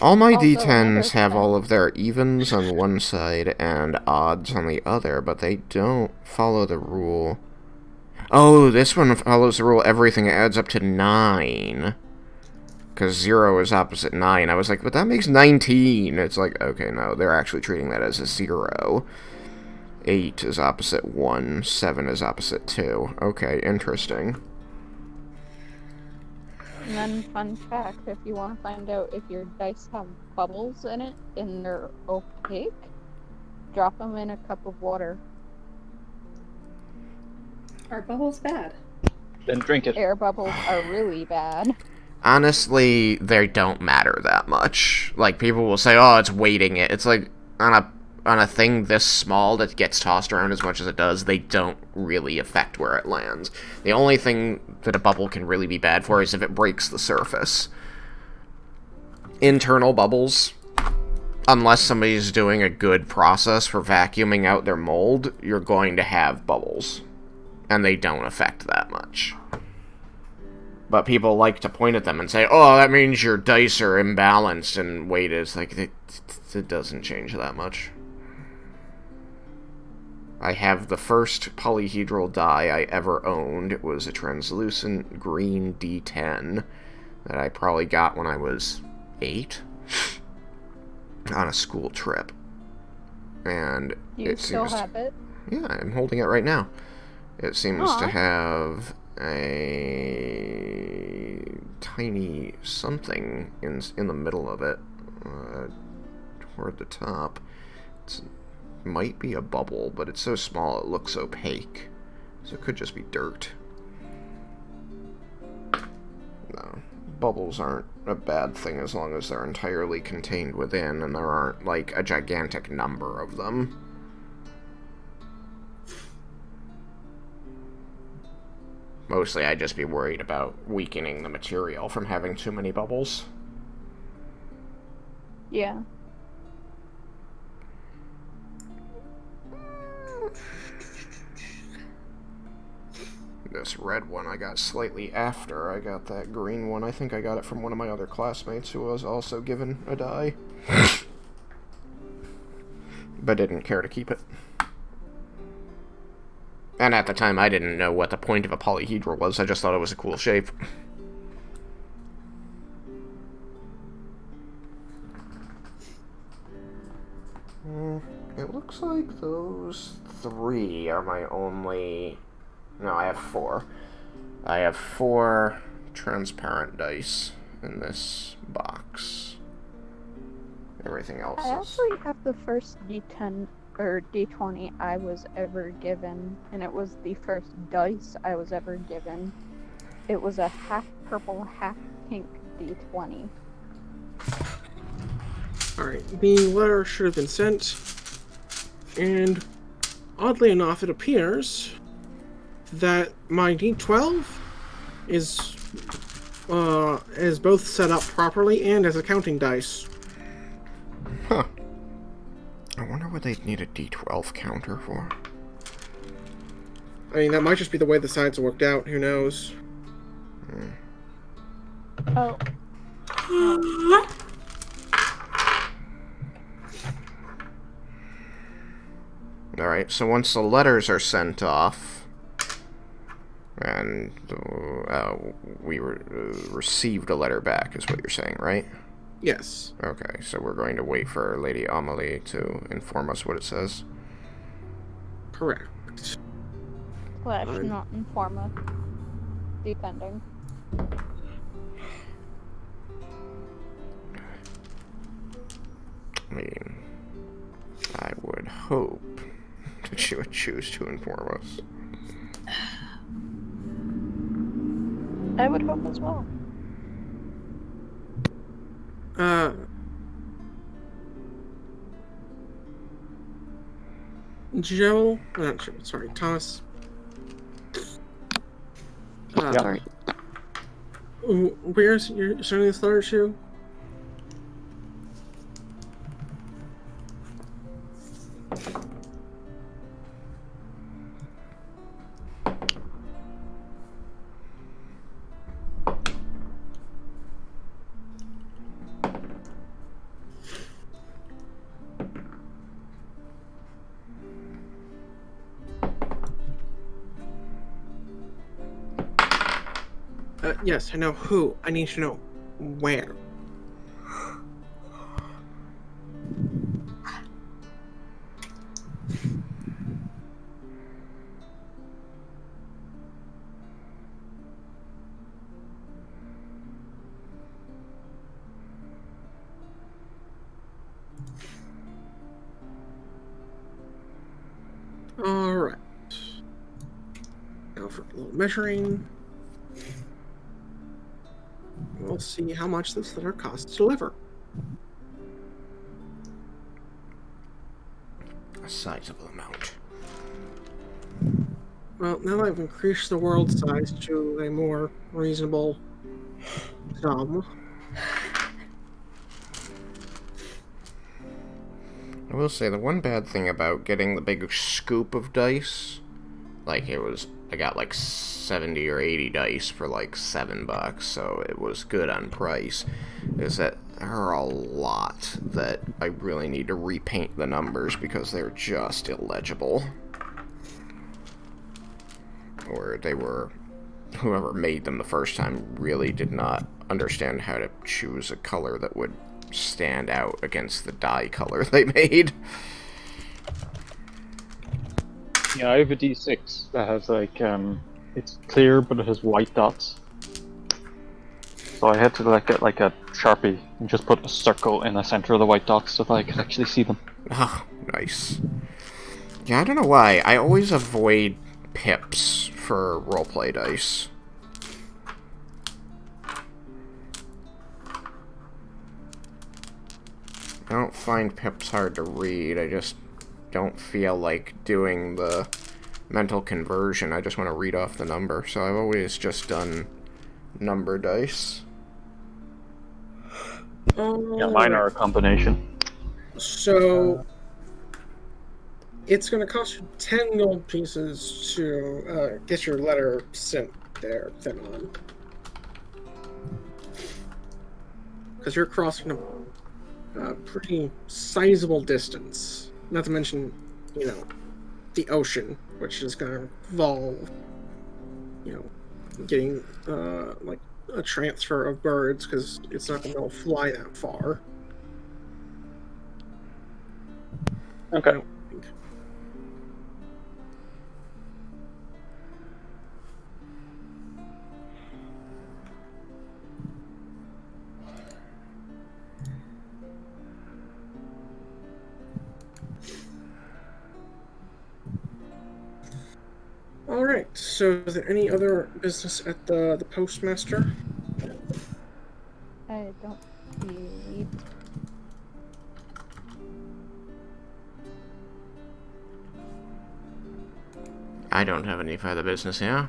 All my Also, d10s another have thing. all of their evens on one side and odds on the other, but they don't follow the rule. Oh, this one follows the rule everything adds up to 9. Because 0 is opposite 9. I was like, but that makes 19. It's like, okay, no, they're actually treating that as a 0. 8 is opposite 1. 7 is opposite 2. Okay, interesting. And then, fun fact, if you want to find out if your dice have bubbles in it and they're opaque, drop them in a cup of water. Are bubbles bad? Then drink it. Air bubbles are really bad. Honestly, they don't matter that much. Like, people will say, oh, it's weighting it. It's like, on a thing this small that gets tossed around as much as it does, they don't really affect where it lands. The only thing that a bubble can really be bad for is if it breaks the surface. Internal bubbles, unless somebody's doing a good process for vacuuming out their mold, you're going to have bubbles. And they don't affect that much. But people like to point at them and say, oh, that means your dice are imbalanced, and weight is like, it doesn't change that much. I have the first polyhedral die I ever owned. It was a translucent green D10 that I probably got when I was 8 on a school trip. And You still have it? Yeah, I'm holding it right now. It seems Aw. to have a tiny something in the middle of it, toward the top. It might be a bubble, but it's so small it looks opaque. So it could just be dirt. No, bubbles aren't a bad thing as long as they're entirely contained within and there aren't, like, a gigantic number of them. Mostly I'd just be worried about weakening the material from having too many bubbles. Yeah. This red one I got slightly after I got that green one. I think I got it from one of my other classmates who was also given a die. But didn't care to keep it. And at the time I didn't know what the point of a polyhedral was, I just thought it was a cool shape. It looks like those 3 are my only... No, I have 4. I have 4 transparent dice in this box. Everything else I is... actually have the first D10 or D20 I was ever given, and it was the first dice I was ever given. It was a half purple, half pink D20. Alright, the letter should have been sent, and oddly enough, it appears that my D12 is both set up properly and as a counting dice. Huh. I wonder what they'd need a D12 counter for. I mean, that might just be the way the sides worked out, who knows? Oh. Alright, so once the letters are sent off, and we received a letter back, is what you're saying, right? Yes. Okay, so we're going to wait for Lady Amelie to inform us what it says. Correct. Slash not informa. Depending. I mean, I would hope that she would choose to inform us. I would hope as well. Joe, not Joe, sorry, Thomas. Sorry. Where's your sending this letter to? Yes, I know who. I need to know where. Alright. Now for a little measuring. We'll see how much this letter costs to deliver. A sizable amount. Well, now that I've increased the world size to a more reasonable sum. I will say the one bad thing about getting the big scoop of dice, like I got like 70 or 80 dice for like $7, so it was good on price, is that there are a lot that I really need to repaint the numbers because they're just illegible. or whoever made them the first time really did not understand how to choose a color that would stand out against the dye color they made. Yeah, I have a D6 that has like it's clear but it has white dots. So I had to like get like a Sharpie and just put a circle in the center of the white dots so that I could actually see them. Oh, nice. Yeah, I don't know why. I always avoid pips for roleplay dice. I don't find pips hard to read. I just don't feel like doing the mental conversion. I just want to read off the number. So I've always just done number dice. Yeah, mine are a combination. So it's going to cost you 10 gold pieces to get your letter sent there, Thenon. Because you're crossing a pretty sizable distance. Not to mention, the ocean, which is going to involve, getting, like, a transfer of birds, because it's not going to be able to fly that far. Okay. I don't think. All right. So, is there any other business at the postmaster? I don't see. I don't have any further business here.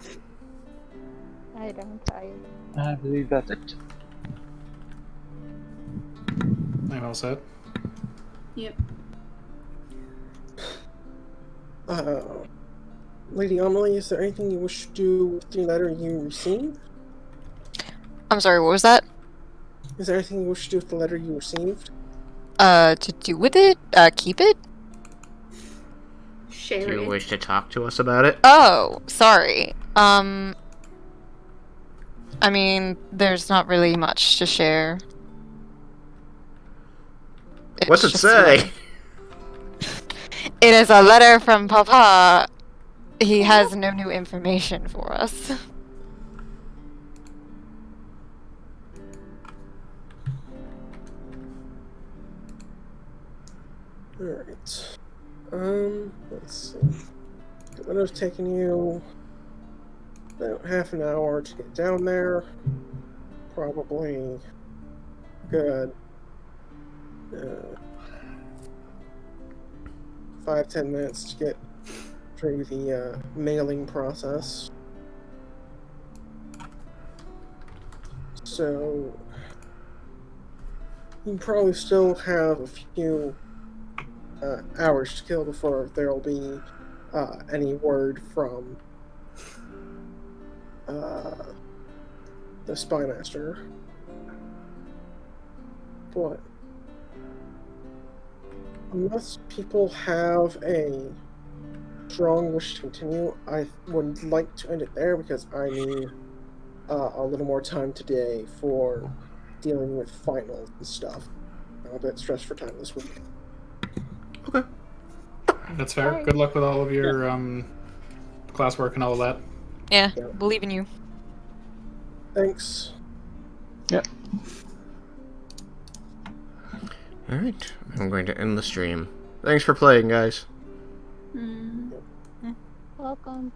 I don't. I believe that's it. I'm all set. Yep. Lady Amelie, is there anything you wish to do with the letter you received? I'm sorry, what was that? Is there anything you wish to do with the letter you received? To do with it? Keep it? Share Do you it. wish to talk to us about it? Oh, sorry. I mean, there's not really much to share. What's it It's just a say? letter. It is a letter from Papa. He has no new information for us. Alright. Let's see. The letter's taking you about half an hour to get down there. Probably good 5-10 minutes to get through the mailing process. So you probably still have a few hours to kill before there'll be any word from the spymaster. But unless people have a strong wish to continue, I would like to end it there because I need a little more time today for dealing with finals and stuff. I'm a bit stressed for time this week. Okay. That's fair. Alright. Good luck with all of your classwork and all of that. Yeah, Yeah. believe in you. Thanks. Yep. Alright, I'm going to end the stream. Thanks for playing, guys. Mm. Welcome.